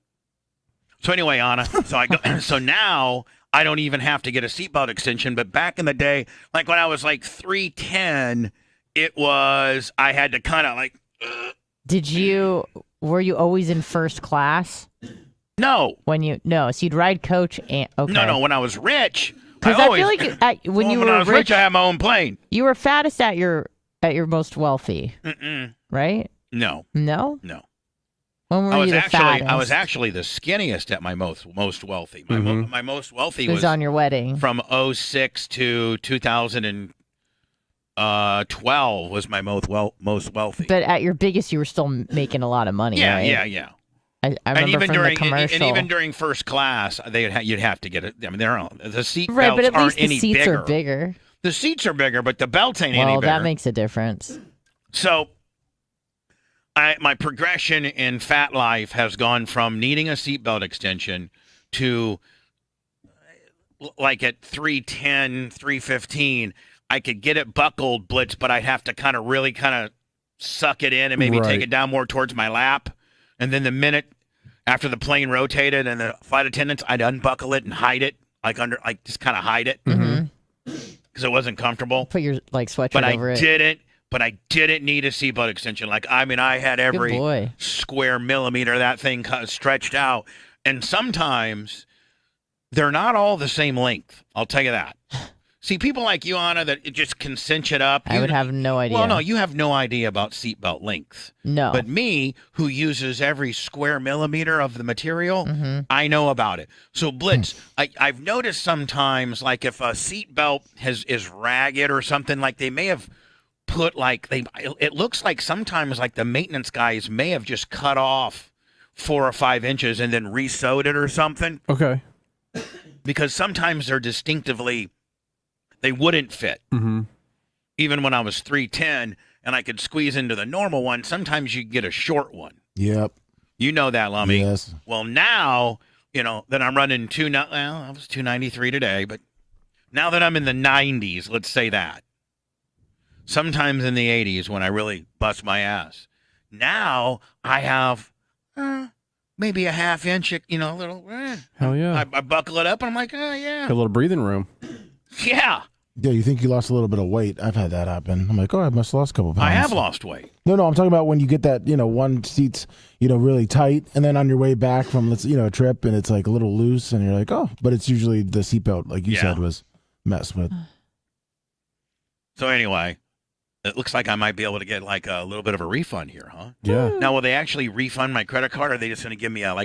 So anyway, Anna, so I go. So now I don't even have to get a seatbelt extension. But back in the day, like when I was 310, I had to kind of Were you always in first class? No. So you'd ride coach and okay. No, when I was rich. Because I feel like when I was rich, I had my own plane. You were fattest at your most wealthy. Right? No. No? No. When were you the fattest? I was actually the skinniest at my most wealthy. My most wealthy was on your wedding. From 2006 to 2012 was my most wealthy. But at your biggest, you were still making a lot of money, right? Yeah. I remember from the commercial. And even during first class, you'd have to get it. I mean, the seat right, belts but at least aren't the seats are bigger. The seats are bigger, but the belts ain't any bigger. Well, that makes a difference. So, my progression in fat life has gone from needing a seatbelt extension to, at 310, 315, I could get it buckled, Blitz, but I'd have to kind of suck it in and maybe take it down more towards my lap. And then the minute after the plane rotated and the flight attendants, I'd unbuckle it and hide it, just kind of hide it because it wasn't comfortable. Put your sweatshirt over it. But I didn't need a seatbelt extension. I had every square millimeter of that thing stretched out. And sometimes they're not all the same length. I'll tell you that. See, people like you, Anna, that just can cinch it up. I would have no idea. Well, no, you have no idea about seatbelt length. No. But me, who uses every square millimeter of the material, I know about it. So, Blitz, I've noticed sometimes, if a seatbelt is ragged or something, they may have put, it looks like sometimes, the maintenance guys may have just cut off 4 or 5 inches and then re-sewed it or something. Okay. Because sometimes they're distinctively... They wouldn't fit. Even when I was 310 and I could squeeze into the normal one, sometimes you get a short one. Yep. You know that, Lummy. Yes. Well, now, that I'm running I was 293 today, but now that I'm in the 90s, let's say that. Sometimes in the 80s when I really bust my ass. Now I have maybe a half inch, a little. Hell yeah. I buckle it up and I'm like, oh yeah. Got a little breathing room. Yeah. Yeah, you think you lost a little bit of weight. I've had that happen. I'm like, I must have lost a couple pounds. I have lost weight. No, I'm talking about when you get that, one seat's, really tight, and then on your way back from, a trip, and it's like a little loose, and you're like, oh, but it's usually the seatbelt, like you said, was messed with. So anyway, it looks like I might be able to get like a little bit of a refund here, huh? Yeah. Now, will they actually refund my credit card, or are they just going to give me a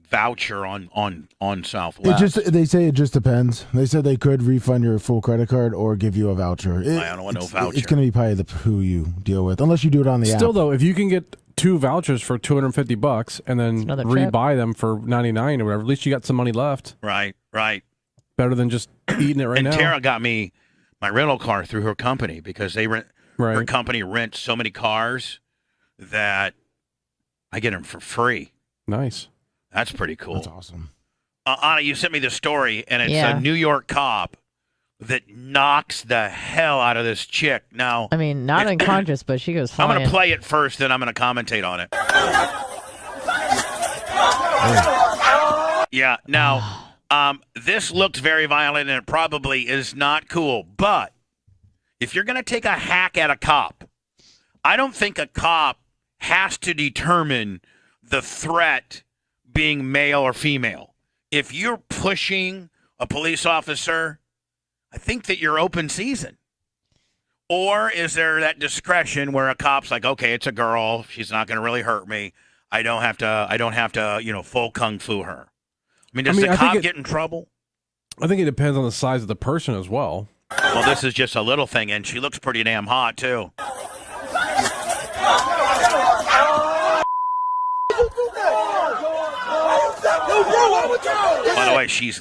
voucher on Southwest? They say it just depends. They said they could refund your full credit card or give you a voucher. I don't want no voucher. It's going to be probably who you deal with, unless you do it on the app. Still, though, if you can get 2 vouchers for $250 and then rebuy them for $99 or whatever, at least you got some money left. Right. Better than just eating it now. And Tara got me my rental car through her company because her company rents so many cars that I get them for free. Nice. That's pretty cool. That's awesome. Anna, you sent me the story, and it's a New York cop that knocks the hell out of this chick. Now, I mean, not unconscious, but she goes flying. I'm going to play it first, then I'm going to commentate on it. Yeah, now, this looks very violent, and it probably is not cool. But if you're going to take a hack at a cop, I don't think a cop has to determine the threat being male or female. If you're pushing a police officer, I think that you're open season. Or is there that discretion where a cop's like, okay, it's a girl, she's not going to really hurt me. I don't have to, full kung fu her. I mean, does the cop get in trouble? I think it depends on the size of the person as well. Well, this is just a little thing, and she looks pretty damn hot too. By the way, she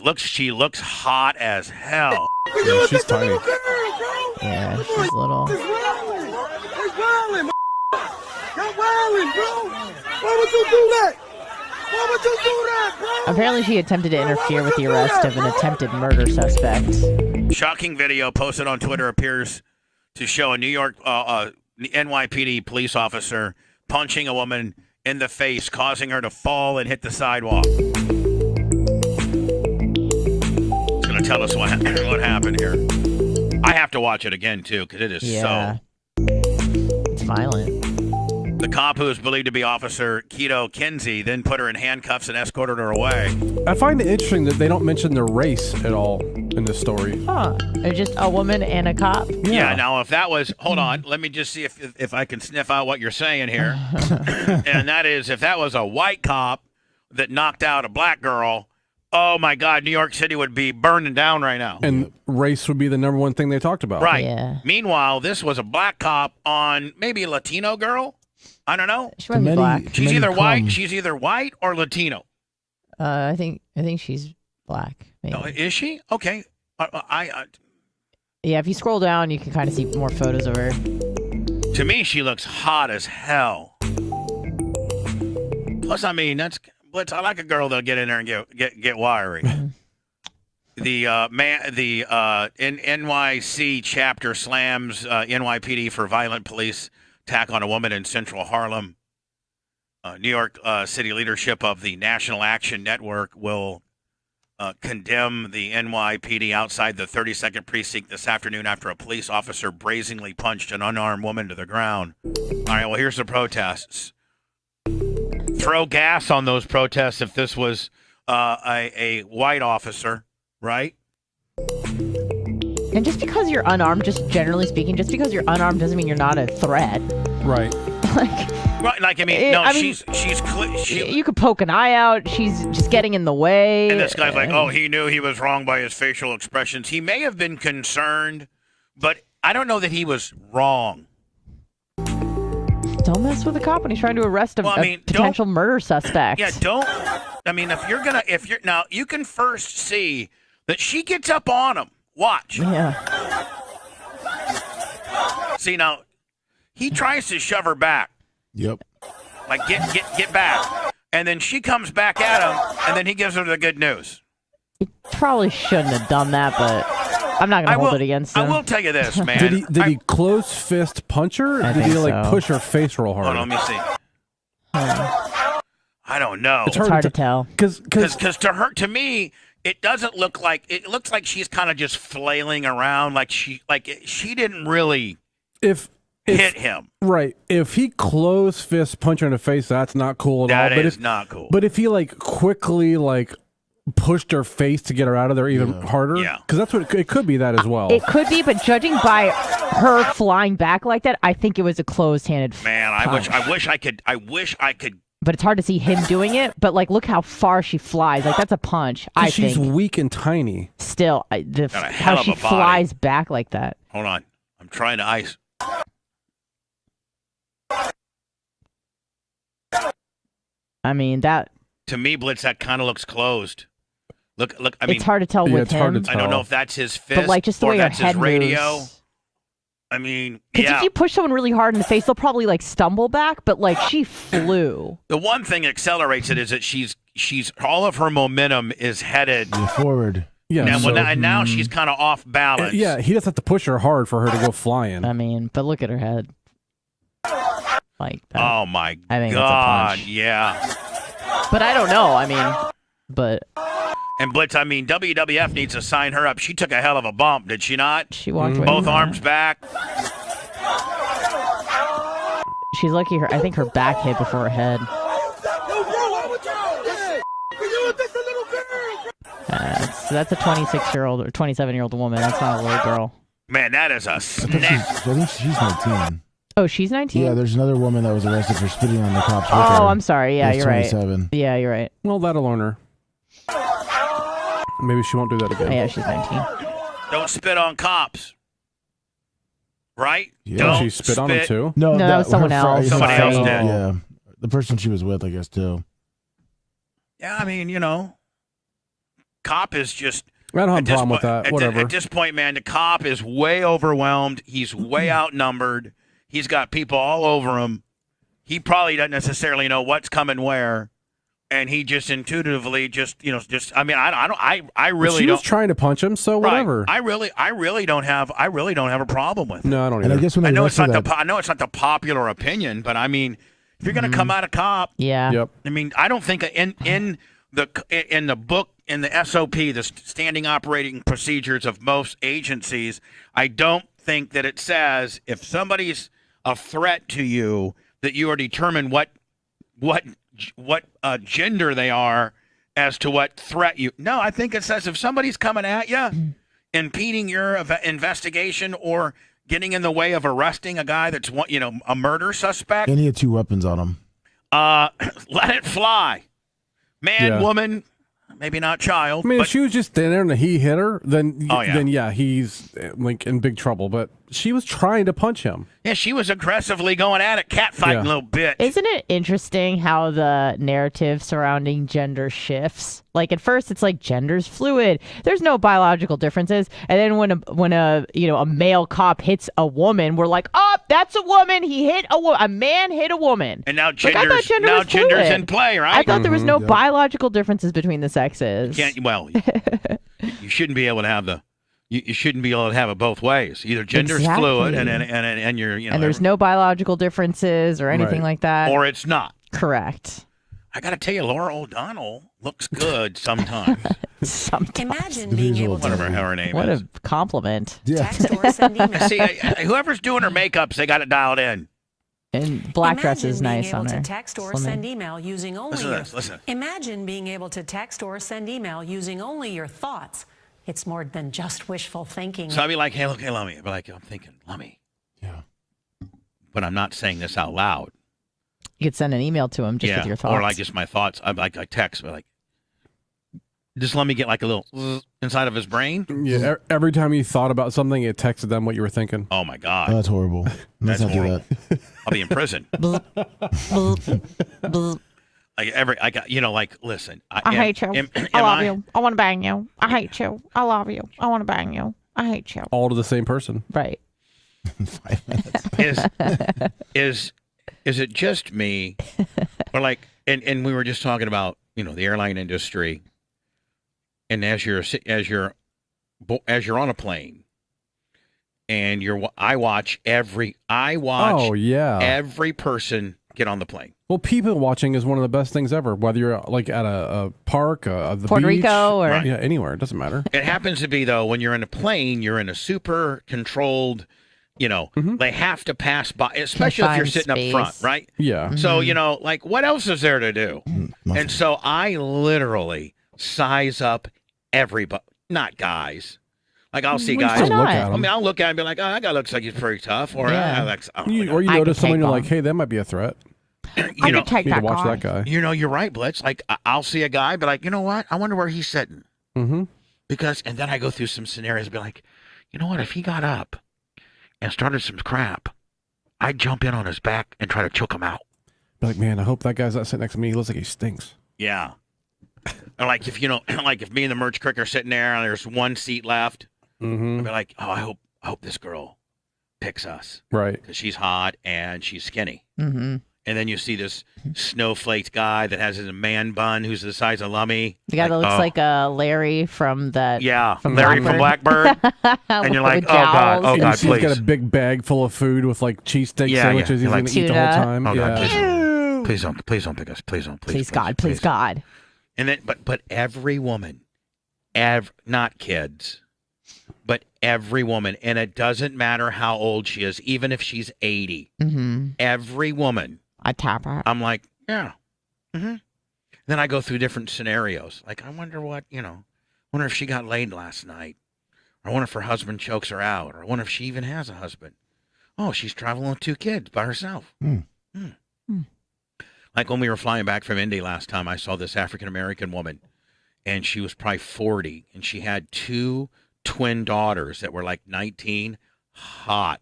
looks hot as hell. Yeah, she's tiny. Yeah, she's little. Apparently, she attempted to interfere with the arrest of an attempted murder suspect. Shocking video posted on Twitter appears to show a New York NYPD police officer punching a woman in the face, causing her to fall and hit the sidewalk. It's going to tell us what happened here. I have to watch it again, too, because it is It's violent. The cop, who is believed to be Officer Keto Kinsey, then put her in handcuffs and escorted her away. I find it interesting that they don't mention their race at all in this story. Huh. They're just a woman and a cop. Yeah, now if that was... Hold on. Let me just see if I can sniff out what you're saying here. And that is, if that was a white cop that knocked out a black girl, oh my God, New York City would be burning down right now. And race would be the number one thing they talked about. Right. Yeah. Meanwhile, this was a black cop on maybe a Latino girl. I don't know. She might be black. She's either white. She's either white or Latino. I think she's black. Maybe. Oh, is she? Okay. Yeah, if you scroll down, you can kind of see more photos of her. To me, she looks hot as hell. Plus, I mean, I like a girl that'll get in there and get wiry. The NYC chapter slams NYPD for violent police attack on a woman in central Harlem. New York City leadership of the National Action Network will condemn the NYPD outside the 32nd precinct this afternoon after a police officer brazenly punched an unarmed woman to the ground. All right, well, here's the protests. Throw gas on those protests if this was a white officer, right? And just because you're unarmed, just generally speaking, just because you're unarmed doesn't mean you're not a threat. Right. You could poke an eye out. She's just getting in the way. And this guy's like, oh, he knew he was wrong by his facial expressions. He may have been concerned, but I don't know that he was wrong. Don't mess with a cop when he's trying to arrest a potential murder suspect. Yeah, don't. I mean, now you can first see that she gets up on him. Watch. Yeah. See, now, he tries to shove her back. Yep. Like, get back. And then she comes back at him, and then he gives her the good news. He probably shouldn't have done that, but I'm not going to hold it against him. I will tell you this, man. Did he close fist punch her? Or did he, push her face real hard? Hold on, let me see. I don't know. It's hard to tell. Because to me, it doesn't look like it looks like she's kind of just flailing around like she didn't really If hit him. Right. If he close fist punch her in the face, that's not cool at all. That But is if, not cool. But if he like quickly like pushed her face to get her out of there even harder, because that's what it could be that as well. It could be, but judging by her flying back like that, I think it was a closed-handed. Man, I wish I could. But it's hard to see him doing it. But like, look how far she flies. Like that's a punch. I she's think. weak and tiny. Still, hell how of she a body. flies back like that. Hold on, I'm trying to ice. I mean that. To me, Blitz, that kind of looks closed. Look. I mean, It's hard to tell with him. I don't know if that's his fist But like just the or way her that's his head radio. moves. I mean, Because yeah. if you push someone really hard in the face, they'll probably like stumble back. But like she flew. The one thing that accelerates it is that she's all of her momentum is headed forward. Yeah. And now she's kind of off balance. Yeah, he doesn't have to push her hard for her to go flying. I mean, but look at her head. Like that. Oh my I think that's a God! punch. Yeah. But I don't know. I mean, but And Blitz, I mean, WWF needs to sign her up. She took a hell of a bump, did she not? She walked away both from arms back. she's lucky. I think her back hit before her head. So that's a 26-year-old or 27-year-old woman. That's not a little girl. Man, that is a snap. I think she's 19. Oh, she's 19? Yeah, there's another woman that was arrested for spitting on the cops with her. Oh, I'm sorry. Yeah, She's you're right. 27. Yeah, you're right. Well, that'll learn her. Maybe she won't do that again. Oh, yeah, she's 19. Don't spit on cops. Right? Yeah. Don't She spit on him too? No, that was someone else. Somebody else did. Yeah, the person she was with, I guess, too. Yeah, I mean, cop is just. I don't have a at this problem with po- that. at Whatever. At this point, man, the cop is way overwhelmed. He's way outnumbered. He's got people all over him. He probably doesn't necessarily know what's coming where, and he just intuitively I mean, I really she don't. was trying to punch him, so Right. whatever. I really don't have a problem with it. No, I don't And either. I guess when I they know it's not arrested I know it's not the popular opinion, but I mean, if you're going to come out a cop, Yeah. Yep. I mean, I don't think in the book, in the SOP, the standing operating procedures of most agencies, I don't think that it says if somebody's a threat to you that you are determined what gender they are as to what threat you. No, I think it says if somebody's coming at you, impeding your investigation or getting in the way of arresting a guy that's a murder suspect, And he had 2 weapons on him. let it fly. Man, Yeah. woman, maybe not child. I mean, but if she was just standing there and he hit her, then Oh, yeah. then yeah, he's like in big trouble. But she was trying to punch him. yeah, she was aggressively going at it, catfighting Yeah. a little bit. Isn't it interesting how the narrative surrounding gender shifts? Like at first it's like gender's fluid. There's no biological differences. And then when a male cop hits a woman, we're like, "Oh, that's a woman. He hit a man hit a woman." And now Like, I thought gender's gender was gender's fluid. in play, right? I thought there was no yeah. biological differences between the sexes. You shouldn't be able to have you shouldn't be able to have it both ways. Either gender's Exactly. fluid and you're and there's no biological differences or anything Right. like that. or it's not. Correct. I got to tell you, Laura O'Donnell looks good sometimes. Sometimes. Imagine being able to Whatever her name What is. a compliment. text or send email. See, whoever's doing her makeups, they got it dialed in. And black dress is Imagine nice being on able her. to text or Slimming. send email using only Listen to your, this, listen. Imagine being able to text or send email using only your thoughts. It's more than just wishful thinking. So I'd be like, hey, look, hey, Lummy. I'd be like, I'm thinking, Lummy. Yeah. But I'm not saying this out loud. You could send an email to him just with your thoughts. Or like just my thoughts. I text, but like, just let me get like a little zzz inside of his brain. Yeah. Every time you thought about something, it texted them what you were thinking. Oh my God. Oh, that's horrible. Let's That's not do horrible. that. I'll be in prison. Listen. I hate you. I love you. I want to bang you. I hate you. I love you. I want to bang you. I hate you. All to the same person. Right. 5 minutes. Is it just me, or like, and we were just talking about the airline industry, and as you're on a plane, and I watch Oh yeah. every person get on the plane. Well, people watching is one of the best things ever. Whether you're like at a park, the Puerto beach, Rico, or yeah, anywhere, it doesn't matter. It happens to be though when you're in a plane, you're in a super controlled. They have to pass by, especially if you're sitting up front, right? Yeah. So like what else is there to do? And so I literally size up everybody, not guys. Like I'll see guys. I'll look at him and be like, oh, that guy looks like he's pretty tough. Or you notice someone, you're like, hey, that might be a threat. You know, take need to that watch guy. that guy. You're right, Blitz. Like I'll see a guy, be like, you know what? I wonder where he's sitting. Mm-hmm. And then I go through some scenarios, be like, you know what? If he got up and started some crap, I'd jump in on his back and try to choke him out. Be like, man, I hope that guy's not sitting next to me. He looks like he stinks. Yeah. Or like if like if me and the merch crick are sitting there and there's one seat left, Mm-hmm. I'd be like, oh, I hope this girl picks us, right? Because she's hot and she's skinny. Mm-hmm. And then you see this snowflaked guy that has a man bun who's the size of Lummy. The guy that looks like Larry from that. Yeah, from Larry from Blackbird. And you're like, oh God, He's got a big bag full of food with like cheesesteak sandwiches. He's going to eat the whole time. Oh, God, yeah. please don't pick us. Please don't. Please God. And then, but every woman, not kids, but every woman, and it doesn't matter how old she is, even if she's 80, every woman. I tap her. I'm like, yeah. Mm-hmm. Then I go through different scenarios. Like, I wonder wonder if she got laid last night. Or I wonder if her husband chokes her out. Or I wonder if she even has a husband. Oh, she's traveling with 2 kids by herself. Like when we were flying back from Indy last time, I saw this African-American woman, and she was probably 40, and she had 2 twin daughters that were like 19, hot.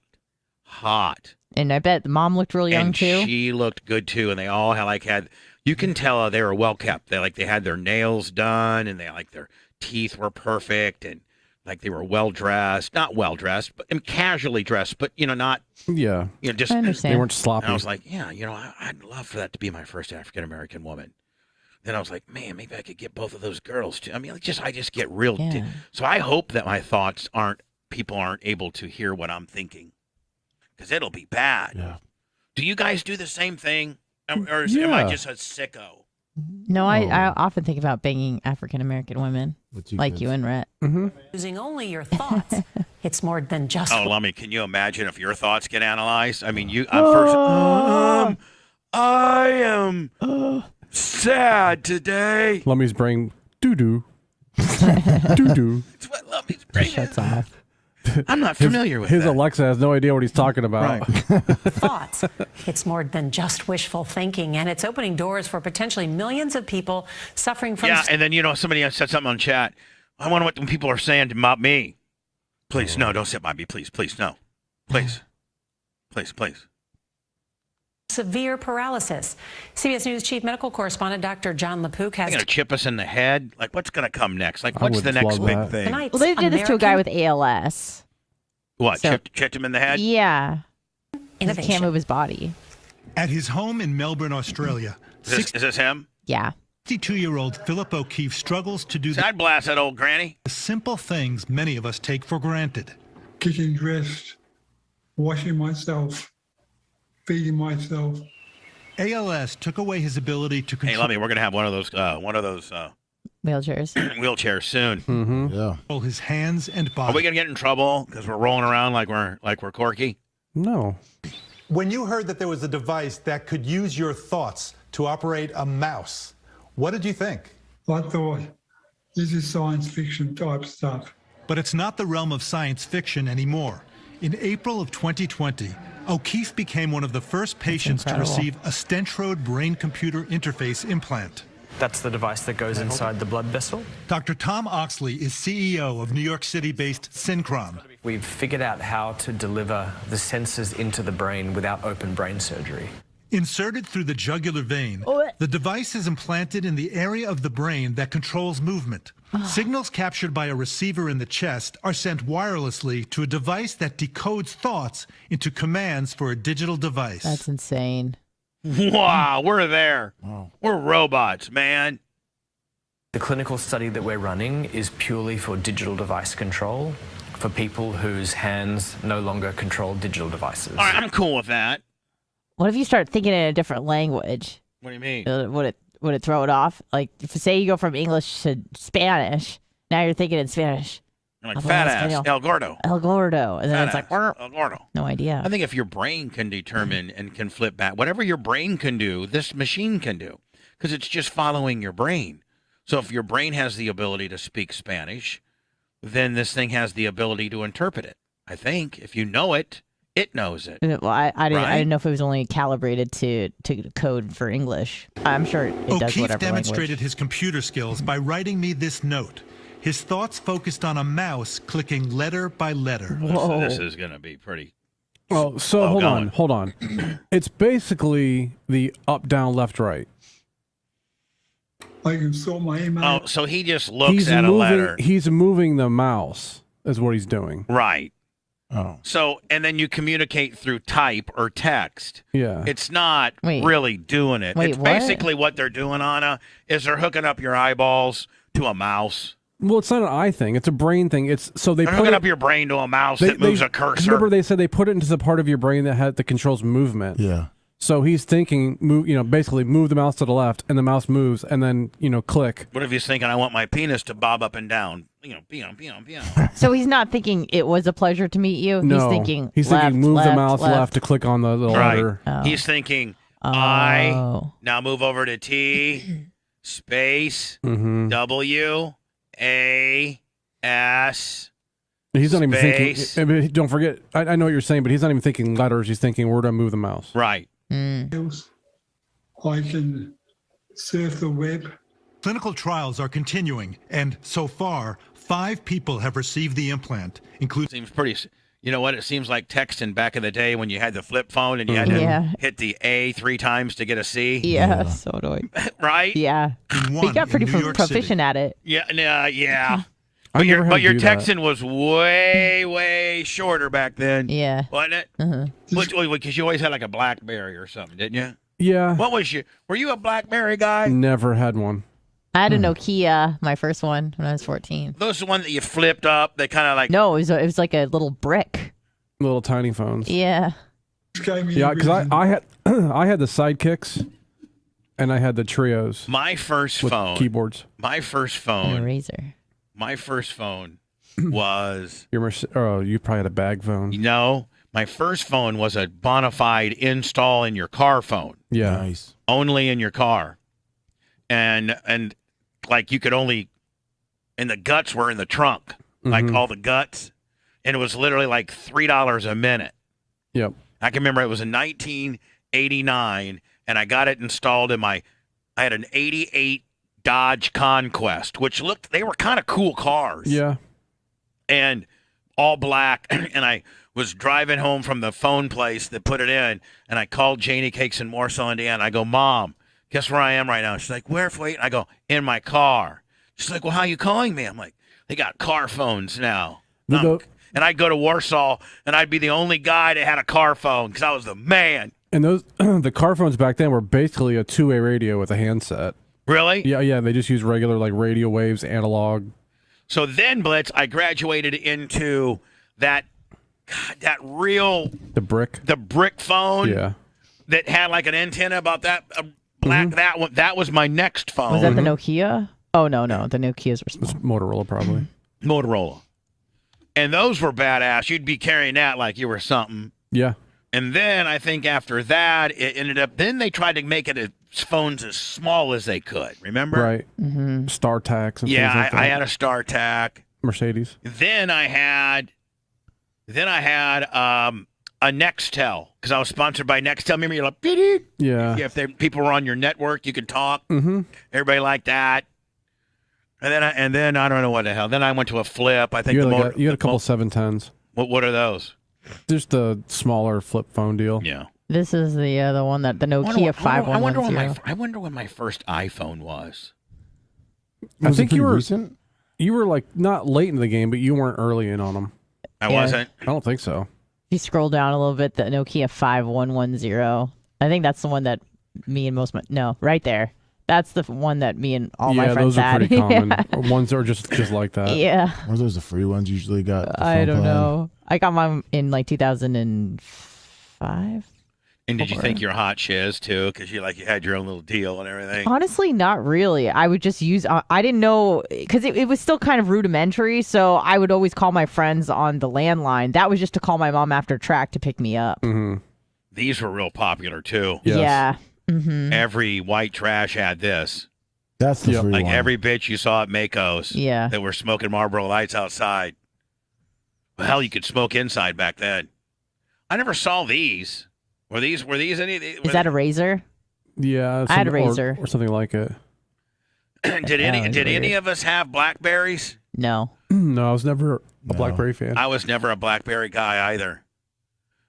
And I bet the mom looked really young too. She looked good too, and they all had you can tell they were well kept. They had their nails done, and their teeth were perfect, and like they were well dressed, not well dressed, but casually dressed, but not just I understand. They weren't sloppy. And I was like, I'd love for that to be my first African American woman. Then I was like, man, maybe I could get both of those girls too. I mean, I just get real. So I hope that my thoughts people aren't able to hear what I'm thinking. Because it'll be bad. Yeah. Do you guys do the same thing? Or am I just a sicko? No, I often think about banging African-American women like you and Rhett. Using only your thoughts. It's more than just... Oh, Lummy, can you imagine if your thoughts get analyzed? I mean, I am sad today. Lummy's brain, doo-doo. Doo-doo. It's what Lummy's brain shuts off. I'm not familiar with his that. Alexa has no idea what he's talking about. thoughts. It's more than just wishful thinking, and it's opening doors for potentially millions of people suffering from... Yeah, and then, somebody said something on chat. I wonder what people are saying about me. Please, no, don't say about me. Please, no. Please. severe paralysis. CBS News Chief Medical Correspondent Dr. John LaPook has... They're going to chip us in the head? Like, what's going to come next? Like, what's the next big thing? Well, they did this to a guy with ALS. What, chipped him in the head? Yeah. He can't move his body. At his home in Melbourne, Australia. Is this him? Yeah. 62-year-old Philip O'Keefe struggles to do I'd blast that old granny. The simple things many of us take for granted. Getting dressed, washing myself, feeding myself. ALS took away his ability to control. Hey, Lummy, we're gonna have one of those wheelchairs. Wheelchairs soon. Mm-hmm. Yeah. His hands and body. Are we gonna get in trouble because we're rolling around like we're Corky? No. When you heard that there was a device that could use your thoughts to operate a mouse, what did you think? I thought, this is science fiction type stuff. But it's not the realm of science fiction anymore. In April of 2020, O'Keefe became one of the first patients to receive a Stentrode brain-computer interface implant. That's the device that goes inside the blood vessel. Dr. Tom Oxley is CEO of New York City-based Synchron. We've figured out how to deliver the sensors into the brain without open brain surgery. Inserted through the jugular vein, the device is implanted in the area of the brain that controls movement. Signals captured by a receiver in the chest are sent wirelessly to a device that decodes thoughts into commands for a digital device. That's insane. Wow, we're there. Wow. We're robots, man. The clinical study that we're running is purely for digital device control for people whose hands no longer control digital devices. All right, I'm cool with that. What if you start thinking in a different language? What do you mean? Would it throw it off? Like, say you go from English to Spanish, now you're thinking in Spanish. You're like fat ass, El Gordo. El Gordo. And then Fat it's like, ass, El Gordo. No idea. I think if your brain can determine and can flip back, whatever your brain can do, this machine can do, because it's just following your brain. So if your brain has the ability to speak Spanish, then this thing has the ability to interpret it. I think if you know it, it knows it. Well, I Right? didn't know if it was only calibrated to code for English. I'm sure it does O'Keefe whatever demonstrated language. his computer skills by writing me this note. His thoughts focused on a mouse clicking letter by letter. So this is going to be pretty. Oh, so hold on. It's basically the up, down, left, right. I can sort my email. Oh, so he just looks at a letter. He's moving the mouse, is what he's doing. Right. Oh. So, and then you communicate through type or text. Yeah. It's not Wait. really doing it. Wait, It's what? basically what they're doing, Anna, is they're hooking up your eyeballs to a mouse. Well, it's not an eye thing. It's a brain thing. It's so they They're put hooking it, up your brain to a mouse that moves a cursor. Remember, they said they put it into the part of your brain that controls movement. Yeah. So he's thinking, basically move the mouse to the left, and the mouse moves, and then click. What if he's thinking, I want my penis to bob up and down? So he's not thinking it was a pleasure to meet you. No, He's thinking he's left, thinking move left, the mouse left to click on the Right. letter. Oh. He's thinking, I, now move over to T, space, Mm-hmm. W, A, S. He's not even space. thinking. I mean, don't forget, I know what you're saying, but he's not even thinking letters. He's thinking where do I move the mouse? Right. I can surf the web. Clinical trials are continuing, and so far, 5 people have received the implant, including. Seems pretty. You know what? It seems like texting back in the day when you had the flip phone and you had to Yeah. hit the A 3 times to get a C. Yeah, so annoying. Right? Yeah. He got pretty proficient at it. Yeah. Yeah. I But never had to your do that. texting was way shorter back then. Yeah. Wasn't it? Because you always had like a BlackBerry or something, didn't you? Yeah. What was you? Were you a BlackBerry guy? Never had one. I had a Nokia, my first one, when I was 14. Those the one that you flipped up. They kind of like. No, it was like a little brick. Little tiny phones. Yeah. Yeah, because I had I had the sidekicks, and I had the trios. My first with phone. keyboards. My first And phone. a razor. My first phone was. You probably had a bag phone. No, my first phone was a bona fide install in your car phone. Yeah. Nice. Only in your car. And like you could only, and the guts were in the trunk, like all the guts. And it was literally like $3 a minute. Yep. I can remember it was in 1989, and I got it installed in I had an 88 Dodge Conquest, which they were kind of cool cars. Yeah. And all black. And I was driving home from the phone place that put it in, and I called Janie Cakes in Morsel, Indiana. I go, Mom, guess where I am right now? She's like, where, Wait? I go, in my car. She's like, well, how are you calling me? I'm like, they got car phones now. And I'd go to Warsaw, and I'd be the only guy that had a car phone because I was the man. And those the car phones back then were basically a two-way radio with a handset. Really? Yeah. They just used regular like radio waves, analog. So then, Blitz, I graduated into that real the brick phone. Yeah. That had like an antenna about that black. That one. That was my next phone. Was that the Nokia? Oh no, the Nokias were small. It's Motorola probably. Motorola. And those were badass. You'd be carrying that like you were something. Yeah. And then I think after that, it ended up. Then they tried to make it phones as small as they could. Remember? Right. Mm-hmm. StarTAC. And Yeah, things like that. I had a StarTAC. Mercedes. Then I had a Nextel because I was sponsored by Nextel. Remember, you're like, beep. Yeah. If people were on your network, you could talk. Mm-hmm. Everybody liked that. And then I don't know what the hell. Then I went to a flip. I think You had a couple 710s. What are those? Just the smaller flip phone deal. Yeah. This is the one that the Nokia 5110. I wonder when my first iPhone was. I think you were recent. You were like not late in the game, but you weren't early in on them. I wasn't. I don't think so. If you scroll down a little bit, the Nokia 5110. I think that's the one that me and no, right there. That's the one that me and all my friends those are had. pretty common. Ones are just like that. Yeah. Are those the free ones usually got? I don't know. I got mine in like 2005. And did you think you're hot shiz too? Because you had your own little deal and everything. Honestly, not really. I would just use. I didn't know because it was still kind of rudimentary. So I would always call my friends on the landline. That was just to call my mom after track to pick me up. Mm-hmm. These were real popular too. Yes. Yeah. Mm-hmm. Every white trash had this. That's the free like one. every bitch you saw at Mako's. Yeah. That were smoking Marlboro Lights outside. Well, hell, you could smoke inside back then. I never saw these. Were these any? Is that a razor? Yeah, I had a razor or something like it. Did any of us have Blackberries? No. No, I was never a BlackBerry fan. I was never a BlackBerry guy either.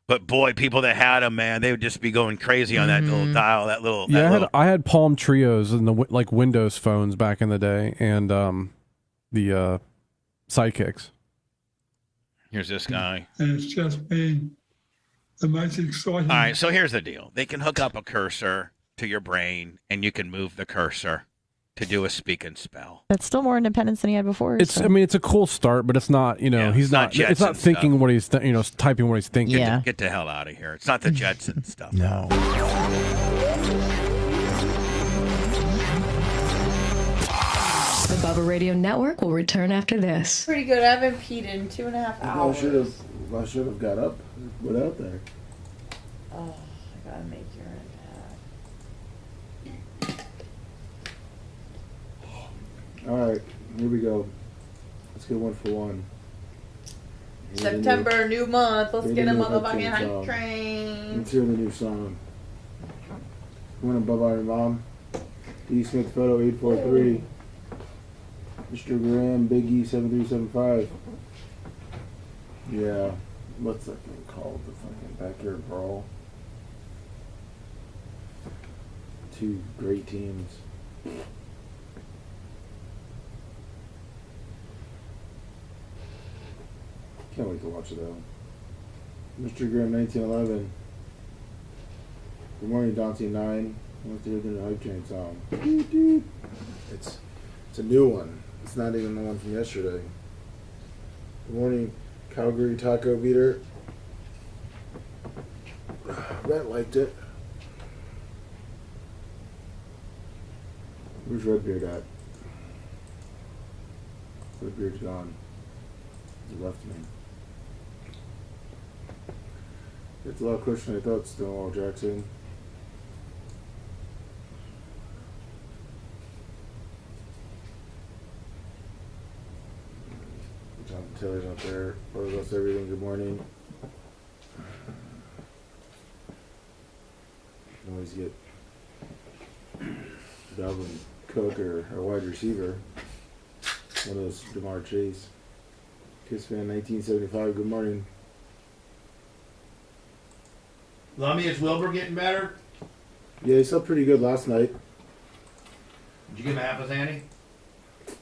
But boy, people that had them, man, they would just be going crazy on that little dial, that little. Yeah, that little... I had Palm Trios and the Windows phones back in the day, and the Sidekicks. Here's this guy. And it's just been the most exciting. All right, so here's the deal. They can hook up a cursor to your brain, and you can move the cursor to do a speak and spell. That's still more independence than he had before. It's. so. I mean, it's a cool start, but it's not. You know, he's not. It's not thinking stuff. what he's. Typing what he's thinking. Yeah. Get the hell out of here. It's not the Jetson stuff. No. The Bubba Radio Network will return after this. Pretty good. I haven't peed in 2.5 hours. I should have got up, went out there. Oh, I gotta make urine bad. All right, here we go. Let's get one for one. September, new month. Let's get a motherfucking hype song. train. Let's hear the new song. Good morning, Bubba and Mom. D. Smith Photo 843. Mr. Graham, Big E 7375. Yeah, what's that thing called? The fucking backyard brawl. Two great teams. Can't wait to watch it though. Mr. Graham 1911. Good morning, Dante 9. Let's hear the Hype Train song. It's a new one. It's not even the one from yesterday. Good morning, Calgary Taco Beater. Brett liked it. Where's Redbeard at? Redbeard's gone. He left me. It's a lot closer than I thought, Stonewall Jackson. Jonathan Taylor's out there. What's everything? Good morning. You can always get Dalvin Cook or a wide receiver. One of those DeMar Chase. Kiss fan 1975. Good morning. Lummy, is Wilbur getting better? Yeah, he slept pretty good last night. Did you give him half a Zanny?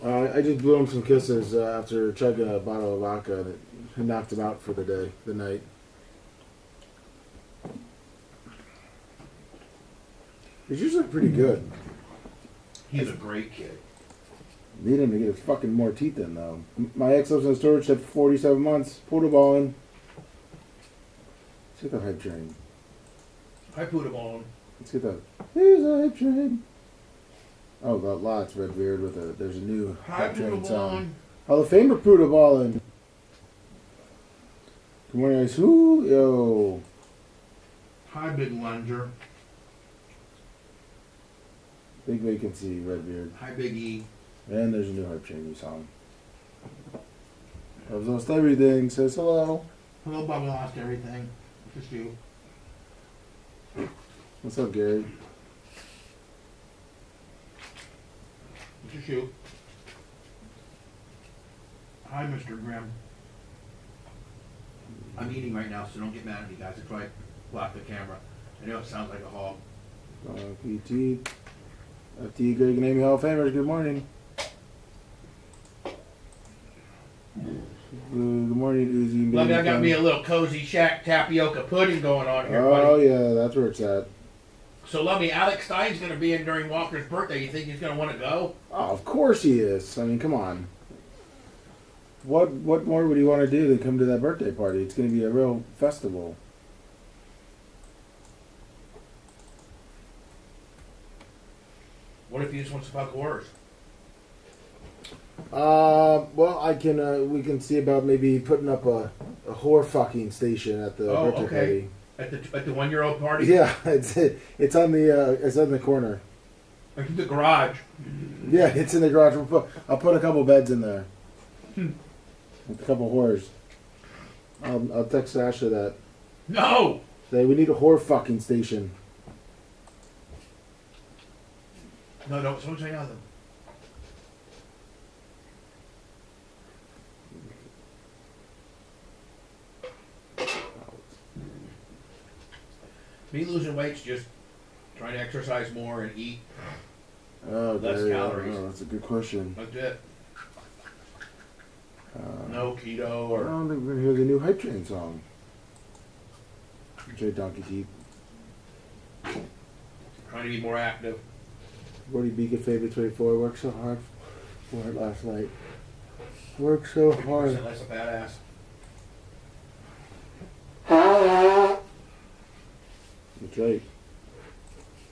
I just blew him some kisses after chugging a bottle of vodka that knocked him out for the night. He's usually pretty good. He's a great kid. Need him to get his fucking more teeth in, though. My ex lives in storage shed for 47 months. Pulled a ball in. Let's get that hype train. I put him on. Let's get that. Here's a hype train. Oh, got lots, Redbeard, there's a new hype train song. Hall of Famer put a ball in. Good morning, Ice. Ooh, yo. Hi, Big Lunger. Big vacancy, Redbeard. Hi, Big E. And there's a new hype train song. I've lost everything. Says hello. Hello, Bubba. Lost everything. It's just you. What's up, Gary? It's just you. Hi, Mr. Grimm. I'm eating right now, so don't get mad at me, guys. That's why I blocked the camera. I know it sounds like a hog. PT. FT Greg and Amy Hall of Famers, good morning. Good morning, Uzi. Look, I got me a little cozy shack tapioca pudding going on here, buddy. Oh, yeah, that's where it's at. So, Lummy, Alex Stein's going to be in during Walker's birthday. You think he's going to want to go? Oh, of course he is. I mean, come on. What more would he want to do than come to that birthday party? It's going to be a real festival. What if he just wants to fuck horse? Well, I can. We can see about maybe putting up a whore fucking station at the birthday party. At the 1-year-old party. Yeah, it's on the corner. Like in the garage. Yeah, it's in the garage. I'll put a couple beds in there. With a couple whores. I'll text Ashley that. No. Say we need a whore fucking station. No, someone say nothing. Me losing weight's just trying to exercise more and eat less calories. Oh, that's a good question. That's it. No keto or... I don't think we're going to hear the new Hype Train song. J Donkey Teeth. Trying to be more active. Brody Beacon favorite 24. Worked so hard for it last night. Worked so hard. That's a badass. That's right.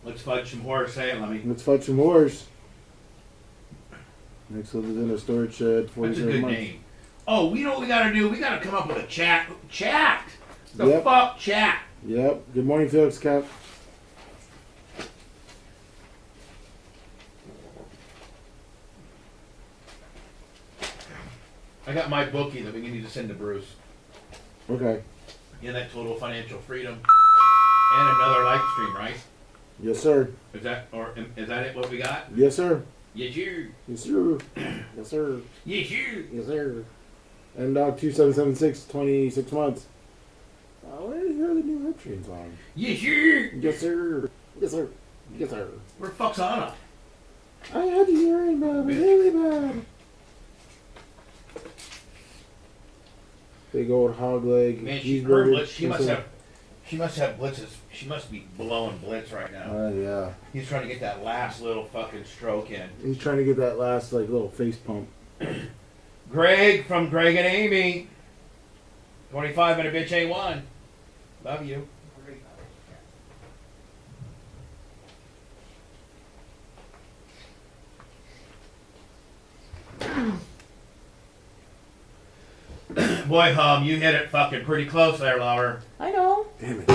Let's fudge some horse. Say it, Lemmy. Let's fudge some horse. Next lives in a storage shed. That's a good name. Oh, we know what we got to do? We got to come up with a chat. Chat. Yep. Fuck chat. Yep. Good morning, Felix Cap. I got my bookie that we need to send to Bruce. Okay. Yeah, that total financial freedom. And another live stream, right? Yes, sir. Is that it? What we got? Yes, sir. Yes, sir. Yes, sir. Yes, sir. Yes, sir. Yes, sir. And 2776, 26 months. Where did you hear the new Hype Train song? Yes, sir. Yes, sir. Yes, sir. Yes, sir. Where the fuck's Anna? I had the hearing bad, really bad. Big old hog leg. Man, cheeseburger. Blitz, she must have blitzes. She must be blowing blitz right now. Yeah. He's trying to get that last little fucking stroke in. He's trying to get that last little face pump. Greg from Greg and Amy. 25 and a bitch A1. Love you. Boy, you hit it fucking pretty close there, lover. I know. Damn it.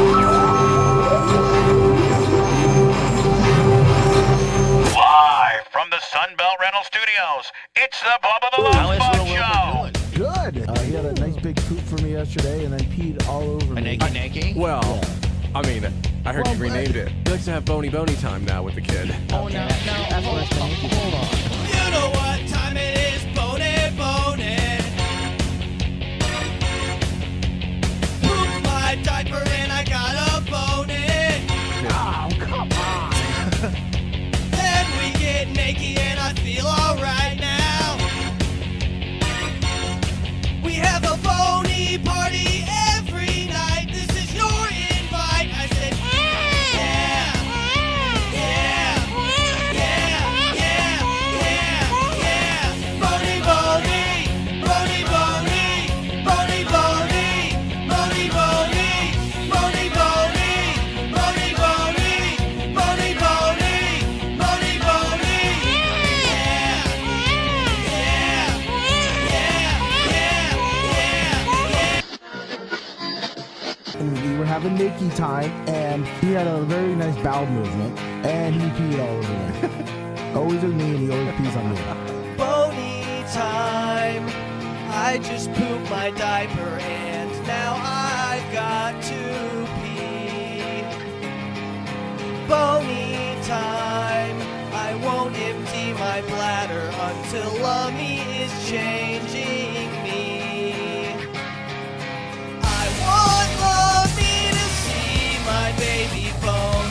Live from the Sunbelt Rental Studios, it's the Bubba the Love Bug Show. Good. He had a nice big poop for me yesterday and then peed all over me. Nakey? Well, I mean, I heard you renamed it. He likes to have bony time now with the kid. Oh, no. That's worse than Nikki. Hold on. You know what time it is, bone. Pooped my diaper and I got a bone. Oh, come on. Then we get naked and I feel alright now. We have a bony party every night. This is your invite. I said, Bony. We were having Nikki time, and he had a very nice bowel movement, and he peed all over me. Always with me, and he always pees on me. Bony time. I just pooped my diaper and now I've got to pee. Bony time. I won't empty my bladder until Lummy is changing me. I want Lummy to see my baby bone.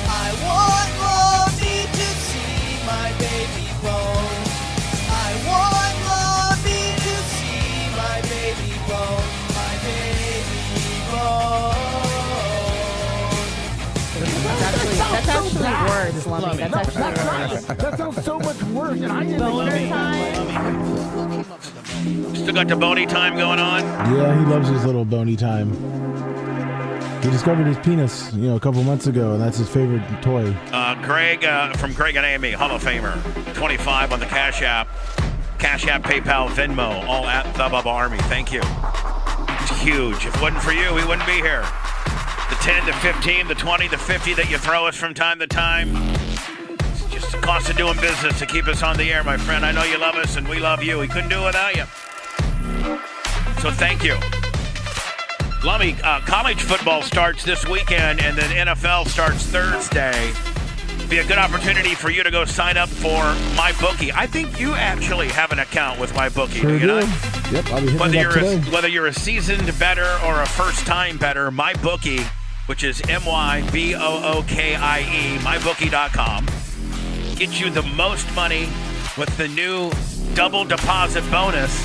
I want Lummy to see my baby bone. I want Lummy to see my baby bone. My baby bone. That's actually worse, Lummy. That's actually worse. That sounds so much worse, and I didn't Still got the bony time going on? Yeah, he loves his little bony time. He discovered his penis, a couple months ago, and that's his favorite toy. Greg from Greg and Amy, Hall of Famer. 25 on the Cash App. Cash App, PayPal, Venmo, all at the Bubba Army. Thank you. It's huge. If it wasn't for you, we wouldn't be here. The 10, the 15, the 20, the 50 that you throw us from time to time. It's just the cost of doing business to keep us on the air, my friend. I know you love us, and we love you. We couldn't do it without you. So thank you. Lummy, college football starts this weekend, and then NFL starts Thursday. Be a good opportunity for you to go sign up for MyBookie. I think you actually have an account with MyBookie. Sure do you do. not? Yep, I'll be hitting it up today. Whether you're a seasoned bettor or a first-time bettor, MyBookie, which is MyBookie, MyBookie.com, gets you the most money with the new double deposit bonus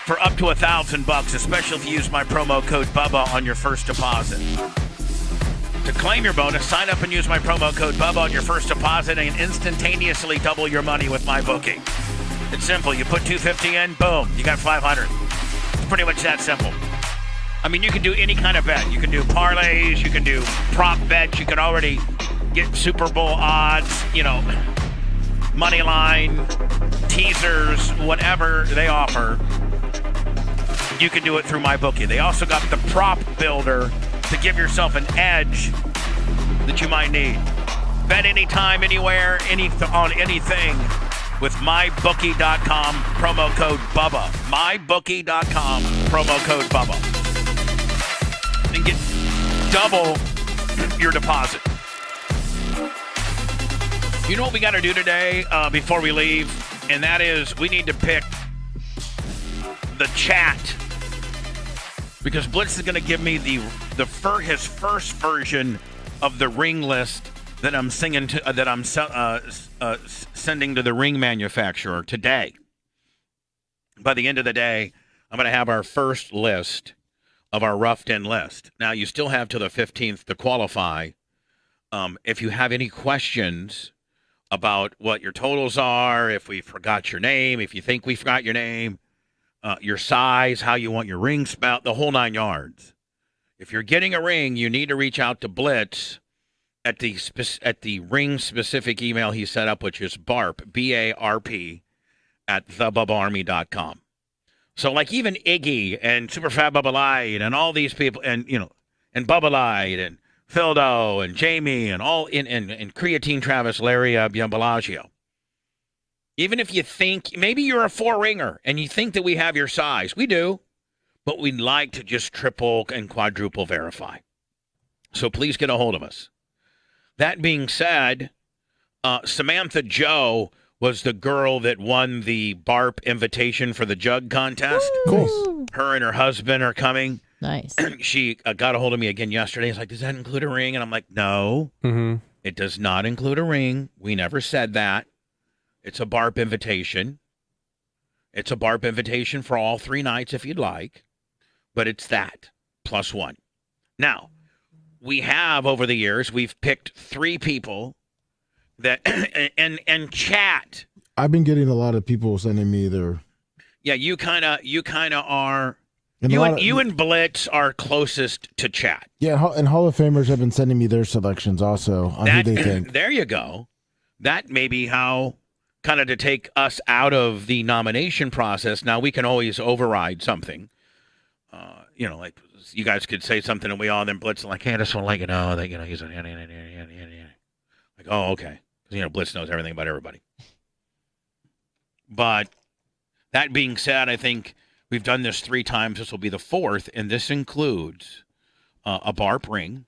for up to $1,000, especially if you use my promo code Bubba on your first deposit. To claim your bonus, sign up and use my promo code Bubba on your first deposit and instantaneously double your money with MyBookie. It's simple. You put $250 in, boom, you got $500. It's pretty much that simple. I mean, you can do any kind of bet. You can do parlays, you can do prop bets, you can already get Super Bowl odds, money line, teasers, whatever they offer. You can do it through MyBookie. They also got the prop builder to give yourself an edge that you might need. Bet anytime, anywhere, on anything with MyBookie.com, promo code Bubba. MyBookie.com, promo code Bubba. And get double your deposit. You know what we got to do today before we leave? And that is we need to pick the chat, because Blitz is going to give me his first version of the ring list that I'm sending to the ring manufacturer today. By the end of the day, I'm going to have our first list of our roughed in list. Now, you still have till the 15th to qualify. If you have any questions about what your totals are, if we forgot your name, if you think we forgot your name, your size, how you want your ring spelled, the whole 9 yards. If you're getting a ring, you need to reach out to Blitz at the ring-specific email he set up, which is BARP, B-A-R-P, at thebubbaarmy.com. So, like, even Iggy and Superfat Bubba Light and all these people, and Bubba Light and Phildo and Jamie and all and Creatine Travis, Larry Bellagio. Even if you think maybe you're a 4-ringer and you think that we have your size, we do, but we'd like to just triple and quadruple verify. So please get a hold of us. That being said, Samantha Joe was the girl that won the BARP invitation for the jug contest. Cool. Her and her husband are coming. Nice. She got a hold of me again yesterday. He's like, does that include a ring? And I'm like, no, It does not include a ring. We never said that. It's a BARP invitation. It's a BARP invitation for all 3 nights if you'd like. But it's that, plus 1. Now, we have, over the years, we've picked 3 people that, and chat. I've been getting a lot of people sending me their... Yeah, you kind of are... You and Blitz are closest to chat. Yeah, and Hall of Famers have been sending me their selections also on who they think. There you go. That may be how... kind of to take us out of the nomination process. Now, we can always override something. Like you guys could say something and we all then Blitz like, hey, I just want to let you know that, he's a... Like, oh, okay. Because, Blitz knows everything about everybody. But that being said, I think we've done this 3 times. This will be the 4th, and this includes a BARP ring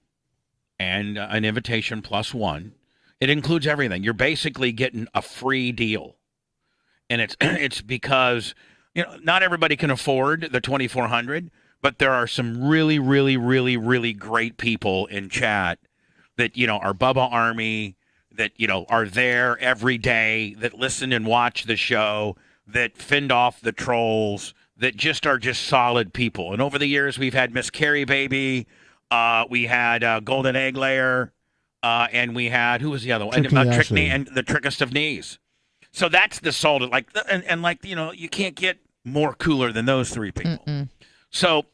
and an invitation plus 1. It includes everything. You're basically getting a free deal. And it's because, not everybody can afford the $2,400, but there are some really, really, really, really great people in chat that, are Bubba Army, that, are there every day, that listen and watch the show, that fend off the trolls, that are just solid people. And over the years, we've had Miss Carrie Baby, we had Golden Egg Layer, and we had, who was the other one? Trickney and the Trickest of Knees. So that's the solid, you can't get more cooler than those 3 people. So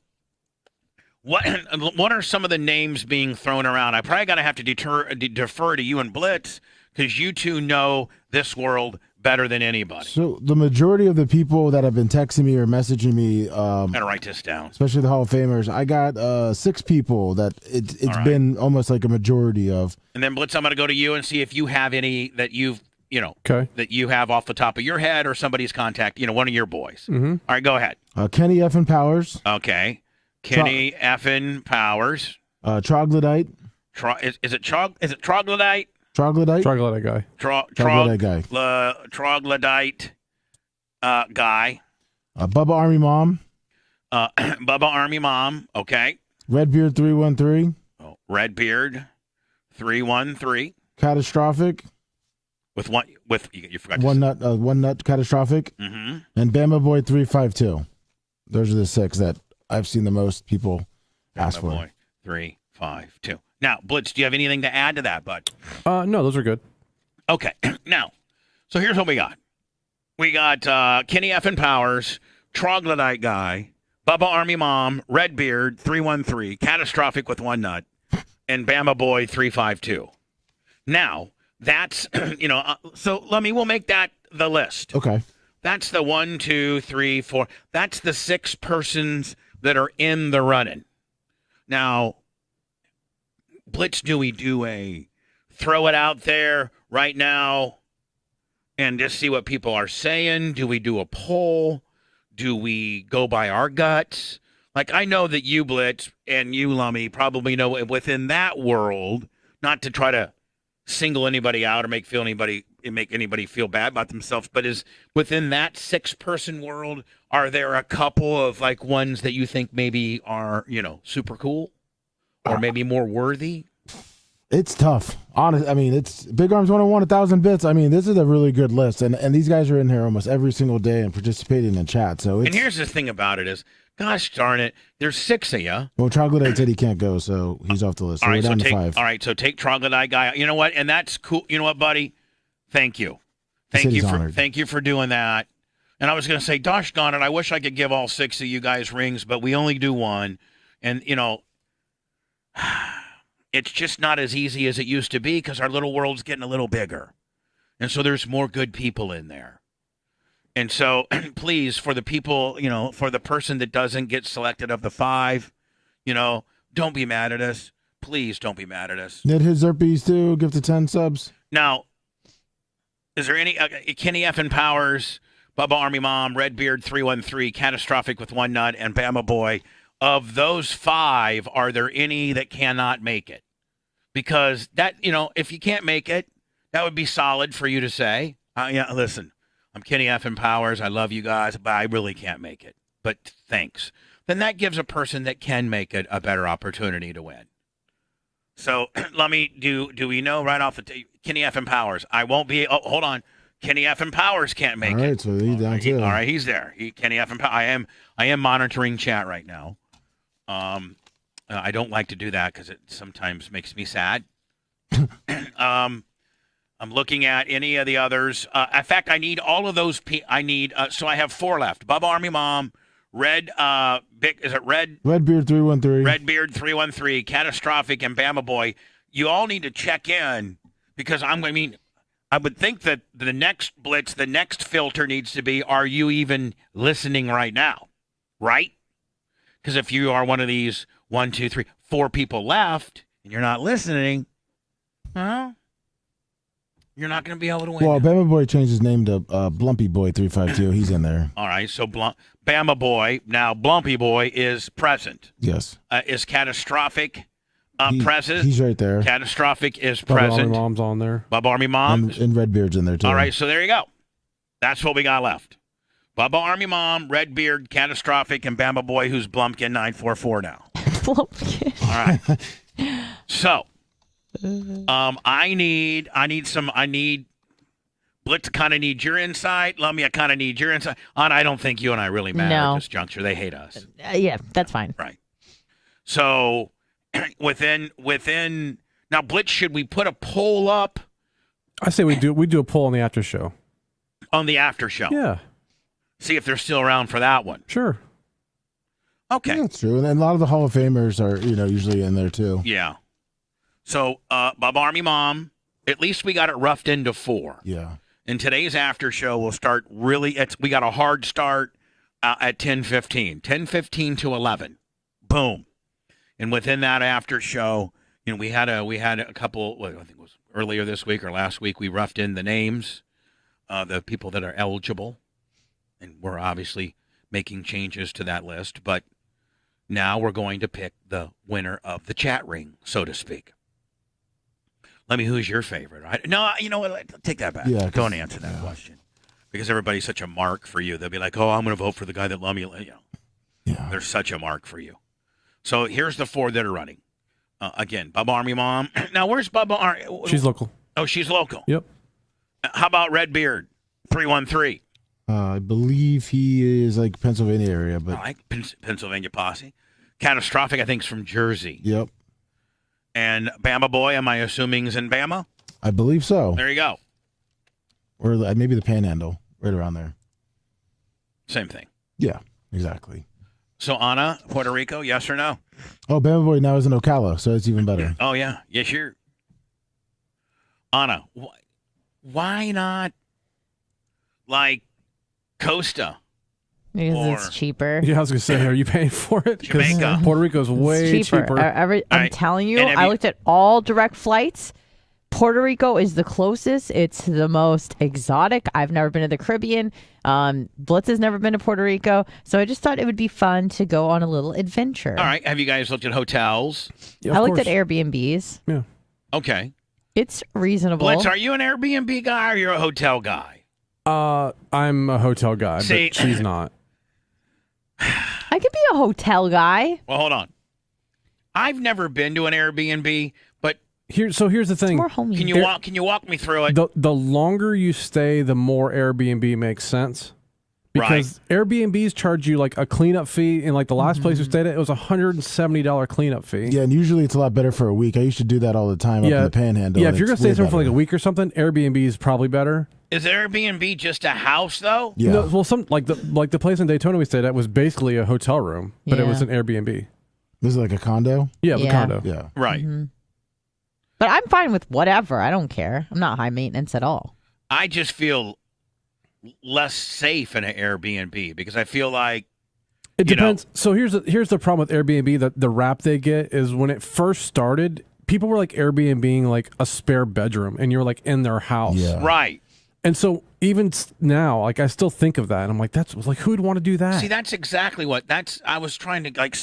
What are some of the names being thrown around? I probably got to have to defer to you and Blitz because you two know this world better than anybody. So the majority of the people that have been texting me or messaging me, Gotta write this down. especially the Hall of Famers, I got 6 people that it's been almost like a majority of. And then Blitz, I'm going to go to you and see if you have any that you've, that you have off the top of your head or somebody's contact, one of your boys. Mm-hmm. All right, go ahead. Kenny Effin Powers. Okay. Kenny Effin Powers. Troglodyte. Is it Troglodyte? Troglodyte? Troglodyte guy. Troglodyte guy. Troglodyte guy. Bubba Army Mom. Bubba Army Mom. Okay. Redbeard 313. Oh, Redbeard 313. Catastrophic. You forgot one nut catastrophic. Mm-hmm. And Bama Boy 352. Those are the 6 that I've seen the most people ask for. Boy 352. Now, Blitz, do you have anything to add to that, bud? No, those are good. Okay. Now, so here's what we got. We got Kenny Effin Powers, Troglodyte Guy, Bubba Army Mom, Redbeard 313, Catastrophic with 1 nut, and Bama Boy 352. Now, that's, so we'll make that the list. Okay. That's the 1, 2, 3, 4. That's the 6 persons that are in the running. Now, Blitz, do we do a throw it out there right now and just see what people are saying? Do we do a poll? Do we go by our guts? Like, I know that you, Blitz, and you, Lummy, probably know within that world, not to try to single anybody out or make anybody feel bad about themselves, but is within that 6-person world, are there a couple of ones that you think maybe are, super cool? Or maybe more worthy? It's tough. Honest. I mean, it's Big Arms 101, 1,000 bits. I mean, this is a really good list. And these guys are in here almost every single day and participating in chat. So and here's the thing about it is, gosh darn it, there's 6 of you. Well, Troglodyte said he can't go, so he's off the list. So we're down to 5. All right, so take Troglodyte Guy. You know what? And that's cool. You know what, buddy? Thank you. Thank you for doing that. And I was going to say, gosh darn it, I wish I could give all 6 of you guys rings, but we only do one. And, it's just not as easy as it used to be because our little world's getting a little bigger. And so there's more good people in there. And so please, for the people, for the person that doesn't get selected of the 5, don't be mad at us. Please don't be mad at us. Ned his Zerpies too. Give to 10 subs. Now, is there any Kenny Effin Powers, Bubba Army Mom, Redbeard 313, Catastrophic with 1 nut, and Bama Boy? Of those 5, are there any that cannot make it? Because that, if you can't make it, that would be solid for you to say, listen, I'm Kenny Effin Powers. I love you guys, but I really can't make it. But thanks. Then that gives a person that can make it a better opportunity to win. So let me do we know right off the Kenny Effin Powers? I won't be. Oh, hold on. Kenny Effin Powers can't make it. All right, so he's down too. All right, he's there. Kenny Effin Powers. I am monitoring chat right now. I don't like to do that because it sometimes makes me sad. I'm looking at any of the others. In fact, I need all of those. So I have 4 left. Bubba Army Mom, Redbeard 313. Redbeard 313, Catastrophic, and Bama Boy. You all need to check in because I would think that the next blitz, the next filter needs to be, are you even listening right now? Right? Because if you are one of these 1, 2, 3, 4 people left and you're not listening, you're not going to be able to win. Well, Bama Boy changed his name to Blumpy Boy 352. He's in there. All right, so Bama Boy, now Blumpy Boy is present. Yes. Is Catastrophic present? He's right there. Catastrophic is Bubba present. Army Mom's on there. Bubba Army Mom. And Redbeard's in there too. All right, so there you go. That's what we got left. Bubba Army Mom, Redbeard, Catastrophic, and Bama Boy, who's Blumpkin 944 now. Blumpkin. All right. So, I need Blitz kind of need your insight. Lummy, I kind of need your insight. And I don't think you and I really matter at this juncture. They hate us. Yeah, that's fine. Right. So, within now, Blitz, should we put a poll up? I say we do a poll on the after show. On the after show. Yeah. See if they're still around for that one. Sure. Okay. That's true. And a lot of the Hall of Famers are, usually in there too. Yeah. So, Bob Army Mom, at least we got it roughed into 4. Yeah. And today's after show will start we got a hard start at 10:15. 10:15 to 11. Boom. And within that after show, we had a couple, I think it was earlier this week or last week, we roughed in the names, the people that are eligible. And we're obviously making changes to that list, but now we're going to pick the winner of the chat ring, so to speak. Who's your favorite? No, you know what? Take that back. Yeah, don't answer that question because everybody's such a mark for you. They'll be like, "Oh, I'm going to vote for the guy that loves me." Yeah, they're such a mark for you. So here's the 4 that are running. Again, Bubba Army Mom. Now, where's Bubba? She's local. Oh, she's local. Yep. How about Redbeard 313? I believe he is like Pennsylvania area, but All right, Pennsylvania posse. Catastrophic, I think, is from Jersey. Yep. And Bama Boy, am I assuming is in Bama? I believe so. There you go. Or maybe the Panhandle, right around there. Same thing. Yeah, exactly. So Anna, Puerto Rico, yes or no? Oh, Bama Boy now is in Ocala, so it's even better. Oh yeah, yes, sure. Anna, why not like Costa? Because it's cheaper. Yeah, I was gonna say, are you paying for it? 'Cause Jamaica. Puerto Rico's way cheaper. I'm telling you, I looked at all direct flights. Puerto Rico is the closest. It's the most exotic. I've never been to the Caribbean. Blitz has never been to Puerto Rico. So I just thought it would be fun to go on a little adventure. All right. Have you guys looked at hotels? I looked at Airbnbs. Yeah. Okay. It's reasonable. Blitz, are you an Airbnb guy or you're a hotel guy? I'm a hotel guy, See- but she's not. I could be a hotel guy. Well, hold on. I've never been to an Airbnb, but Here's the thing. Can you walk me through it? The longer you stay, the more Airbnb makes sense. Because Airbnbs charge you like a cleanup fee. And like the last place we stayed at, it was a $170 cleanup fee. Yeah, and usually it's a lot better for a week. I used to do that all the time up in the Panhandle. Yeah, and if you're going it's to stay way somewhere for like better. a week or something, Airbnb is probably better. Is Airbnb just a house though? Yeah. No, well, some like the place in Daytona we stayed at was basically a hotel room, but it Yeah. was an Airbnb. Was it like a condo? Yeah, it was a Yeah. condo. Yeah. Right. But I'm fine with whatever. I don't care. I'm not high maintenance at all. I just feel less safe in an Airbnb because I feel like It depends. So here's the problem with Airbnb. That the rap they get is when it first started, people were like Airbnb like a spare bedroom, and you're like in their house. Yeah. right. And so even now, like I still think of that, and I'm like, that's like who would want to do that? See, that's exactly what I was trying to like.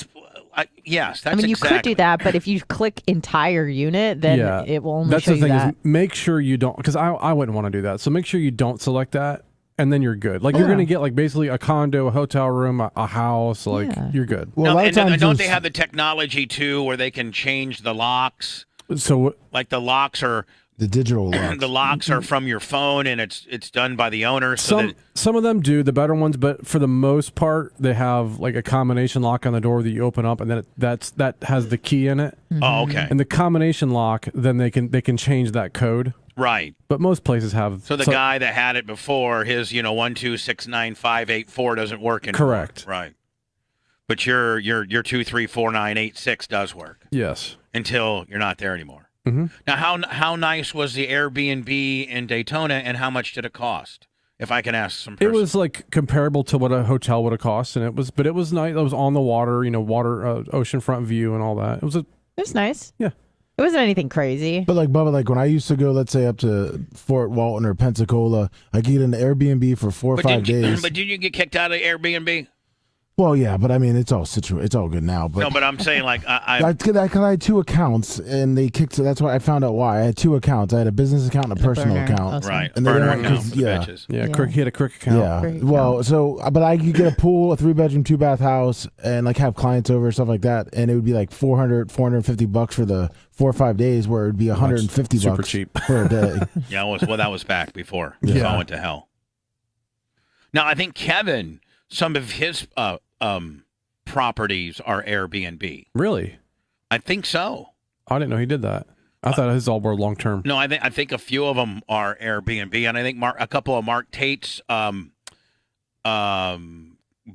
Yes, that's I mean, you exactly. could do that, but if you click entire unit, then yeah, it will only that's show the you thing that. is make sure you don't, because I wouldn't want to do that. So make sure you don't select that, and then you're good. Like you're gonna get like basically a condo, a hotel room, a house. Like you're good. Well, a lot of times don't those- they have the technology too, where they can change the locks? So Like the locks are the digital locks. the locks are from your phone, and it's done by the owner. So some of them do, the better ones, but for the most part, they have like a combination lock on the door that you open up, and then that has the key in it. Oh, okay. And the combination lock, then they can change that code. Right. But most places have. So the guy that had it before, his 1269584 doesn't work anymore. Correct. Right. But your 234986 does work Yes. until you're not there anymore. Mm-hmm. Now, how nice was the Airbnb in Daytona, and how much did it cost? If I can ask some. It was like comparable to what a hotel would have cost, and it was nice. It was on the water, oceanfront view and all that. It was nice. Yeah. It wasn't anything crazy. But like Bubba, like when I used to go, let's say up to Fort Walton or Pensacola, I could get an Airbnb for 4 or 5 days. But did you get kicked out of Airbnb? Well, yeah, but I mean, it's all good now. But No, but I'm saying like I had 2 accounts, and they kicked. That's why I found out why I had 2 accounts. I had a business account and a personal burner. account. Okay. Right, And they burner didn't want- account. 'cause- yeah. Bitches. Yeah, he had a crick account. Yeah. Crick Well, so but I could get a pool, a 3-bedroom, 2-bath house, and like have clients over, stuff like that, and it would be like $450 for the 4 or 5 days, where it would be $150 super cheap for a day. Yeah, that was back before. Yeah. So I went to hell. Now I think Kevin, some of his properties are Airbnb. Really? I think so. I didn't know he did that. I thought his all were long term. No, I think a few of them are Airbnb, and I think a couple of Mark Tate's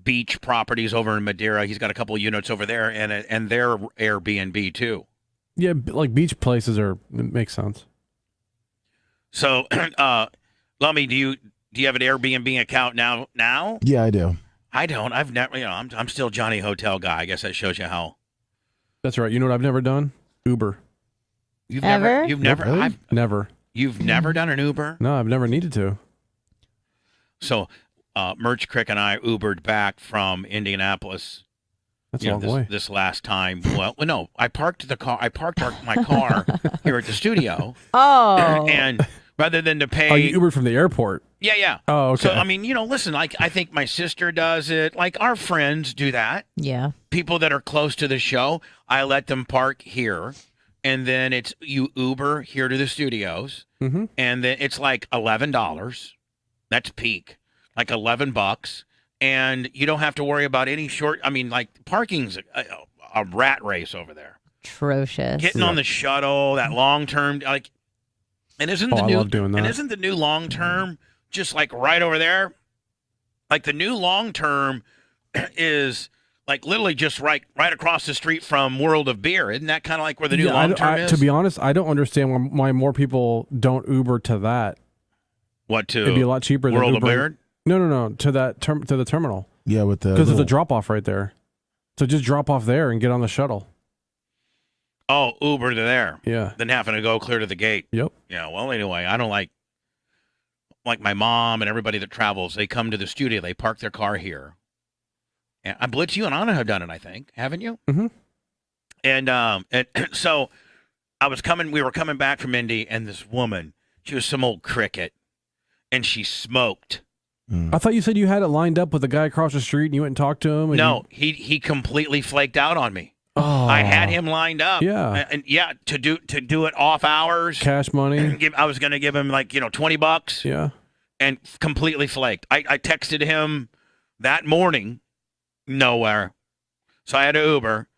beach properties over in Madeira. He's got a couple of units over there, and they're Airbnb too. Yeah, like beach places makes sense. So, Lummy, do you have an Airbnb account now? Yeah, I do. I don't. I've never. I'm still Johnny Hotel guy. I guess that shows you how. That's right. You know what I've never done? Uber. You've never. Really? Never. You've never done an Uber? No, I've never needed to. So, Merch Crick and I Ubered back from Indianapolis. That's a long way. This last time. Well, no, I parked my car here at the studio. Oh. And rather than to pay. Oh, you Ubered from the airport? Yeah. Oh, okay. So, I mean, listen, like, I think my sister does it. Like, our friends do that. Yeah. People that are close to the show, I let them park here. And then you Uber here to the studios. Mm-hmm. And then it's like $11. That's peak. Like $11. And you don't have to worry about any parking's a rat race over there. Atrocious. Getting on the shuttle, that long term, like, and isn't I love doing that. And isn't the new long term just like right over there? Like the new long term is like literally just right across the street from World of Beer. Isn't that kind of like where the new long term is? To be honest, I don't understand why more people don't Uber to that. What to? It'd be a lot cheaper than World Uber. of Beer? No, to that to the terminal. Yeah, with the because there's a drop off right there. So just drop off there and get on the shuttle. Oh, Uber to there. Yeah. Then having to go clear to the gate. Yep. Yeah. Well, anyway, I don't like my mom and everybody that travels. They come to the studio. They park their car here. And Blitz, you and Anna have done it, I think, haven't you? Mm-hmm. And so we were coming back from Indy, and this woman, she was some old cricket, and she smoked. I thought you said you had it lined up with the guy across the street, and you went and talked to him. And No, he completely flaked out on me. Oh. I had him lined up. Yeah. And to do it off hours. Cash money. I was going to give him $20. Yeah. And completely flaked. I texted him that morning. Nowhere. So I had to Uber.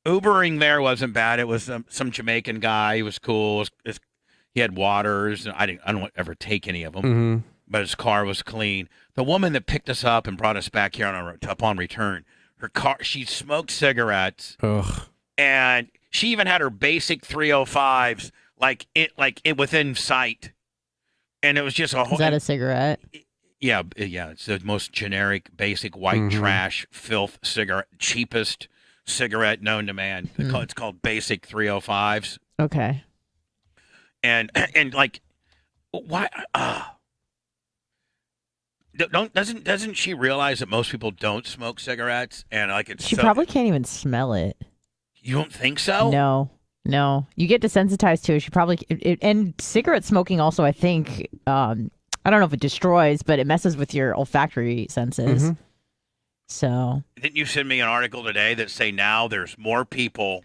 Ubering there wasn't bad. It was some Jamaican guy. He was cool. He had waters. I don't ever take any of them. Mm-hmm. But his car was clean. The woman that picked us up and brought us back here upon return, her car, she smoked cigarettes. Ugh. And she even had her basic 305s within sight. And it was just a whole. Is that a cigarette? Yeah, it's the most generic, basic white trash, filth cigarette, cheapest cigarette known to man. It's called basic 305s. Okay. And like, why? Doesn't she realize that most people don't smoke cigarettes? And like She probably can't even smell it. You don't think so? No. You get desensitized to it. She probably and cigarette smoking also, I think. I don't know if it destroys, but it messes with your olfactory senses. Mm-hmm. So. Didn't you send me an article today that say now there's more people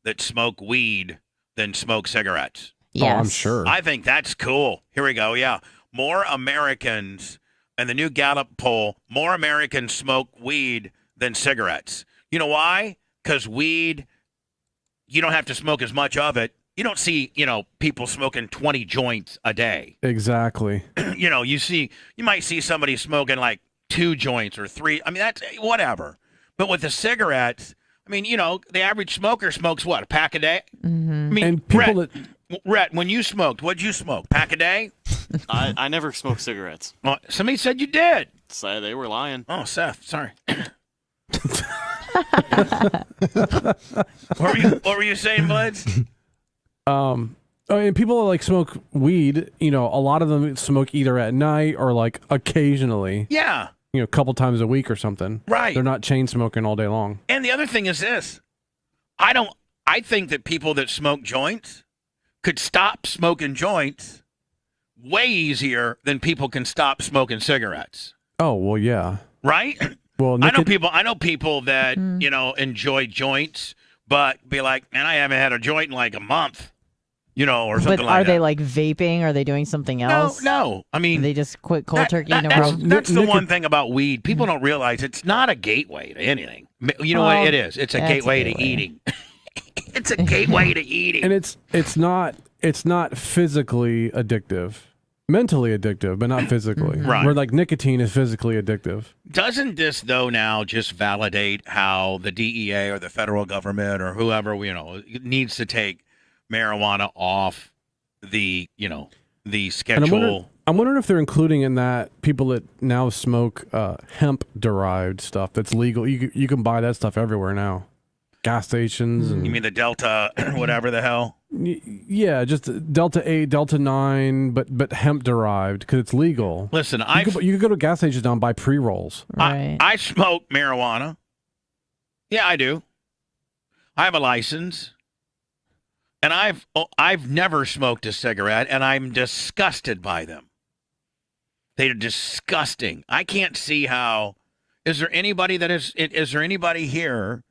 that smoke weed than smoke cigarettes? Yes. Oh, I'm sure. I think that's cool. Here we go. Yeah. More Americans, and the new Gallup poll, more Americans smoke weed than cigarettes. You know why? Because weed, you don't have to smoke as much of it. You don't see, people smoking 20 joints a day. Exactly. You might see somebody smoking like 2 joints or 3. I mean, that's whatever. But with the cigarettes, I mean, the average smoker smokes what, a pack a day? Mm-hmm. I mean, and people Rhett, when you smoked, what'd you smoke? Pack a day? I never smoked cigarettes. Well, somebody said you did. So they were lying. Oh, Seth, sorry. What were you saying, Blitz? And people that smoke weed, a lot of them smoke either at night or occasionally. Yeah. A couple times a week or something. Right. They're not chain smoking all day long. And the other thing is this. I think that people that smoke joints could stop smoking joints way easier than people can stop smoking cigarettes. Oh, well, yeah. Right? Well, I know people that, enjoy joints, but be like, man, I haven't had a joint in like a month. Or something like that. But are they vaping? Are they doing something else? No. I mean, they just quit cold turkey. That's the one thing about weed. People don't realize it's not a gateway to anything. You know what it is? It's a gateway to eating. It's a gateway to eating. And it's not physically addictive. mentally addictive, but not physically. Right. Where like nicotine is physically addictive. Doesn't this, though, now just validate how the DEA or the federal government or whoever, needs to take marijuana off the, the And schedule? I'm wondering if they're including in that people that now smoke hemp-derived stuff that's legal. You can buy that stuff everywhere now. Gas stations. And, You mean the Delta, whatever the hell? Yeah, just Delta 8, Delta 9, but hemp-derived because it's legal. Listen, you could go to gas stations now and buy pre-rolls. I smoke marijuana. Yeah, I do. I have a license. And I've never smoked a cigarette, and I'm disgusted by them. They're disgusting. I can't see how. Is there anybody here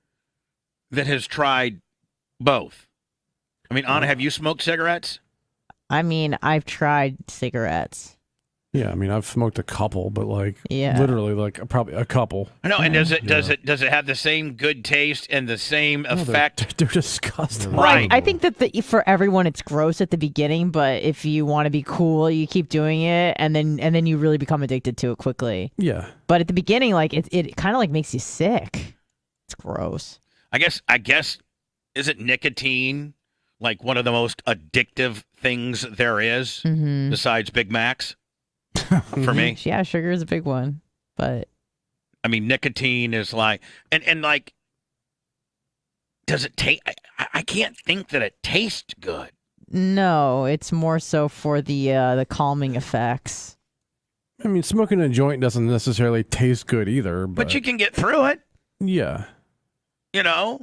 that has tried both? I mean, Anna, have you smoked cigarettes? I mean, I've tried cigarettes. Yeah, I mean, I've smoked a couple, but Yeah. literally probably a couple. I know, and does it have the same good taste and the same effect? They're disgusting. Right. I think that for everyone it's gross at the beginning, but if you want to be cool, you keep doing it, and then you really become addicted to it quickly. Yeah. But at the beginning, it kind of makes you sick. It's gross. I guess isn't nicotine like one of the most addictive things there is besides Big Macs? For me, yeah, sugar is a big one, but I mean, nicotine is like, and like, does it taste? I can't think that it tastes good. no, it's more so for the calming effects. I mean, smoking a joint doesn't necessarily taste good either. But you can get through it. Yeah. I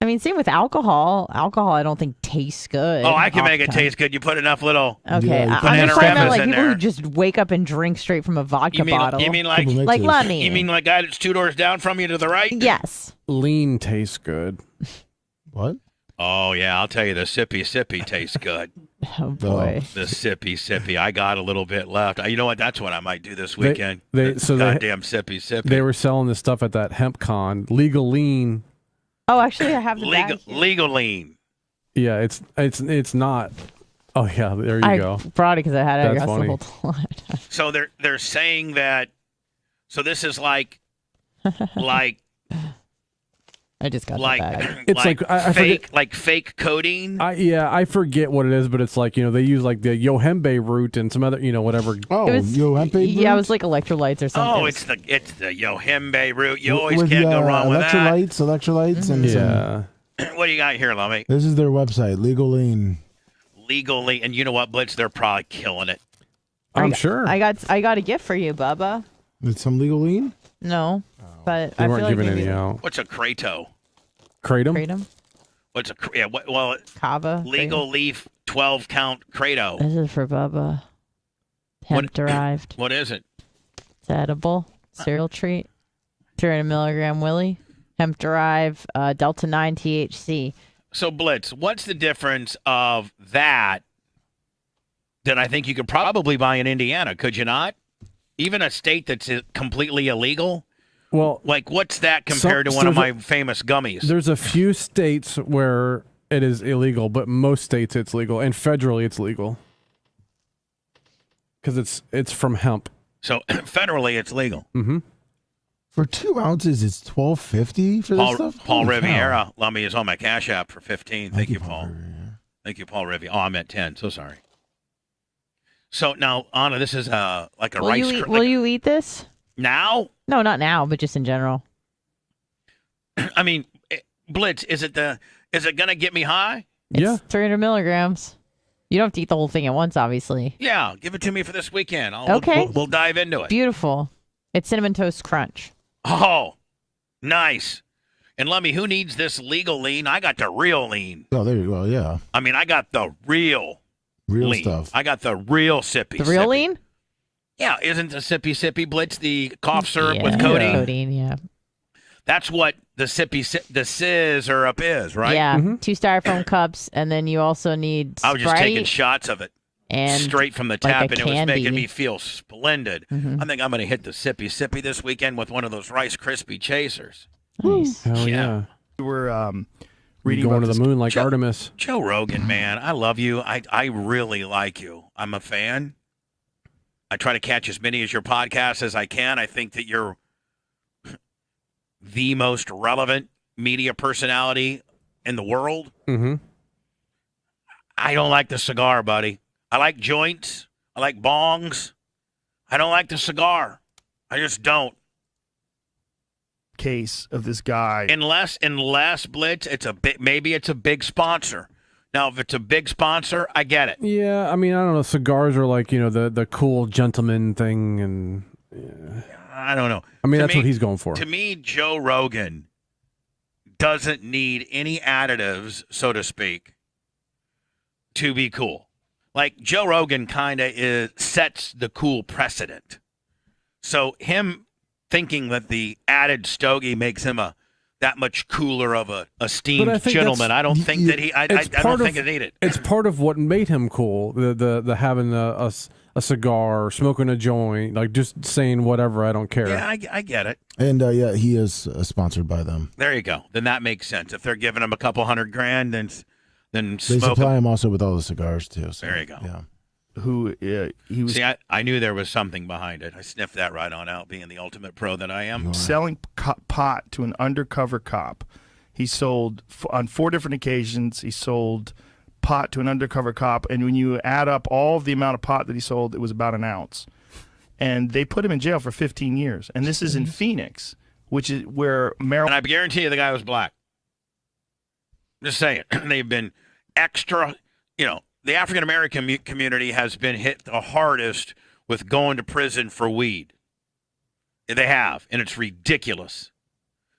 mean, same with alcohol. Alcohol, I don't think tastes good. Oh, I can off make the it time. taste good. You put enough little Okay, I'm banana just talking about rabbits in people there. who just wake up and drink straight from a vodka bottle. You mean like Lemmy? You mean like guy that's 2 doors down from you to the right? Yes. Lean tastes good. What? Oh yeah, I'll tell you, the sippy tastes good. Oh boy, the sippy. I got a little bit left. You know what? That's what I might do this weekend. Goddamn sippy. They were selling this stuff at that hemp con. Legal lean. Oh, actually, I have the bag. Legal lean. Yeah, it's not. Oh yeah, there you go. I brought it because I had it. I That's guess funny. the whole time. So they're saying that. So this is like. I just got like the bag. It's like I fake forget, like fake codeine. I forget what it is, but it's like they use like the yohembe root and some other whatever. Oh, yohembe. Yeah, it was like electrolytes or something. Oh, it's the yohembe root. You always with can't go wrong with that. Electrolytes, and some. What do you got here, Lummy? This is their website, Legal Lean. Legally, and you know what, Blitz? They're probably killing it. I'm sure. I got a gift for you, Bubba. It's some Legal Lean. No, but They I weren't feel like giving maybe any out. What's a Kratom? Kratom. What's a Kava. legal leaf 12-count Kratom? This is for Bubba. Hemp derived. What is it? It's edible cereal treat. 300 milligram Willy. Hemp derived Delta 9 THC. So Blitz, what's the difference of that I think you could probably buy in Indiana? Could you not? Even a state that's completely illegal. Well, like what's that compared to one of my famous gummies? There's a few states where it is illegal, but most states it's legal, and federally it's legal because it's from hemp. So federally it's legal. Mm-hmm. For 2 ounces, it's $12.50 for this stuff. Paul Holy Riviera, Lummy, is on my Cash App for 15. Thank you, Paul. Thank you, Paul Riviera. Oh, I'm at 10. So sorry. So now, Anna, this is like a Will rice. Will you eat this? Now? No, not now, but just in general. I mean, Blitz, is it gonna get me high? It's 300 milligrams. You don't have to eat the whole thing at once, obviously. Yeah, give it to me for this weekend. Okay. We'll dive into it. Beautiful. It's Cinnamon Toast Crunch. Oh, nice. And Lummy, who needs this legal lean? I got the real lean. Oh, there you go. Yeah. I mean, I got the real lean. Stuff. I got the real sippy. The real lean? Yeah, isn't the sippy Blitz the cough syrup with codeine? Codeine, yeah. That's what the the syrup is, right? Yeah, 2 styrofoam cups, and then you also need Sprite. I was just taking shots of it and straight from the like tap, a and it was candy. making me feel splendid. I think I'm going to hit the sippy this weekend with one of those Rice Krispie chasers. Nice. Hell yeah. We were Reading going to the moon like Artemis. Joe Rogan, man, I love you. I really like you. I'm a fan. I try to catch as many of your podcasts as I can. I think that you're the most relevant media personality in the world. Mm-hmm. I don't like the cigar, buddy. I like joints. I like bongs. I don't like the cigar. I just don't. Case of this guy. Unless Blitz, maybe it's a big sponsor. Now, if it's a big sponsor, I get it. Yeah, I mean, I don't know. Cigars are like, the cool gentleman thing, and I don't know. I mean, To that's me- what he's going for. To me, Joe Rogan doesn't need any additives, so to speak, to be cool. Like, Joe Rogan kind of sets the cool precedent. So him thinking that the added stogie makes him that much cooler of a esteemed But I think gentleman, I don't think that I it's don't part think of- it needed. It's part of what made him cool. The having a cigar, smoking a joint, like just saying whatever. I don't care. Yeah, I get it. And he is sponsored by them. There you go. Then that makes sense. If they're giving him a couple $100,000, then They smoke supply him. him also with all the cigars too. So, There you go. Yeah. He was See, I knew there was something behind it. I sniffed that right on out, being the ultimate pro that I am. selling pot to an undercover cop. He sold on 4 different occasions. He sold pot to an undercover cop, and when you add up all of the amount of pot that he sold, it was about an ounce. And they put him in jail for 15 years. And this is in Phoenix, which is where marijuana. And I guarantee you the guy was black. Just saying. They've been extra, the African-American community has been hit the hardest with going to prison for weed. They have, and it's ridiculous.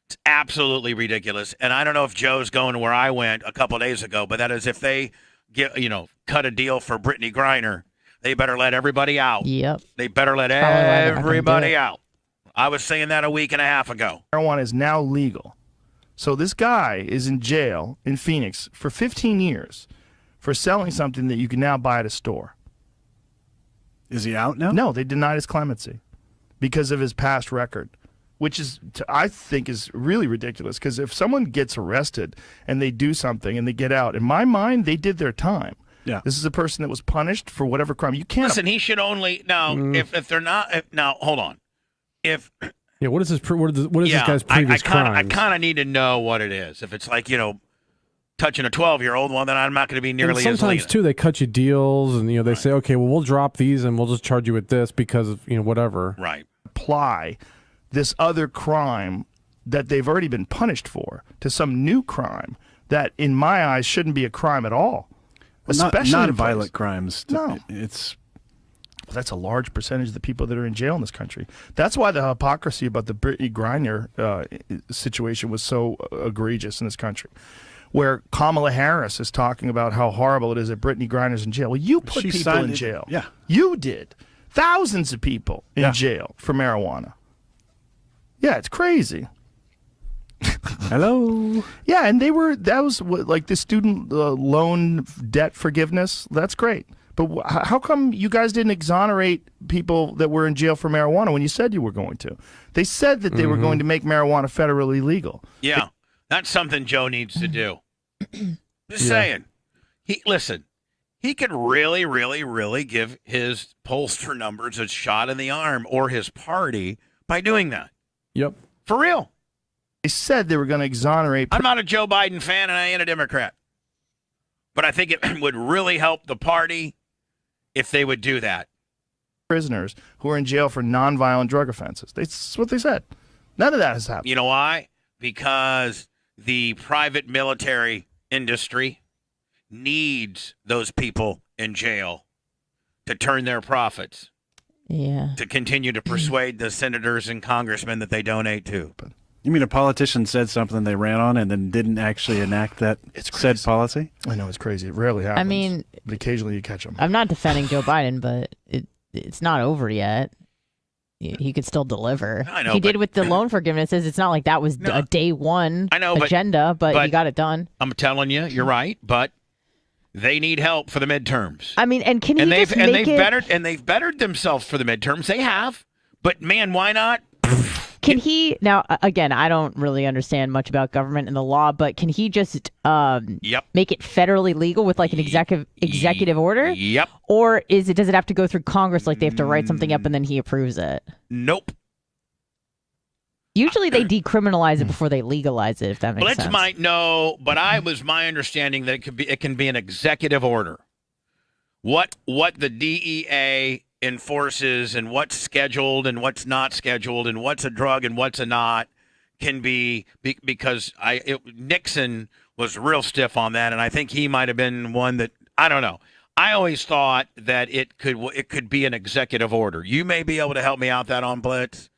It's absolutely ridiculous. And I don't know if Joe's going to where I went a couple of days ago, but that is if they cut a deal for Brittany Griner, they better let everybody out. Yep. They better let Probably why they're not gonna do everybody it. out. I was saying that a week and a half ago. Marijuana is now legal. So this guy is in jail in Phoenix for 15 years for selling something that you can now buy at a store. Is he out now? No, they denied his clemency because of his past record, which is, I think, is really ridiculous. Because if someone gets arrested and they do something and they get out, in my mind, they did their time. Yeah. This is a person that was punished for whatever crime. You can't. Listen, he should only now. If they're not now, hold on. If Yeah, what is this guy's previous I crimes? kind of need to know what it is. If it's like touching a 12-year-old, well, then I'm not going to be And nearly as sometimes lenient. too, they cut you deals, and they say, okay, well, we'll drop these and we'll just charge you with this because of whatever. Right. Apply this other crime that they've already been punished for to some new crime that, in my eyes, shouldn't be a crime at all. Well, Especially in a place- non-violent crimes. No. That's a large percentage of the people that are in jail in this country. That's why the hypocrisy about the Brittany Griner situation was so egregious in this country, where Kamala Harris is talking about how horrible it is that Brittany Griner's in jail. Well, you put She people signed in it. jail. Yeah. You did. Thousands of people in Yeah. jail for marijuana. Yeah, it's crazy. Hello. Yeah, and that was like the student loan debt forgiveness. That's great. But how come you guys didn't exonerate people that were in jail for marijuana when you said you were going to? They said that they were going to make marijuana federally legal. Yeah, that's something Joe needs to do. Just saying. He could really, really, really give his pollster numbers a shot in the arm, or his party, by doing that. Yep. For real. They said they were going to exonerate. I'm not a Joe Biden fan, and I ain't a Democrat. But I think it would really help the party if they would do that. Prisoners who are in jail for nonviolent drug offenses. That's what they said. None of that has happened. You know why? Because the private military industry needs those people in jail to turn their profits. Yeah. To continue to persuade the senators and congressmen that they donate to. You mean a politician said something they ran on and then didn't actually enact that said policy? I know, it's crazy. It rarely happens. I mean, but occasionally you catch them. I'm not defending Joe Biden, but it's not over yet. He could still deliver. I know, he did but- with the loan forgivenesses. It's not like that was a day one agenda, but he got it done. I'm telling you, you're right, but they need help for the midterms. I mean, and can he they've just make it? bettered themselves for the midterms. They have, but man, why not? Can he now? Again, I don't really understand much about government and the law, but can he just make it federally legal with like an executive order? Yep. Or does it have to go through Congress? Like they have to write something up and then he approves it? Nope. Usually they decriminalize it before they legalize it. If that makes sense. My understanding that it can be an executive order. What the DEA enforces and what's scheduled and what's not scheduled and what's a drug and what's a not can be because Nixon was real stiff on that, and I think he might have been one that I don't know. I always thought that it could be an executive order. You may be able to help me out that on Blitz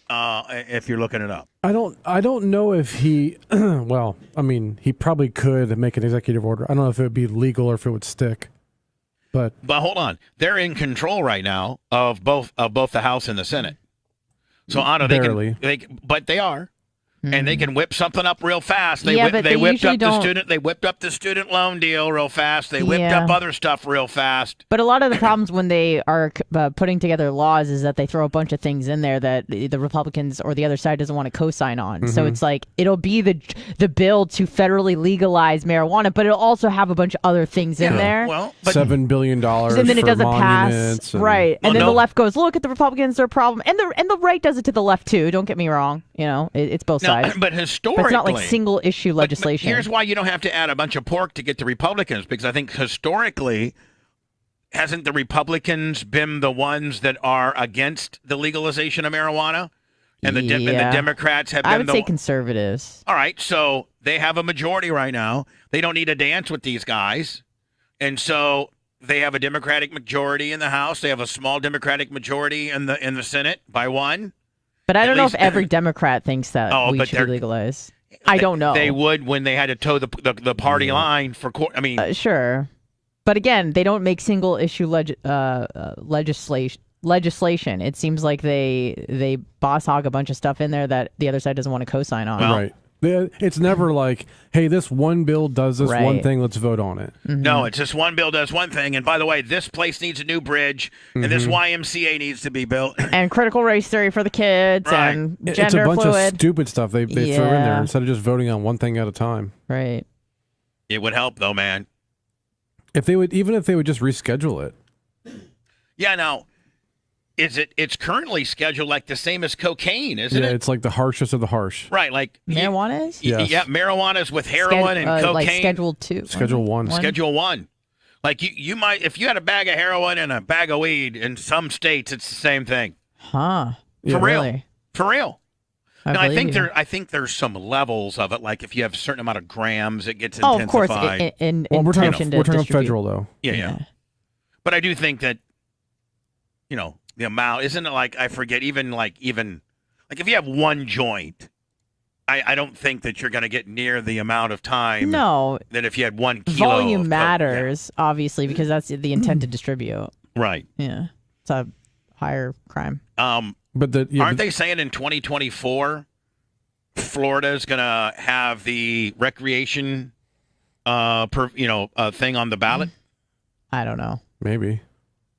if you're looking it up. I don't know if he well, I mean, he probably could make an executive order. I don't know if it would be legal or if it would stick. But hold on, they're in control right now of both the House and the Senate. So I don't know, but they are, and they can whip something up real fast. They whipped up the student loan deal real fast. They whipped up other stuff real fast. But a lot of the problems when they are putting together laws is that they throw a bunch of things in there that the Republicans or the other side doesn't want to co-sign on. So it's like it'll be the bill to federally legalize marijuana, but it'll also have a bunch of other things in there. Well, $7 billion, and then it doesn't pass, right? And then the left goes, "Look at the Republicans, their problem," and the right does it to the left too. Don't get me wrong, it's both sides. But historically, it's not like single issue legislation. But here's why you don't have to add a bunch of pork to get the Republicans, because I think historically, hasn't the Republicans been the ones that are against the legalization of marijuana, and the Democrats have been I would say conservatives. All right, so they have a majority right now. They don't need to dance with these guys, and so they have a Democratic majority in the House. They have a small Democratic majority in the Senate by one. But I don't know if every Democrat thinks that we should legalize. I don't know. They would when they had to toe the party line for court. I mean, sure. But again, they don't make single issue legislation. It seems like they boss hog a bunch of stuff in there that the other side doesn't want to co-sign on. Right. It's never like, hey, this one bill does this one thing, let's vote on it. No, it's just one bill does one thing. And by the way, this place needs a new bridge, and this YMCA needs to be built. And critical race theory for the kids, and gender it's a bunch fluid. of stupid stuff they throw in there instead of just voting on one thing at a time. Right. It would help, though, man. Even if they would just reschedule it. Yeah, now, it's currently scheduled like the same as cocaine, isn't it? Yeah, it's like the harshest of the harsh. Right, like marijuana is? Yes. Yeah, marijuana is with heroin and cocaine. Like Schedule 2. Schedule 1. Schedule 1. Like you might, if you had a bag of heroin and a bag of weed, in some states it's the same thing. Huh. For real. Really? For real. I think there's some levels of it. Like if you have a certain amount of grams, it gets intensified. Of course. We're talking federal though. Yeah. But I do think that, the amount, isn't it like, I forget, even if you have one joint, I don't think that you're going to get near the amount of time that if you had 1 kilo. Volume matters, obviously, because that's the intent to distribute. Right. Yeah. It's a higher crime. Aren't they saying in 2024, Florida is going to have the recreation thing on the ballot? I don't know. Maybe.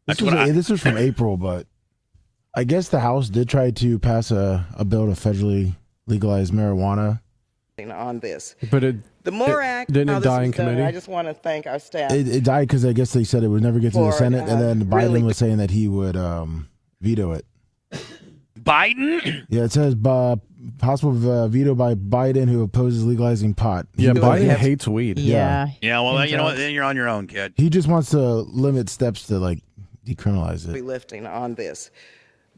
This was from April, but I guess the House did try to pass a bill to federally legalize marijuana. On this. But the MORE Act, didn't it die in committee? I just want to thank our staff. It died because I guess they said it would never get to the Senate, and then Biden was saying that he would veto it. Biden? Yeah, it says possible veto by Biden, who opposes legalizing pot. Biden hates weed. Yeah, well, you know what? Then you're on your own, kid. He just wants to limit steps to decriminalize it. Be lifting on this.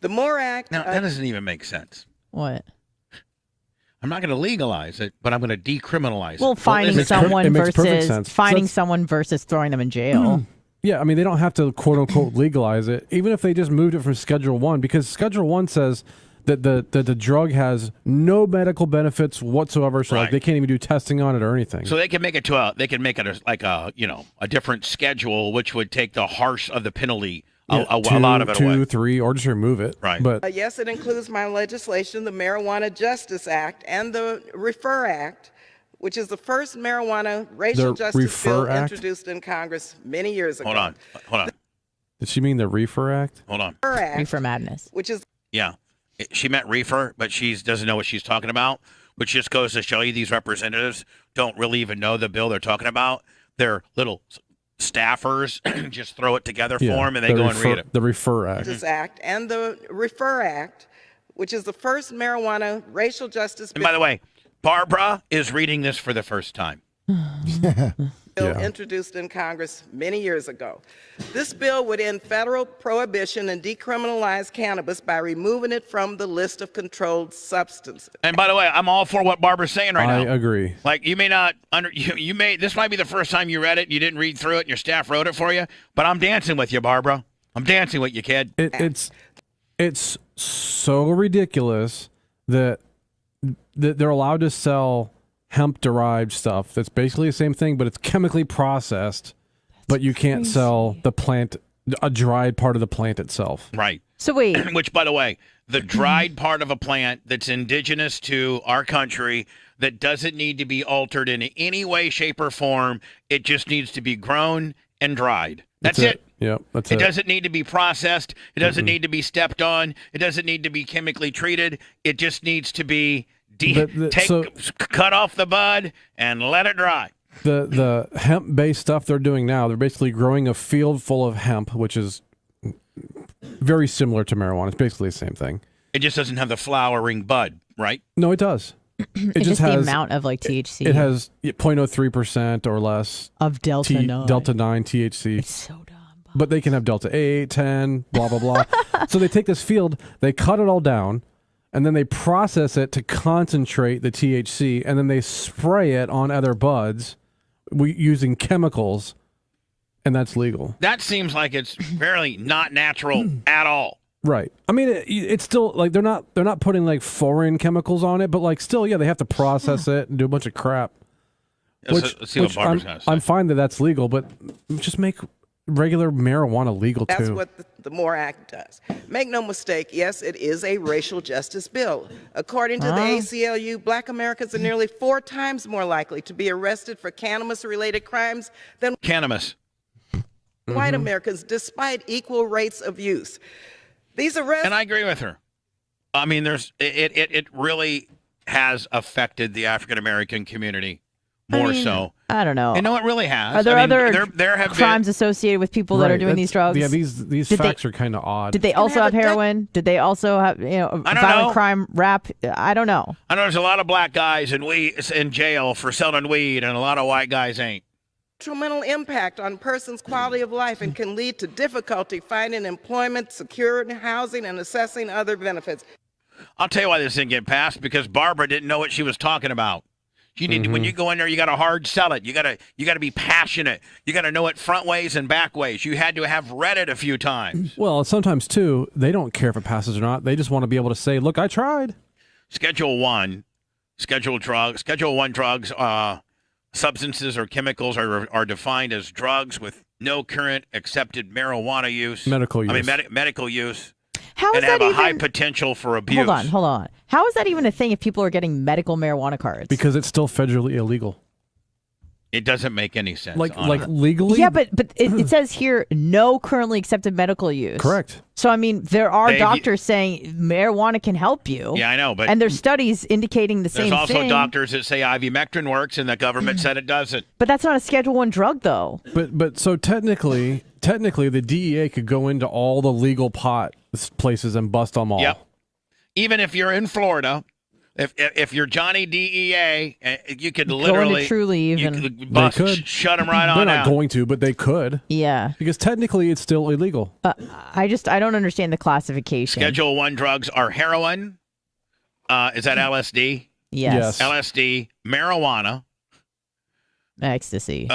The MORE Act. Now, that doesn't even make sense. What? I'm not going to legalize it, but I'm going to decriminalize it. Well, finding someone versus throwing them in jail. Yeah, I mean, they don't have to quote unquote legalize it, even if they just moved it from Schedule 1, because Schedule 1 says that the drug has no medical benefits whatsoever, so like they can't even do testing on it or anything. So they can make it a different schedule, which would take the harsh of the penalty a lot of it away. 2, 3, or just remove it. Right. But yes, it includes my legislation, the Marijuana Justice Act, and the Refer Act, which is the first marijuana racial justice bill introduced in Congress many years ago. Hold on. Did she mean the Reefer Act? Hold on. Reefer Madness. Which is She meant reefer, but she doesn't know what she's talking about, which just goes to show you these representatives don't really even know the bill they're talking about. They're little staffers, just throw it together for them, and they go and read it. The Refer Act. Act and the Refer Act, which is the first marijuana racial justice And by the way, Barbara is reading this for the first time. bill introduced in Congress many years ago. This bill would end federal prohibition and decriminalize cannabis by removing it from the list of controlled substances. And by the way, I'm all for what Barbara's saying right now. I agree. Like, you may not you may, this might be the first time you read it, you didn't read through it, and your staff wrote it for you, but I'm dancing with you, Barbara. I'm dancing with you, kid. It's so ridiculous that they're allowed to sell hemp-derived stuff that's basically the same thing, but it's chemically processed, but you can't sell the plant, a dried part of the plant itself. Right. So wait. Which, by the way, the dried part of a plant that's indigenous to our country that doesn't need to be altered in any way, shape, or form, it just needs to be grown and dried. That's it. Yep, that's it. It doesn't need to be processed. It doesn't need to be stepped on. It doesn't need to be chemically treated. It just needs to be cut off the bud and let it dry. The hemp-based stuff they're doing now, they're basically growing a field full of hemp, which is very similar to marijuana. It's basically the same thing. It just doesn't have the flowering bud, right? No, it does. It just has the amount of like THC. It has 0.03% or less of Delta 9. Delta 9 THC. It's so dumb. But they can have Delta 8, 10, blah, blah, blah. So they take this field, they cut it all down, and then they process it to concentrate the THC, and then they spray it on other buds using chemicals, and that's legal. That seems like it's fairly not natural at all. Right. I mean, it's still like they're not putting like foreign chemicals on it, but like still, yeah, they have to process it and do a bunch of crap. Let's see what Barbara's going to say. I'm fine that that's legal, but just make regular marijuana legal too. That's what the MORE Act does. Make no mistake, yes, it is a racial justice bill. According to the ACLU, black Americans are nearly 4 times more likely to be arrested for cannabis-related crimes than white Americans, despite equal rates of use. These arrests... And I agree with her. I mean, it really has affected the African-American community more so. I don't know. And no, it really has. Are there other there have crimes associated with people that are doing these drugs? Yeah, these facts are kind of odd. Did they also have heroin? Did they also have violent crime rap? I don't know. I know there's a lot of black guys in jail for selling weed, and a lot of white guys ain't. Detrimental impact on person's quality of life and can lead to difficulty finding employment, securing housing, and assessing other benefits. I'll tell you why this didn't get passed, because Barbara didn't know what she was talking about. You need to, when you go in there, you got to hard sell it. You got to be passionate. You got to know it front ways and back ways. You had to have read it a few times. Well, sometimes too, they don't care if it passes or not. They just want to be able to say, "Look, I tried." Schedule 1 drugs. Substances or chemicals are defined as drugs with no current accepted marijuana use. Medical use. I mean, medical use. How is and that have a even... high potential for abuse. Hold on. How is that even a thing if people are getting medical marijuana cards? Because it's still federally illegal. It doesn't make any sense. Like legally? Yeah, but it says here, no currently accepted medical use. Correct. So, I mean, there are doctors saying marijuana can help you. Yeah, I know. But and there's studies indicating the same thing. There's also doctors that say ivermectin works, and the government said it doesn't. But that's not a Schedule I drug, though. But so technically, the DEA could go into all the legal pot places and bust them all. Yep. Even if you're in Florida, if you're Johnny DEA, you could literally go into True Leave shut them right on out. They're not going to, but they could. Yeah. Because technically, it's still illegal. I don't understand the classification. Schedule I drugs are heroin. Is that LSD? Yes. LSD, marijuana, ecstasy,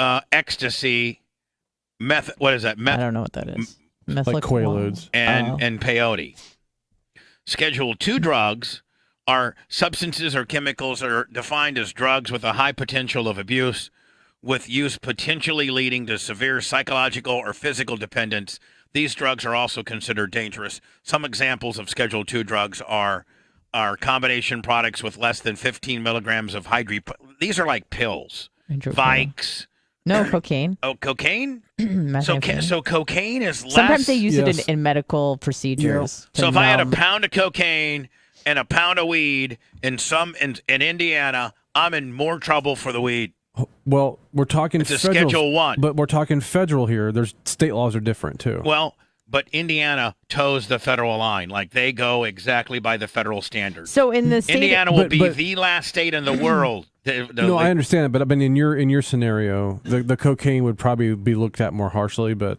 meth. What is that? I don't know what that is. Like Quaaludes and peyote. Schedule II drugs are substances or chemicals that are defined as drugs with a high potential of abuse, with use potentially leading to severe psychological or physical dependence. These drugs are also considered dangerous. Some examples of Schedule II drugs are combination products with less than 15 milligrams of These are like pills. Vikes, No, cocaine. Oh, cocaine? Methamphetamine. So cocaine is less. Sometimes they use it in medical procedures. So if I had a pound of cocaine and a pound of weed in Indiana, I'm in more trouble for the weed. Well, we're talking It's a federal, Schedule 1. but we're talking federal here. There's state laws are different too. Well, but Indiana toes the federal line. Like they go exactly by the federal standards. So in the state, Indiana will be the last state in the world. No, I understand it, but I mean, in your scenario, the cocaine would probably be looked at more harshly. But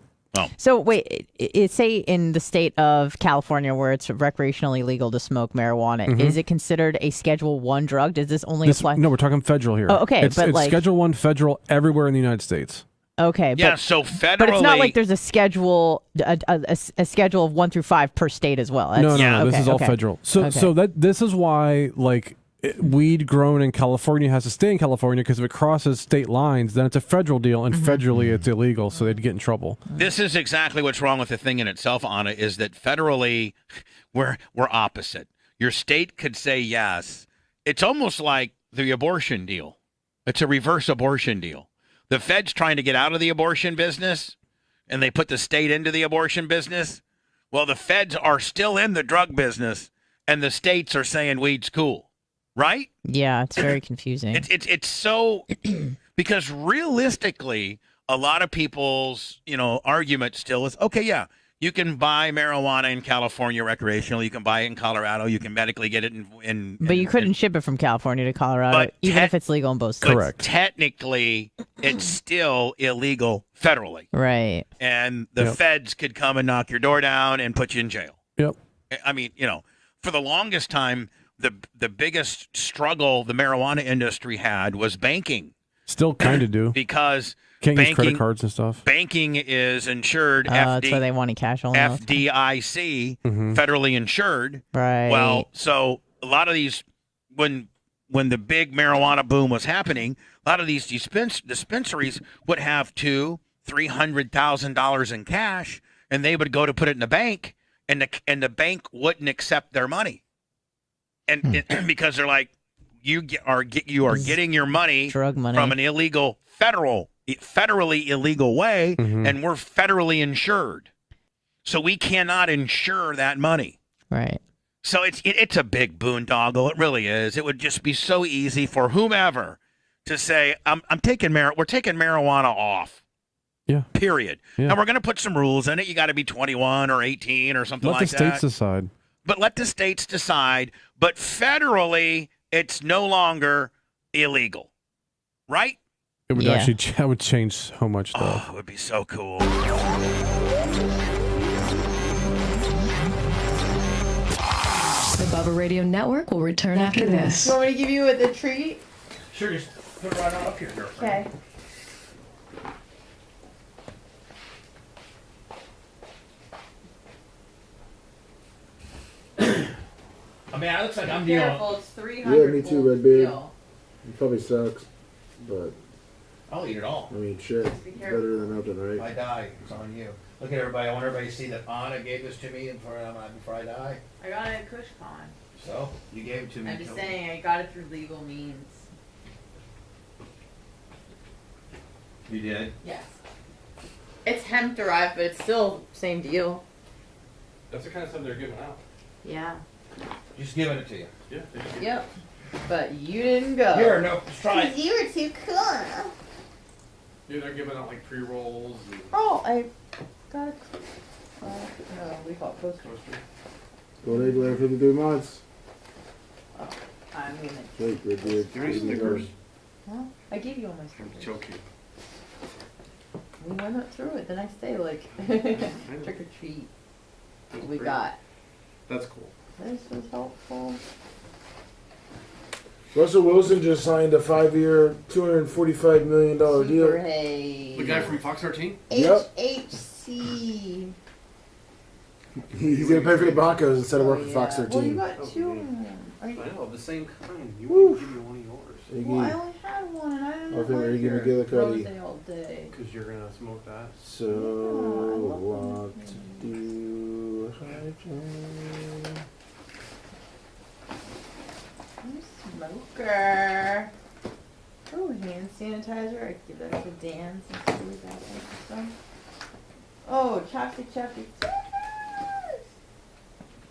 So wait, say in the state of California where it's recreationally legal to smoke marijuana, is it considered a Schedule 1 drug? Does this only apply? No, we're talking federal here. Oh, okay, it's but like Schedule 1 federal everywhere in the United States. Okay, yeah. So federally, but it's not like there's a schedule, a schedule of 1 through 5 per state as well. No, this is all federal. So this is why weed grown in California has to stay in California, because if it crosses state lines, then it's a federal deal, and federally it's illegal, so they'd get in trouble. This is exactly what's wrong with the thing in itself, Anna, is that federally we're opposite. Your state could say yes. It's almost like the abortion deal. It's a reverse abortion deal. The feds trying to get out of the abortion business, and they put the state into the abortion business. Well, the feds are still in the drug business, and the states are saying weed's cool. Right? Yeah, it's very confusing. It's so because realistically, a lot of people's argument still is okay. Yeah, you can buy marijuana in California recreational. You can buy it in Colorado. You can medically get it but you couldn't ship it from California to Colorado, even if it's legal in both states. Correct. Technically, it's still illegal federally. Right. And the feds could come and knock your door down and put you in jail. Yep. I mean, for the longest time, the biggest struggle the marijuana industry had was banking. Still kind of do. Because can't use credit cards and stuff. Banking is insured. That's why they want to cash only. FDIC, federally insured. Right. Well, so a lot of these, when the big marijuana boom was happening, a lot of these dispensaries would have $300,000 in cash, and they would go to put it in the bank, and the bank wouldn't accept their money. And because they're like, you are getting your money, drug money from an illegal federally illegal way, and we're federally insured, so we cannot insure that money. Right. So it's a big boondoggle. It really is. It would just be so easy for whomever to say, we're taking marijuana off. Yeah. Period. Yeah. And we're going to put some rules in it. You got to be 21 or 18 or something like that. Let the states decide. But let the states decide. But federally, it's no longer illegal, right? It would actually that would change so much stuff. Oh, it would be so cool. The Bubba Radio Network will return after this. You want me to give you the treat? Sure, just put it right on up here, girlfriend. Okay. I mean, it looks like I'm Careful, dealing. it's 300. Yeah, me too, Redbeard. It probably sucks, but I'll eat it all. I mean, shit, better than nothing, If I right? die, it's on you. Look at everybody. I want everybody to see that Anna gave this to me before I die. I got it at KushCon. So you gave it to me. I'm just saying, I got it through legal means. You did. Yes. It's hemp derived, but it's still same deal. That's the kind of stuff they're giving out. Yeah. Just giving it to you. Yeah. Yep. But you didn't go. Here, no, just try it. You were too cool. Yeah, they're giving out like pre-rolls. Oh, I got it. No, we call it poster. Well, they live 53 months. Oh, I'm gonna. Wait, Redbeard. Give me stickers. Huh? I gave you all my stickers. Choke you. We went up through it the next day, like trick or treat. We got. That's cool. This was helpful. Russell Wilson just signed a 5-year, $245 million deal. Hey. The guy from Fox 13? Yep. HHC. He's going to play for the Broncos instead of working for Fox 13. Well, you got two of them. I know, the same kind. You Woo. wouldn't give me one of yours. Well, I only had one, and I didn't I think we're like gonna your get a Cuddy. rosé all day. Because you're going to smoke that. So, what to do? You smoker. Oh, hand sanitizer. I give that to Dan since he was out there for some. Oh, chopstick.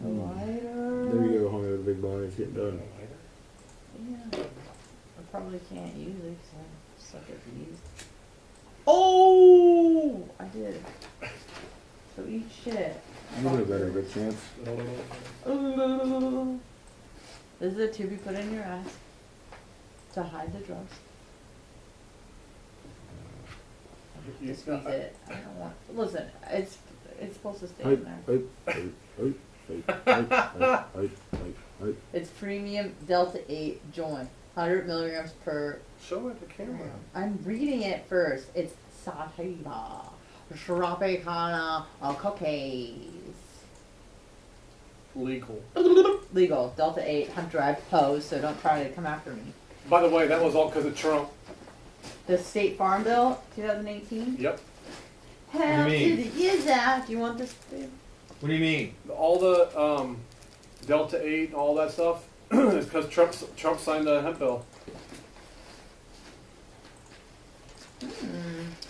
Lighter. There you go, homie, with a big bone. It's getting done. Yeah. I probably can't use it because I suck at these. Oh! I did. So eat shit. You have a better good chance. This is a tube you put in your ass to hide the drugs. Just squeeze it. I don't want. Listen, it's supposed to stay in there. It's premium Delta 8 joint, 100 milligrams per. Show it the camera. I'm reading it first. It's sativa, tropicana, cookies. Legal. Delta 8, hunt, drive, pose. So don't try to come after me. By the way, that was all because of Trump. The State Farm Bill, 2018. Yep. Hell to the yeah. Do you want this? Babe? What do you mean? All the Delta 8 and all that stuff is because Trump signed the hemp bill.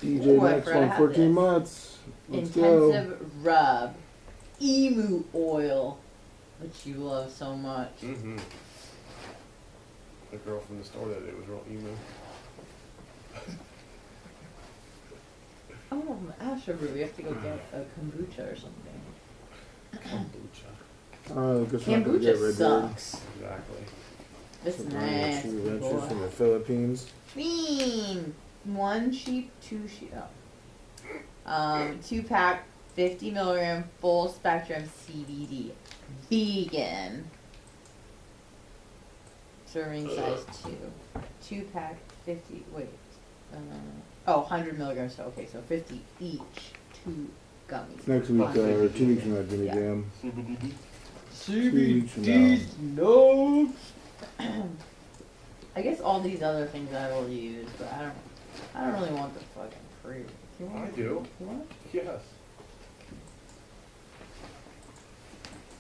DJ next one, 14 months. Let's Intensive rub. Emu oil, which you love so much. Mm-hmm. The girl from the store that day was real emu. Oh, Asha Brew. We have to go get a kombucha or something. Kombucha sucks. Exactly. This is nice. From the Philippines. Bean. 1 sheep, 2 sheep. Oh. 2-pack, 50 milligram, full spectrum CBD. Vegan. Serving size 2. 2-pack, 50. Wait. 100 milligrams. So okay, so 50 each. 2 gummies. Next week, or 2 weeks from now, Jimmy Jam. CBD notes. I guess all these other things I will use, but I don't really want the fucking fruit. You want I it? do. You want it? Yes.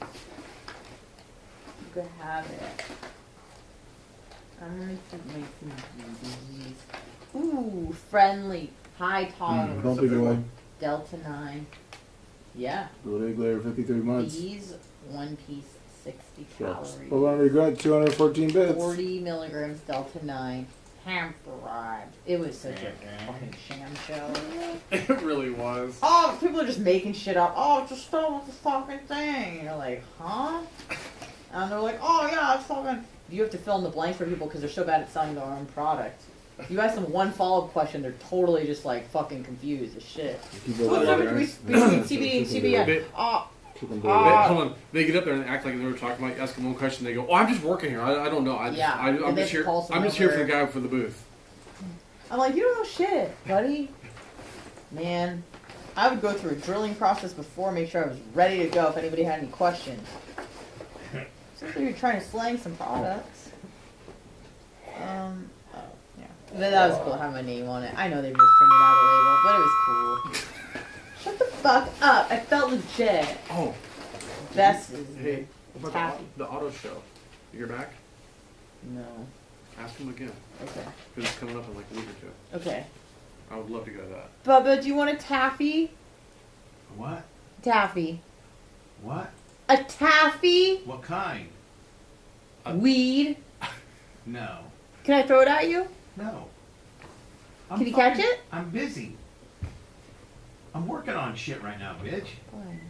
You could have it. I'm gonna make some these. Ooh, friendly, high tolerance. Don't think away. Delta 9. Yeah. Good egg layer, 53 months. These, 1 piece, 60 calories. Hold on, regret 214 bits. 40 milligrams Delta 9. Ham-derived. It was such a fucking sham show. It really was. Oh, people are just making shit up. Oh, just stole with the fucking thing. And you're like, huh? And they're like, oh yeah, it's fucking. You have to fill in the blanks for people because they're so bad at selling their own product. You ask them one follow-up question, they're totally just like fucking confused as shit. What's the difference between CBD and CBN? Hold on. They get up there and act like they were talking about, ask them one question, they go, "Oh, I'm just working here. I don't know. I'm just here. I'm just here for the guy for the booth." I'm like, you don't know shit, buddy. Man, I would go through a drilling process before, make sure I was ready to go if anybody had any questions. Seems like you're trying to slang some products. Yeah. But that was cool. Have my name on it. I know they just printed out a label, but it was cool. Shut the fuck up. I felt legit. Oh. Best is hey, what about happy. the auto show? You're back? No. Ask them again. Okay. Because it's coming up in like a week or 2. Okay. I would love to go to that. Bubba, do you want a taffy? What? Taffy. What? A taffy? What kind? Weed? No. Can I throw it at you? No. Can you catch it? I'm busy. I'm working on shit right now, bitch. Fine.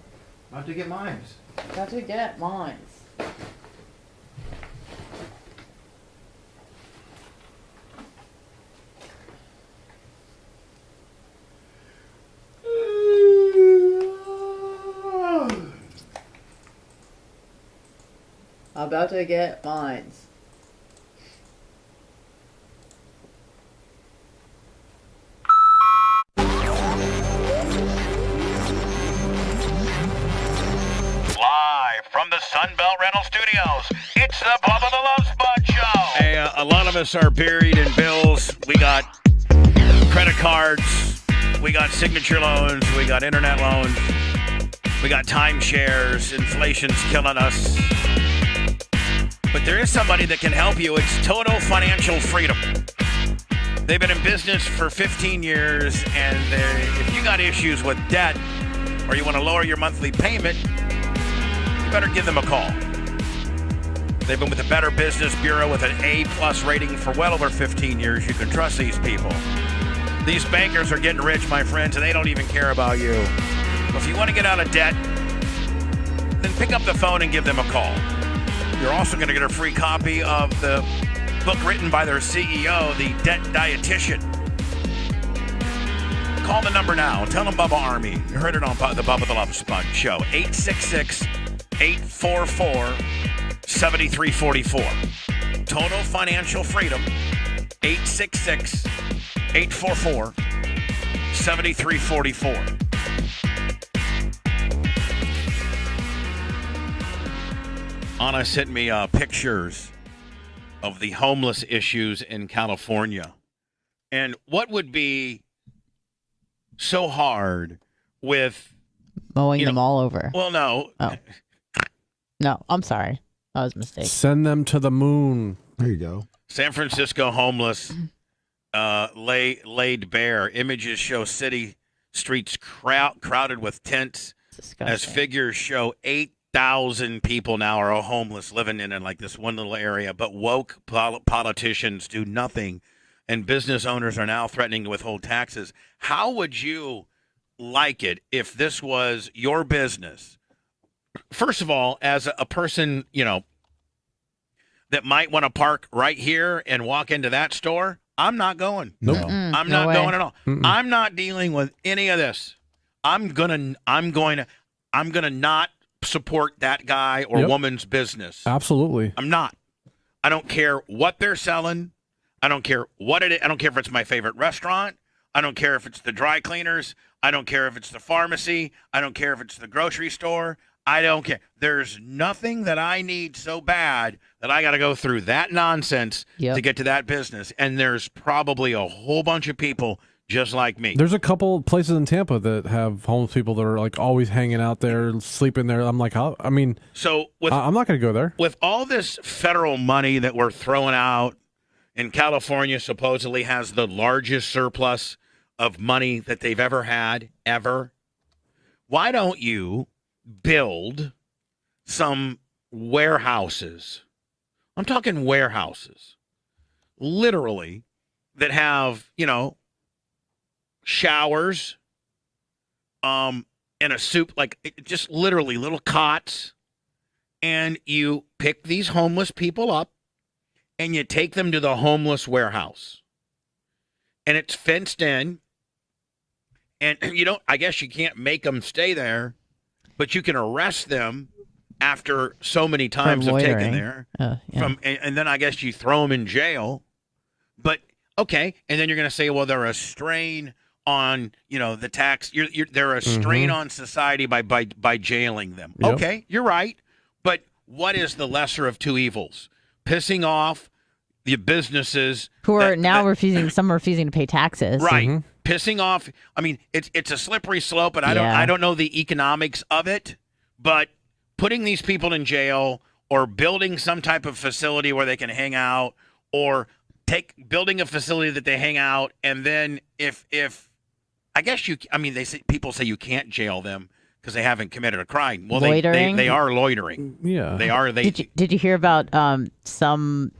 About to get mines. Got to get mines. About to get mines. Live from the Sunbelt Rental Studios, it's the Bubba the Love Spot Show. Hey, a lot of us are buried in bills. We got credit cards, we got signature loans, we got internet loans, we got timeshares. Inflation's killing us. But there is somebody that can help you. It's Total Financial Freedom. They've been in business for 15 years, and if you got issues with debt or you want to lower your monthly payment, you better give them a call. They've been with the Better Business Bureau with an A+ rating for well over 15 years. You can trust these people. These bankers are getting rich, my friends, and they don't even care about you. If you want to get out of debt, then pick up the phone and give them a call. You're also going to get a free copy of the book written by their CEO, The Debt Dietitian. Call the number now. Tell them Bubba Army. You heard it on the Bubba the Love Sponge show. 866-844-7344. Total financial freedom. 866-844-7344. Anna sent me pictures of the homeless issues in California. And what would be so hard with mowing them all over? Well, no. Oh. No, I'm sorry. That was a mistake. Send them to the moon. There you go. San Francisco homeless laid bare. Images show city streets crowded with tents. As figures show 8,000 people now are homeless living in like this one little area, but woke politicians do nothing, and business owners are now threatening to withhold taxes. How would you like it if this was your business? First of all, as a person, that might want to park right here and walk into that store, I'm not going. Nope. I'm not going at all. I'm not dealing with any of this. I'm gonna not support that guy or woman's business. Absolutely. I'm not. I don't care what they're selling. I don't care what it is. I don't care if it's my favorite restaurant. I don't care if it's the dry cleaners. I don't care if it's the pharmacy. I don't care if it's the grocery store. I don't care. There's nothing that I need so bad that I got to go through that nonsense to get to that business. And there's probably a whole bunch of people just like me. There's a couple places in Tampa that have homeless people that are like always hanging out there, sleeping there. I'm like, I'm not going to go there. With all this federal money that we're throwing out, and California supposedly has the largest surplus of money that they've ever had, ever. Why don't you build some warehouses? I'm talking warehouses, literally, that have, showers, and a soup, just literally little cots, and you pick these homeless people up and you take them to the homeless warehouse, and it's fenced in, and I guess you can't make them stay there, but you can arrest them after so many times of taking there and then I guess you throw them in jail. But okay, and then you're going to say, well, they're a strain on the tax. They're a strain on society by jailing them. Yep. Okay, you're right. But what is the lesser of two evils? Pissing off the businesses who are refusing to pay taxes. Right. Pissing off. I mean, it's a slippery slope, and I don't know the economics of it, but putting these people in jail or building some type of facility where they can hang out, or building a facility that they hang out, and then if I guess people say you can't jail them because they haven't committed a crime. Well, they are loitering. Yeah, they are. Did you hear about some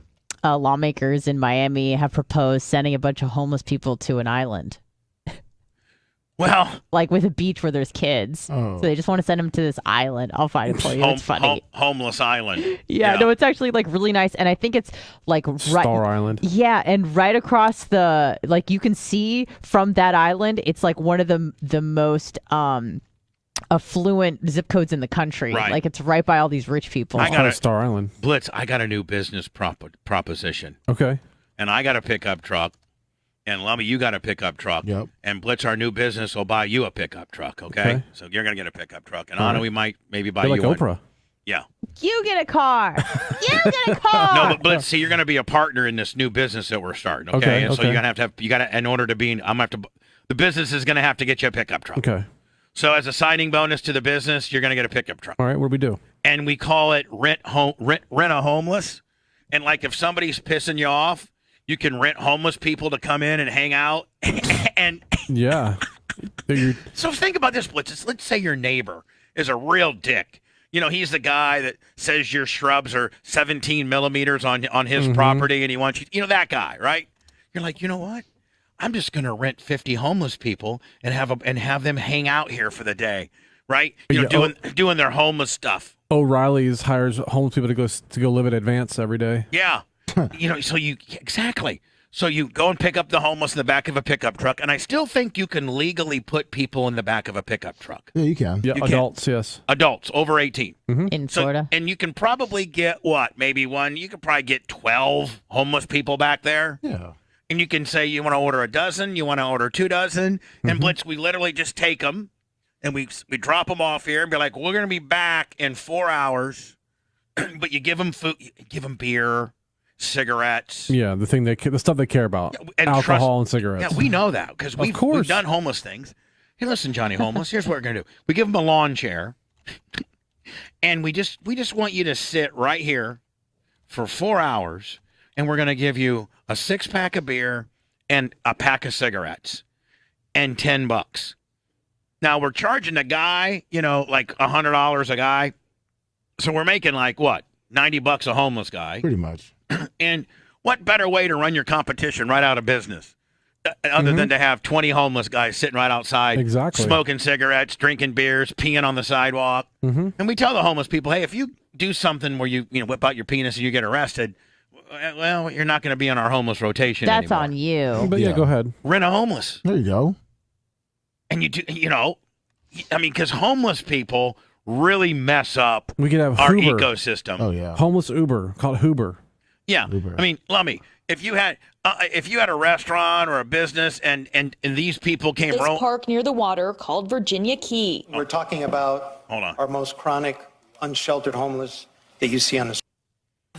lawmakers in Miami have proposed sending a bunch of homeless people to an island? Well, like with a beach where there's kids. So they just want to send them to this island. I'll find it for you. It's funny. Homeless island. Yeah, no, it's actually really nice. And I think it's Star Island. Yeah, and right across the, you can see from that island, it's one of the most affluent zip codes in the country. Right. It's right by all these rich people. I got Star Island. Blitz, I got a new business proposition. Okay. And I got a pickup truck. And Lummy, you got a pickup truck. Yep. And Blitz, our new business, will buy you a pickup truck, okay? So you're going to get a pickup truck. And Anna, we might maybe buy You're you like one. Oprah. Yeah. You get a car. You get a car. No, but Blitz, see, you're going to be a partner in this new business that we're starting, okay? And so you're going to in order to be, the business is going to have to get you a pickup truck. Okay. So as a signing bonus to the business, you're going to get a pickup truck. All right, what do we do? And we call it rent a homeless. And if somebody's pissing you off, You can rent homeless people to come in and hang out. And yeah. So think about this, Blitz. Let's say your neighbor is a real dick. You know, he's the guy that says your shrubs are 17 millimeters on his property, and he wants you. You know that guy, right? You're like, you know what? I'm just going to rent 50 homeless people and have them hang out here for the day, right? You know, doing their homeless stuff. O'Reilly's hires homeless people to go live at Advance every day. Yeah. You know, exactly. So you go and pick up the homeless in the back of a pickup truck, and I still think you can legally put people in the back of a pickup truck. Yeah, you can. Yeah, adults, yes. Adults over 18. In Florida. And you can probably get you could probably get 12 homeless people back there. Yeah. And you can say you want to order a dozen, you want to order 2 dozen, and Blitz, we literally just take them and we drop them off here and be like, we're going to be back in 4 hours, but you give them food, you give them beer, cigarettes. Yeah, the stuff they care about, and alcohol and cigarettes. Yeah, we know that because we've done homeless things. Hey, listen, Johnny Homeless, here's what we're going to do. We give them a lawn chair, and we just want you to sit right here for 4 hours, and we're going to give you a 6-pack of beer and a pack of cigarettes and $10. Now, we're charging the guy, like $100 a guy. So we're making like what? $90 a homeless guy. Pretty much. And what better way to run your competition right out of business other than to have 20 homeless guys sitting right outside, exactly, smoking cigarettes, drinking beers, peeing on the sidewalk. And we tell the homeless people, hey, if you do something where you whip out your penis and you get arrested, well, you're not going to be on our homeless rotation That's anymore. on you. But yeah, go ahead. Rent a homeless. There you go. And because homeless people really mess up we could have our Uber. ecosystem. Oh yeah, homeless Uber, called Uber. Yeah, Uber. I mean, Lummy, if you had a restaurant or a business and these people came this park near the water called Virginia Key. We're talking about our most chronic, unsheltered homeless that you see on the street.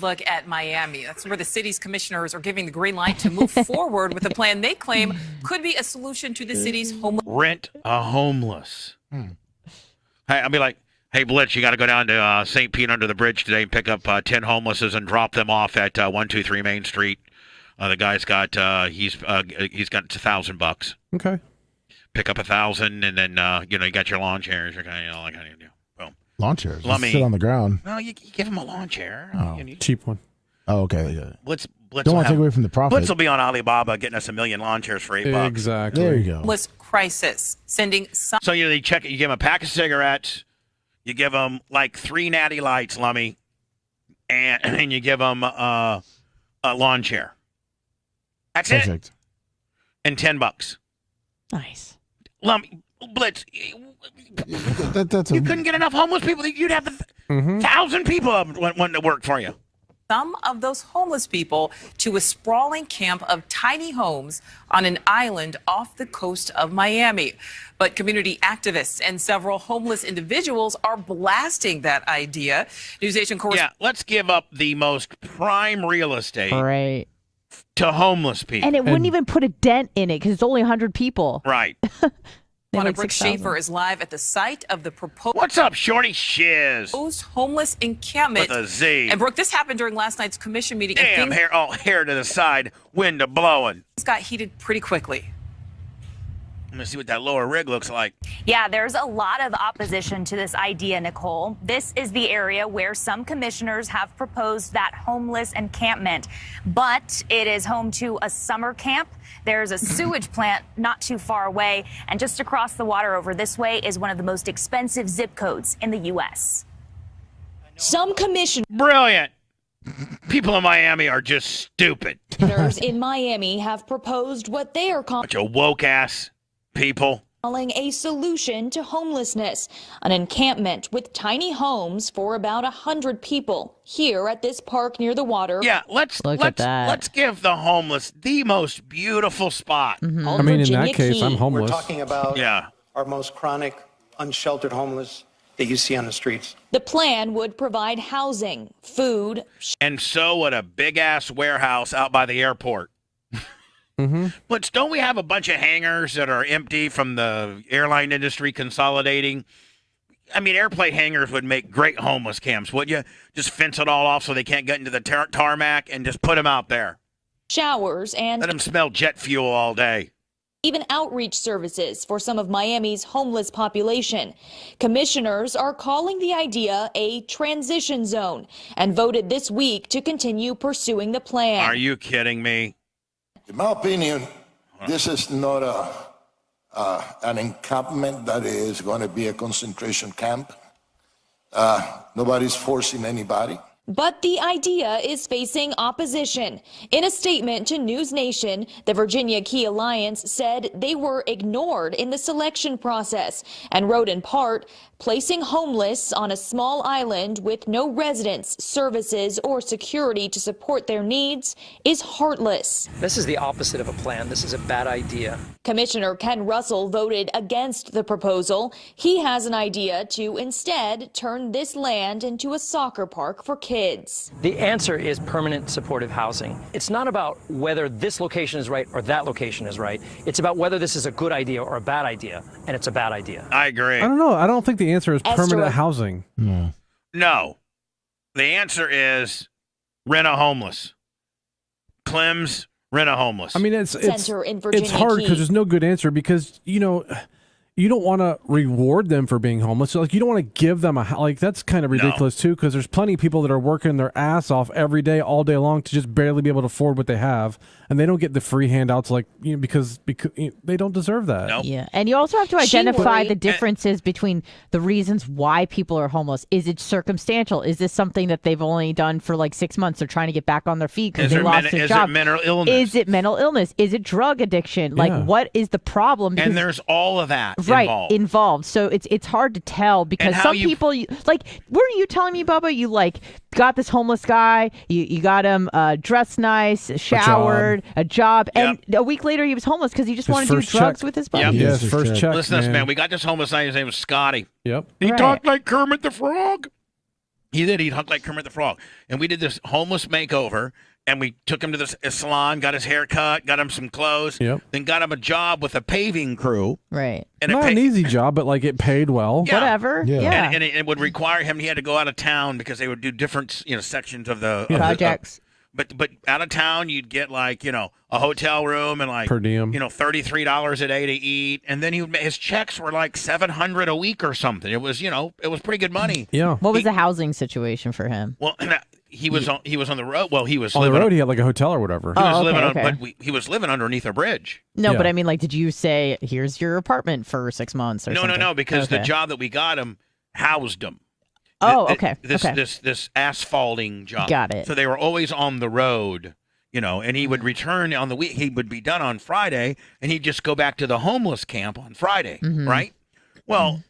Look at Miami. That's where the city's commissioners are giving the green light to move forward with a plan they claim could be a solution to the city's homeless. Rent a homeless. Hey, I'll be like, hey, Blitz, you got to go down to St. Pete under the bridge today and pick up 10 homelesses and drop them off at 123 Main Street. The guy's got he's got $1,000. Okay. Pick up 1,000, and then you got your lawn chairs. You're kind of like, how do you do? Boom. Lawn chairs. Just Lummy. sit on the ground. No, you give him a lawn chair. Oh, cheap one. Oh, okay. Yeah. Blitz Don't want to take away from the profit. Blitz will be on Alibaba getting us 1 million lawn chairs for $8. Exactly. There you go. Homeless crisis, sending some. So they check it. You give them a pack of cigarettes. You give them like 3 natty lights, Lummy, and you give them a lawn chair. That's Perfect. it. And $10. Nice. Lummy, Blitz. That's you couldn't get enough homeless people. You'd have 1,000 people wanting to work for you. Some of those homeless people to a sprawling camp of tiny homes on an island off the coast of Miami. But community activists and several homeless individuals are blasting that idea. NewsNation correspondent. Yeah, let's give up the most prime real estate Right. to homeless people. And it wouldn't even put a dent in it because it's only 100 people. Right. Brooke 6,000. Schaefer is live at the site of the proposed What's up, Shorty Shiz? homeless encampment. With a Z. And Brooke, this happened during last night's commission meeting. Damn, and hair to the side, wind a blowing. things got heated pretty quickly. Let me see what that lower rig looks like. Yeah, there's a lot of opposition to this idea, Nicole. This is the area where some commissioners have proposed that homeless encampment, but it is home to a summer camp. There's a sewage plant not too far away, and just across the water over this way is one of the most expensive zip codes in the U.S. Some commissioners Brilliant. People in Miami are just stupid. in Miami have proposed what they are Bunch of woke-ass people. calling a solution to homelessness, an encampment with tiny homes for about 100 people here at this park near the water. Yeah, let's give the homeless the most beautiful spot. I mean, in that case, I'm homeless. We're talking about our most chronic, unsheltered homeless that you see on the streets. The plan would provide housing, food, And so would a big-ass warehouse out by the airport. But don't we have a bunch of hangars that are empty from the airline industry consolidating? I mean, airplane hangars would make great homeless camps, would you? Just fence it all off so they can't get into the tarmac and just put them out there. showers, and Let them smell jet fuel all day. even outreach services for some of Miami's homeless population. Commissioners are calling the idea a transition zone and voted this week to continue pursuing the plan. Are you kidding me? In my opinion, this is not an encampment that is going to be a concentration camp. Nobody's forcing anybody. But the idea is facing opposition. In a statement to News Nation, the Virginia Key Alliance said they were ignored in the selection process and wrote in part, placing homeless on a small island with no residents, services, or security to support their needs is heartless. This is the opposite of a plan. This is a bad idea. Commissioner Ken Russell voted against the proposal. He has an idea to instead turn this land into a soccer park for kids. The answer is permanent supportive housing. It's not about whether this location is right or that location is right. It's about whether this is a good idea or a bad idea, and it's a bad idea. I agree. I don't know. I don't think the answer is permanent Esther. housing. No. The answer is rent a homeless. Clem's, rent a homeless. I mean, it's Center in Virginia hard Key. because there's no good answer because, you know, you don't want to reward them for being homeless. So, like, you don't want to give them that's kind of ridiculous too, because there's plenty of people that are working their ass off every day, all day long to just barely be able to afford what they have, and they don't get the free handouts because they don't deserve that. Nope. Yeah, and you also have to She identify worried- the differences between the reasons why people are homeless. Is it circumstantial? Is this something that they've only done for like 6 months? They're trying to get back on their feet because they lost their job. Is it mental illness? Is it mental illness? Is it drug addiction? Like, what is the problem? And there's all of that involved. So it's hard to tell because how some you- people weren't you telling me, Bubba, you got this homeless guy, you got him dressed nice, showered, a job, and a week later he was homeless because he just wanted to do drugs with his buddy. Yep. Yes, first check. Listen to this, man. We got this homeless guy. His name was Scotty. Yep. He Right. talked like Kermit the Frog. He did. He talked like Kermit the Frog. And we did this homeless makeover, and we took him to the salon, got his hair cut, got him some clothes, then got him a job with a paving crew. Right. And Not an easy job, but like it paid well. Yeah. Whatever. Yeah. And it would require him. He had to go out of town because they would do different, sections of the projects. But out of town, you'd get a hotel room and per diem, $33 a day to eat, and then his checks were like $700 a week or something. It was it was pretty good money. Yeah. What was the housing situation for him? Well, he was on the road. Well, he was On the living road, he had like a hotel or whatever. He was living okay. but he was living underneath a bridge. No, but I mean, did you say, here's your apartment for 6 months or something? No, because the job that we got him housed him. Oh, okay. This asphalting job. Got it. So they were always on the road, and he would return on the week. He would be done on Friday, and he'd just go back to the homeless camp on Friday, right? Well,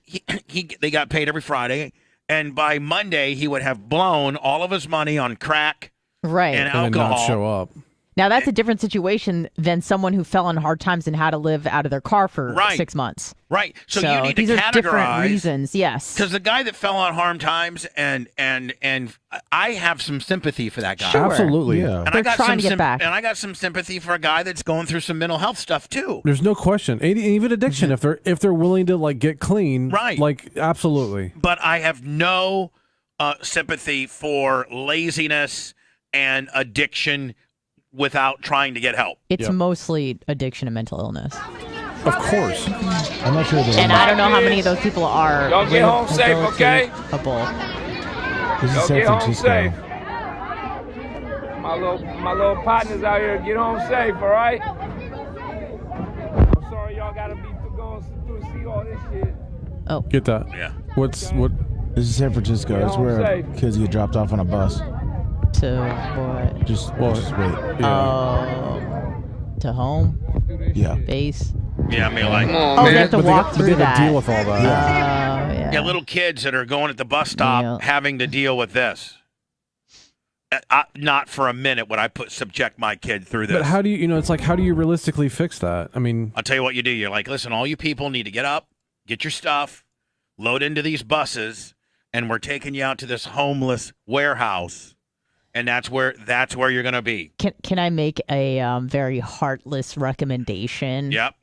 they got paid every Friday, and by Monday he would have blown all of his money on crack, right, and then alcohol. not show up. Now, that's a different situation than someone who fell on hard times and had to live out of their car for 6 months. Right. So you need these to are categorize different reasons, yes. Because the guy that fell on hard times, and I have some sympathy for that guy. Sure. Absolutely. And They're trying to get back. And I got some sympathy for a guy that's going through some mental health stuff too. There's no question. Even addiction, if they're willing to get clean, right? Absolutely. But I have no sympathy for laziness and addiction without trying to get help. It's mostly addiction and mental illness. Of course. I'm not sure. And I don't know how many of those people are. Y'all get home safe, okay? This is Y'all San get home Francisco. safe. My little partners out here, get home safe, all right? I'm sorry y'all gotta be going through see all this shit. Oh. Get that. Yeah. What? This is San Francisco. It's where kids get dropped off on a bus. To what? Just wait. To home? Yeah. Base? Yeah, I mean, like, they have to walk through that. Deal with all that. Yeah, little kids that are going at the bus stop having to deal with this. Not for a minute would I subject my kid through this. But how do you, it's like, how do you realistically fix that? I mean, I'll tell you what you do. You're like, listen, all you people need to get up, get your stuff, load into these buses, and we're taking you out to this homeless warehouse. And that's where you're going to be. Can I make a very heartless recommendation? Yep.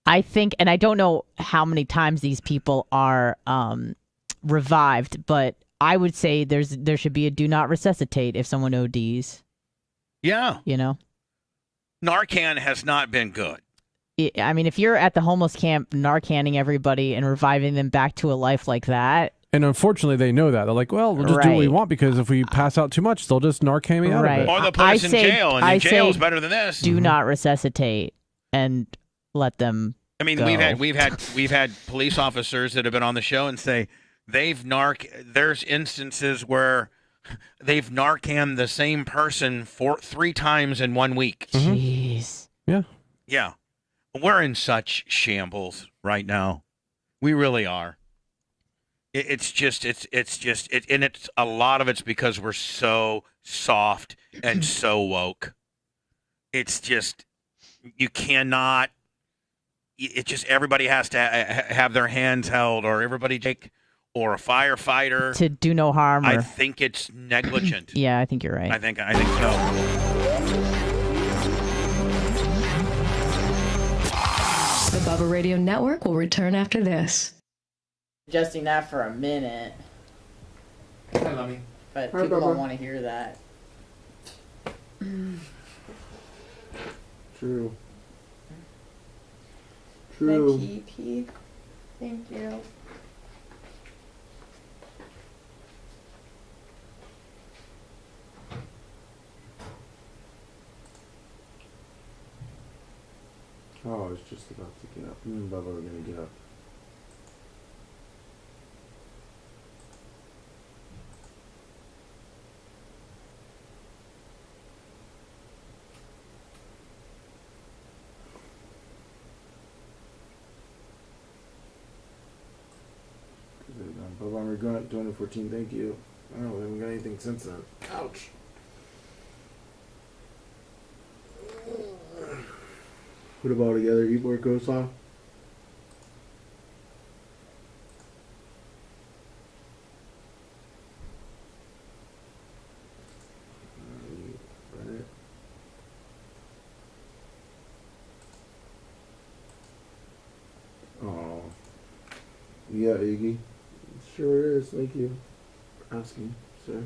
I think, and I don't know how many times these people are revived, but I would say there should be a do not resuscitate if someone ODs. Yeah. You know? Narcan has not been good. I mean, if you're at the homeless camp Narcanning everybody and reviving them back to a life like that. And unfortunately, they know that. They're like, well, we'll just do what we want because if we pass out too much, they'll just Narcan me out of it. Or they'll put us in jail, and in jail is better than this. Do not resuscitate and let them I mean, go. we've had police officers that have been on the show and say there's instances where they've Narcan the same person 3 times in 1 week. Jeez. Yeah. Yeah. We're in such shambles right now. We really are. It's a lot of it's because we're so soft and so woke. It's just, you cannot, it's just everybody has to have their hands held, or everybody or a firefighter. To do no harm. I think it's negligent. Yeah, I think you're right. I think so. The Bubba Radio Network will return after this. Adjusting that for a minute. Hi, Lummy. But Hi, people Bubba. don't want to hear that. True. True. Pete. Thank you. Oh, I was just about to get up. Me and Bubba were going to get up. Bubba, I'm regretting 2014. Thank you. I don't know, we haven't got anything since then. Ouch. Put them all together, eat more coleslaw. Oh. Yeah, Iggy. Sure is. Thank you for asking, sir.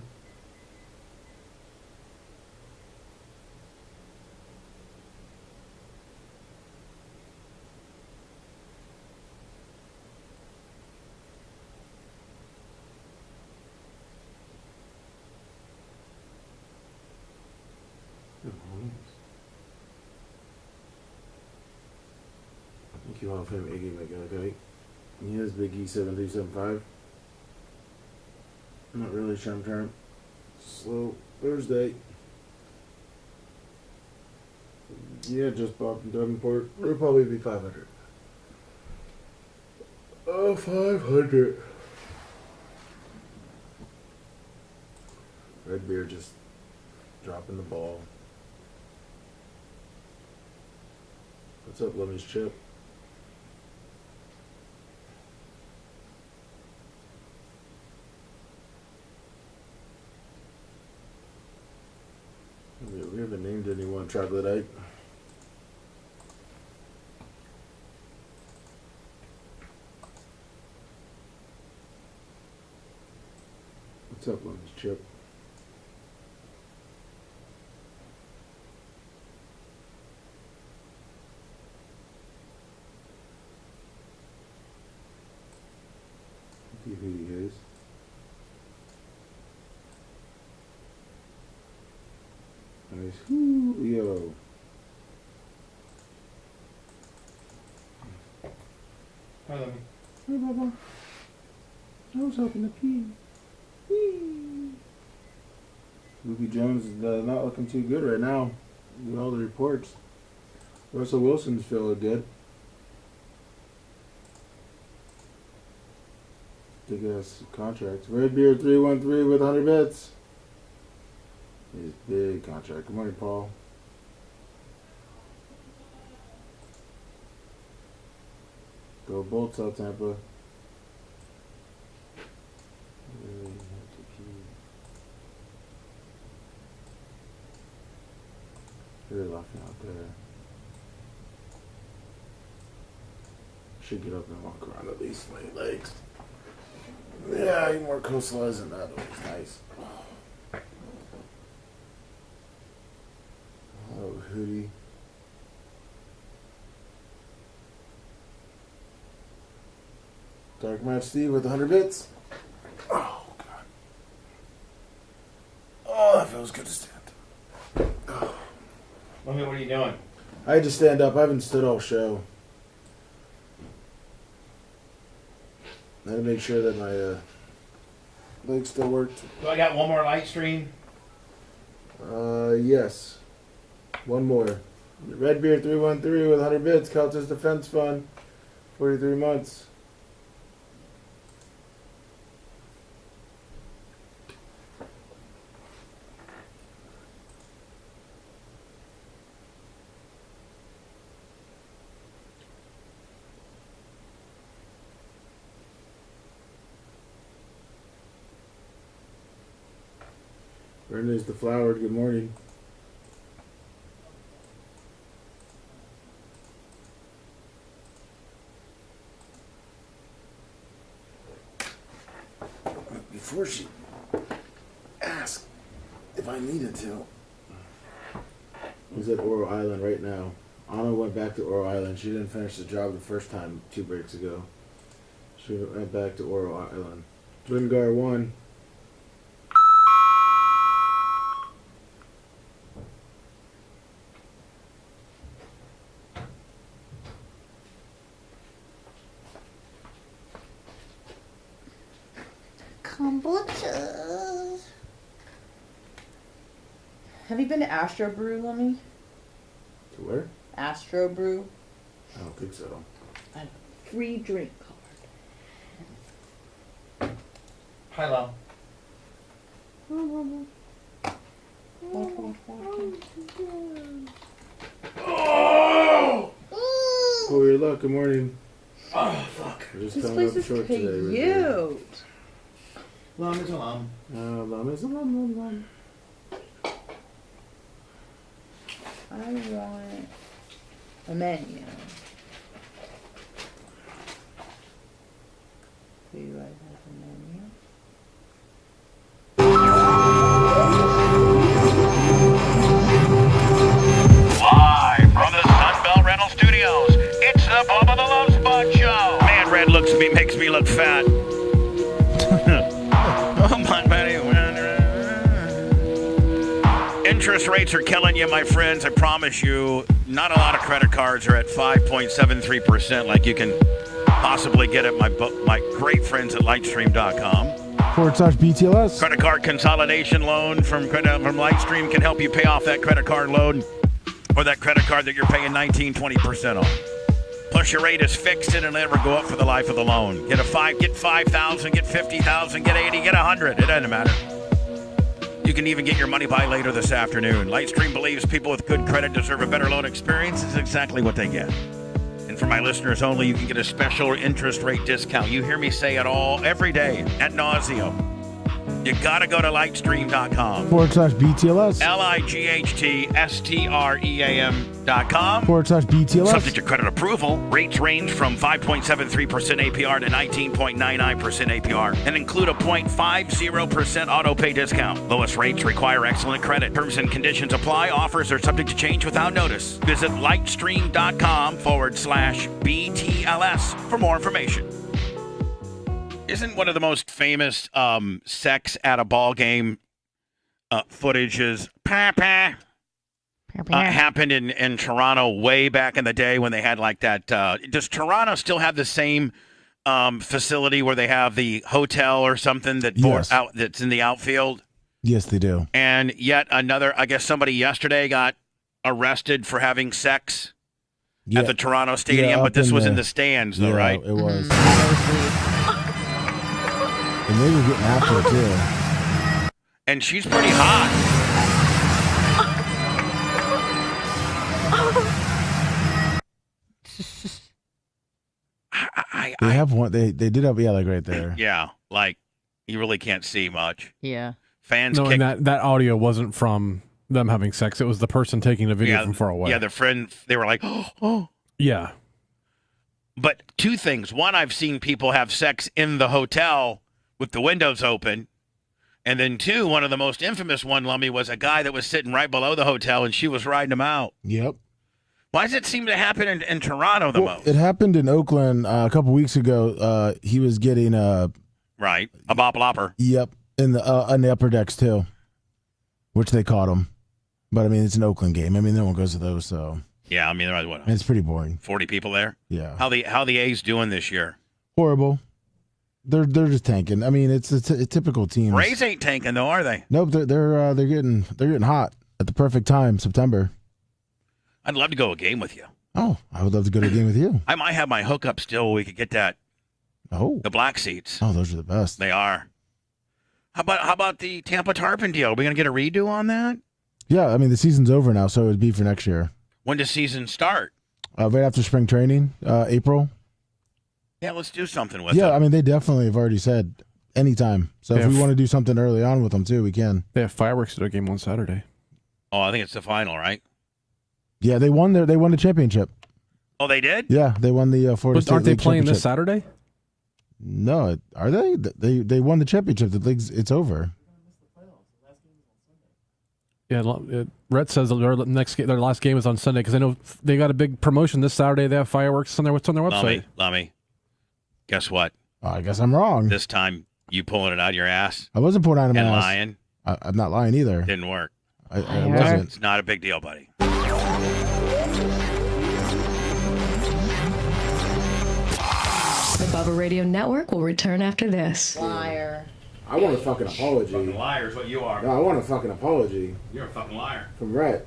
Thank you all for him, Iggy McGillicuddy. He is Big E7375. Not really Shem. Slow Thursday. Yeah, just Bob from Davenport. It'll probably be 500. Oh, 500. Red Beer just dropping the ball. What's up, Lemmy's Chip? We haven't named anyone troglodyte. What's up, Lemmy's Chip? See who he is. Nice. Yo. Hi, Lemmy. Hey, Bubba. I was hoping to pee. Luke Jones is not looking too good right now. With all the reports. Russell Wilson's feeling good. Big ass contract. Red Beard 313 with 100 bits. His big contract. Good morning, Paul. Go Bolts out, Tampa. Really laughing out there. Should get up and walk around at least my legs. Yeah, eat more coleslaw, isn't that always nice? Dark Match Steve with 100 bits. Oh, God. Oh, that feels good to stand up. Oh. Mommy, what are you doing? I had to stand up. I haven't stood all show. I had to make sure that my legs still worked. Do I got one more light stream? Yes. One more. Redbeard 313 with 100 bits. Celtics Defense Fund. 43 months. Brenda's the flower. Good morning. Before she asked if I needed to, I was at Oro Island right now. Anna went back to Oro Island. She didn't finish the job the first time 2 breaks ago. She went back to Oro Island. Twingar 1. Kombucha. Have you been to Astro Brew, Lummy? To where? Astro Brew. I don't think so. A free drink card. Hello. Oh! For your luck. Good morning. Oh, fuck. We're just This coming place up is short today. cute. Lum is a lum. Lum is a lum. I want a menu. Do I have a menu? Live from the Sunbelt Rental Studios, it's the Bubba the Love Spot Show. Man, red makes me look fat. Come on, buddy. Interest rates are killing you, my friends. I promise you, not a lot of credit cards are at 5.73% like you can possibly get at my great friends at Lightstream.com. /BTLS. Credit card consolidation loan from Lightstream can help you pay off that credit card loan or that credit card that you're paying 19-20% on. Plus your rate is fixed and it'll never go up for the life of the loan. Get 5,000, get 50,000, get 80, get 100. It doesn't matter. You can even get your money by later this afternoon. Lightstream believes people with good credit deserve a better loan experience. It's exactly what they get. And for my listeners only, you can get a special interest rate discount. You hear me say it all every day ad nauseum. You got to go to Lightstream.com. /BTLS. LIGHTSTREAM.com. /BTLS. Subject to credit approval. Rates range from 5.73% APR to 19.99% APR and include a 0.50% auto pay discount. Lowest rates require excellent credit. Terms and conditions apply. Offers are subject to change without notice. Visit Lightstream.com /BTLS for more information. Isn't one of the most famous sex at a ball game footages happened in Toronto way back in the day when they had like that? Does Toronto still have the same facility where they have the hotel or something that's in the outfield? Yes, they do. And yet another, I guess somebody yesterday got arrested for having sex at the Toronto Stadium, but this was in the stands, though, right? It was. And they were getting after it, too. And she's pretty hot. They have one. They did have, like right there. Yeah, like you really can't see much. Yeah. Fans. No, and that audio wasn't from them having sex. It was the person taking the video from far away. Yeah, their friend. They were like, oh. Yeah. But two things. One, I've seen people have sex in the hotel with the windows open. And then two, one of the most infamous one, Lummy, was a guy that was sitting right below the hotel and she was riding him out. Yep. Why does it seem to happen in Toronto the most? It happened in Oakland a couple weeks ago. He was getting right, a bop lopper. Yep, in the on the upper decks too, which they caught him. But I mean, it's an Oakland game. I mean, no one goes to those, so Yeah, I mean, there was, what? it's pretty boring. 40 people there. Yeah. How the A's doing this year? Horrible. They're just tanking. I mean, it's a typical team. Rays ain't tanking though, are they? Nope, they're getting hot at the perfect time, September. I'd love to go a game with you. Oh, I would love to go to a game with you. I might have my hookup still. We could get that. Oh, the black seats. Oh, those are the best. They are. How about the Tampa Tarpon deal? Are we gonna get a redo on that? Yeah, I mean the season's over now, so it'd be for next year. When does season start? Right after spring training, April. Yeah, let's do something with it. Yeah, I mean they definitely have already said anytime. So if we want to do something early on with them too, we can. They have fireworks at their game on Saturday. Oh, I think it's the final, right? Yeah, they won the championship. Oh, they did? Yeah, they won the Florida State Aren't they League playing this championship. Saturday? No, are they? They won the championship. The league's it's over. Yeah, Rhett says their last game is on Sunday because I know they got a big promotion this Saturday. They have fireworks on their website. Lummy, guess what? I guess I'm wrong. This time you pulling it out of your ass. I wasn't pulling out of my and ass. lying. I'm not lying either. Didn't work. I wasn't. It's not a big deal, buddy. The Bubba Radio Network will return after this. Liar. I want a fucking apology. Fucking liar is what you are. No, I want a fucking apology. You're a fucking liar. From Rhett.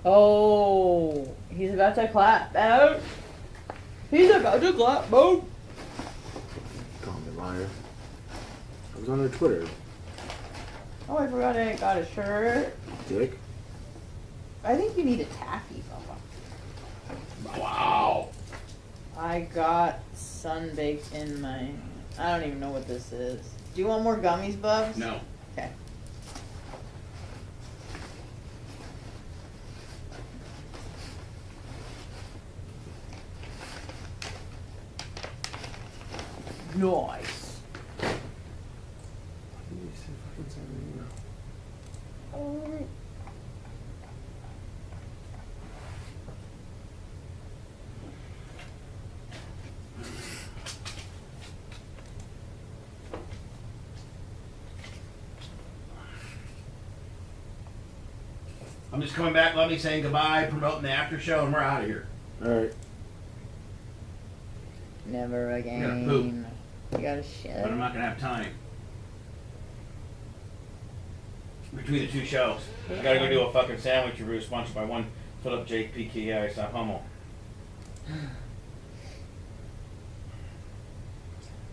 Oh, he's about to clap. Oh. He's about to clap. Boom. Call me liar. I was on her Twitter. Oh, I forgot I got a shirt. Dick. I think you need a taffy, Bubba. Wow. I got sunbaked in my... I don't even know what this is. Do you want more gummies, Bubs? No. Okay. Nice. I'm just coming back. Let me saying goodbye, promoting the after show, and we're out of here. All right. Never again. I gotta poop. You gotta shit. But I'm not gonna have time between the two shows. I gotta go do a fucking sandwich review sponsored by one Philip J. PKS Hummel.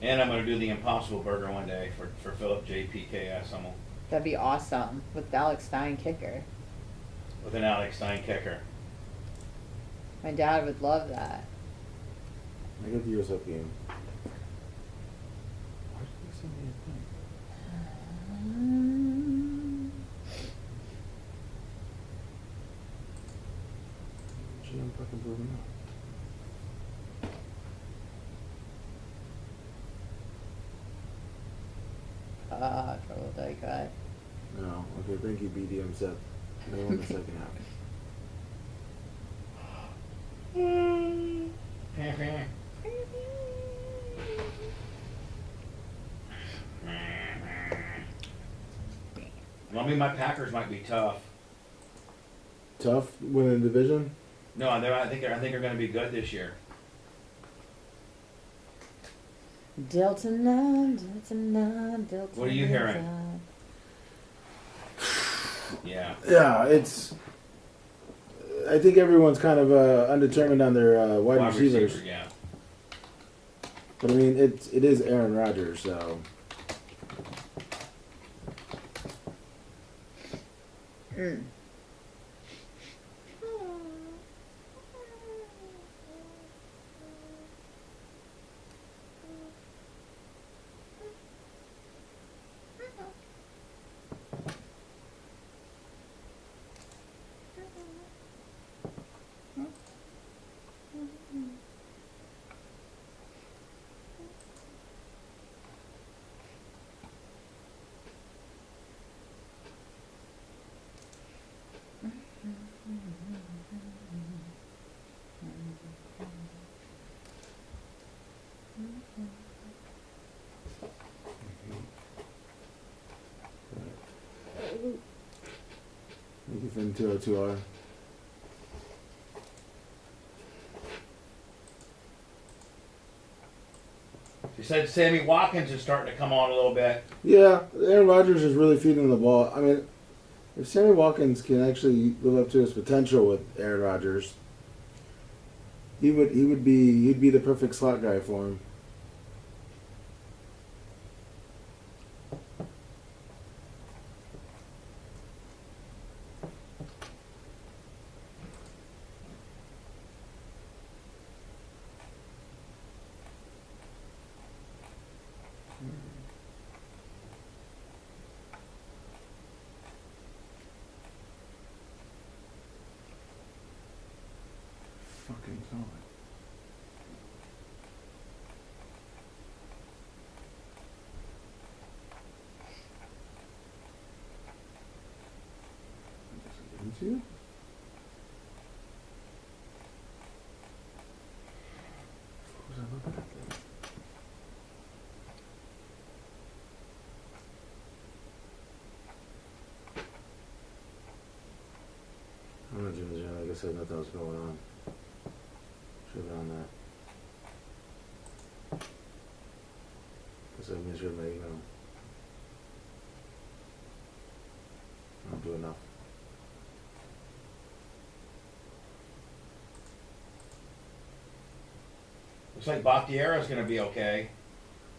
And I'm gonna do the Impossible Burger one day for Philip J. PKS Hummel That'd be awesome with Alex Stein kicker. with an Alex Stein kicker. My dad would love that. I got the US Up game. I'm fucking proving up. Trouble die guy. No. Okay, thank you, BDM Seth. No in the second half. Well, I mean, my Packers might be tough. Tough winning division? No, I think they're going to be good this year. Delta 9, Delta 9, Delta 9. What are you hearing? Yeah. Yeah, it's. I think everyone's kind of undetermined on their wide receivers. Receiver, yeah. But I mean, it is Aaron Rodgers, so. Fin 202R. You said Sammy Watkins is starting to come on a little bit. Yeah, Aaron Rodgers is really feeding the ball. I mean, if Sammy Watkins can actually live up to his potential with Aaron Rodgers, he'd be the perfect slot guy for him. Fucking God. Into you? What was I looking at then? I'm not doing the gym. Like I said, nothing was going on. Should have been on that. Because I misread my email. I don't do enough. Looks like Bakhtiari's going to be okay.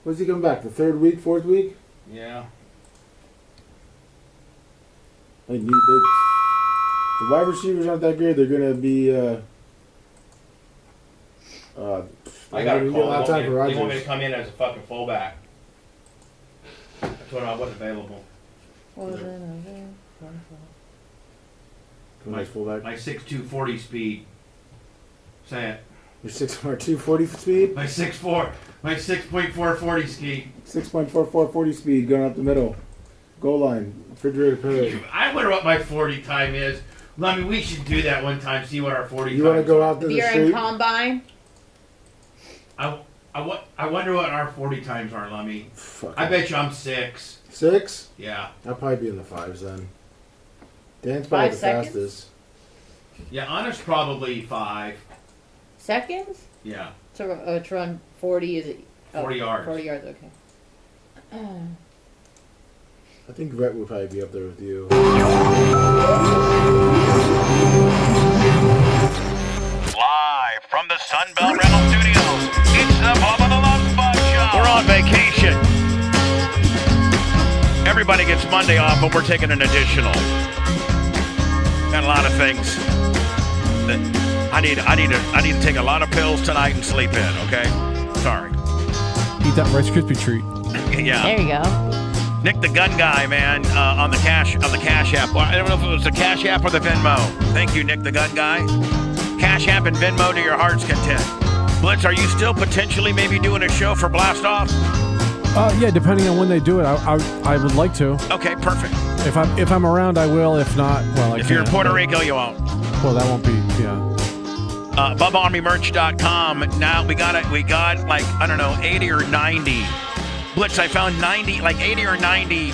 When's he come back? The third week, fourth week? Yeah. The wide receivers aren't that great. They're going to be. I got a call. They want me to come in as a fucking fullback. I told him I wasn't available. My fullback. My 6'2", 40 speed. Say it. Your 6'2", 40 speed? My 6'4", my 6.4 40 speed. 6.44 40 speed going up the middle. Goal line. Refrigerator parade. I wonder what my 40 time is. I mean, we should do that one time. See what our 40 You times want to go out to the You're street? in combine. I wonder what our 40 times are, Lummy. I bet you I'm 6. 6? Yeah. I'll probably be in the 5s then. Dan's probably 5 the seconds? fastest. Yeah, Anna's probably 5. Seconds? Yeah. To run 40 is it? 40 yards. 40 yards, okay. I think Rhett will probably be up there with you. Live from the Sunbelt Rental Studios, it's the Bubba the Love Bug Show. We're on vacation. Everybody gets Monday off, but we're taking an additional. Got a lot of things that I need to take a lot of pills tonight and sleep in. Okay, sorry. Eat that Rice Krispie treat. Yeah. There you go. Nick the Gun Guy, man, on the Cash App. Well, I don't know if it was the Cash App or the Venmo. Thank you, Nick the Gun Guy. Cash App and Venmo to your heart's content. Blitz, are you still potentially maybe doing a show for Blast Off? Yeah, depending on when they do it, I would like to. Okay, perfect. If I'm around, I will. If not, well, I If you're in Puerto Rico, you won't. Well, that won't be. Yeah. BubbaArmyMerch.com. Now we got like, I don't know, 80 or 90. Blitz, I found 80 or 90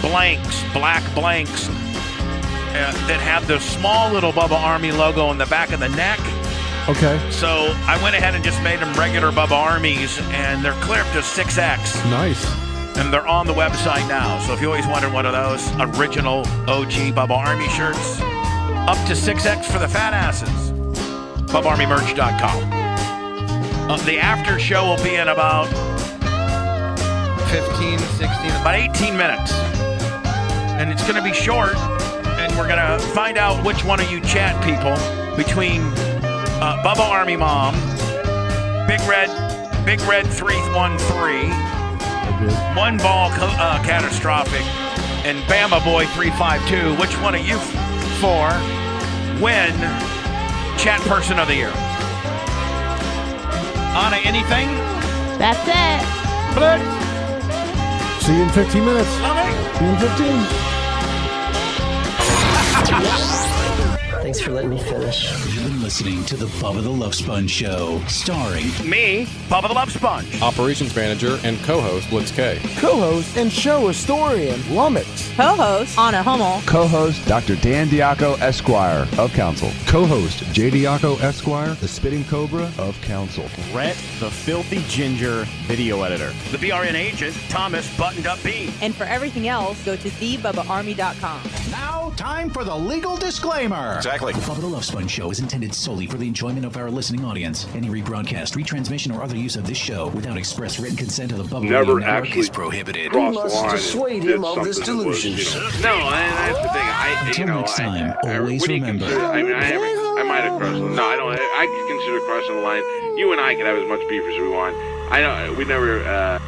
blanks, black blanks, that have the small little Bubba Army logo on the back of the neck. Okay. So I went ahead and just made them regular Bubba Armies, and they're clear up to 6X. Nice. And they're on the website now. So if you always wanted one of those original OG Bubba Army shirts, up to 6X for the fat asses. BubbaArmyMerch.com. The after show will be in about 15, 16, about 18 minutes. And it's going to be short, and we're going to find out which one of you chat people between Bubba Army Mom, Big Red 313, One Ball Catastrophic, and Bama Boy 352. Which one of you four win Chat Person of the Year? Anna, anything? That's it. Blitz. See you in 15 minutes. Love it. See you in 15. Thanks for letting me finish. You've been listening to the Bubba the Love Sponge Show, starring me, Bubba the Love Sponge, operations manager and co-host Blitz K, co-host and show historian Lummox, co-host Anna Hummel, co-host Dr. Dan Diaco Esquire of Council, co-host J. Diaco Esquire, the Spitting Cobra of Council, Rhett, the Filthy Ginger video editor, the BRN agent Thomas Buttoned Up B. And for everything else, go to thebubbaarmy.com. Now, time for the legal disclaimer. Exactly. The Bubba the Love Sponge Show is intended solely for the enjoyment of our listening audience. Any rebroadcast, retransmission, or other use of this show without express written consent of the Bubba Radio Network is prohibited. We must dissuade him of this delusion. No, that's the thing. Until next time, always remember. I might have crossed. No, I don't. I consider crossing the line. You and I can have as much beef as we want. We never.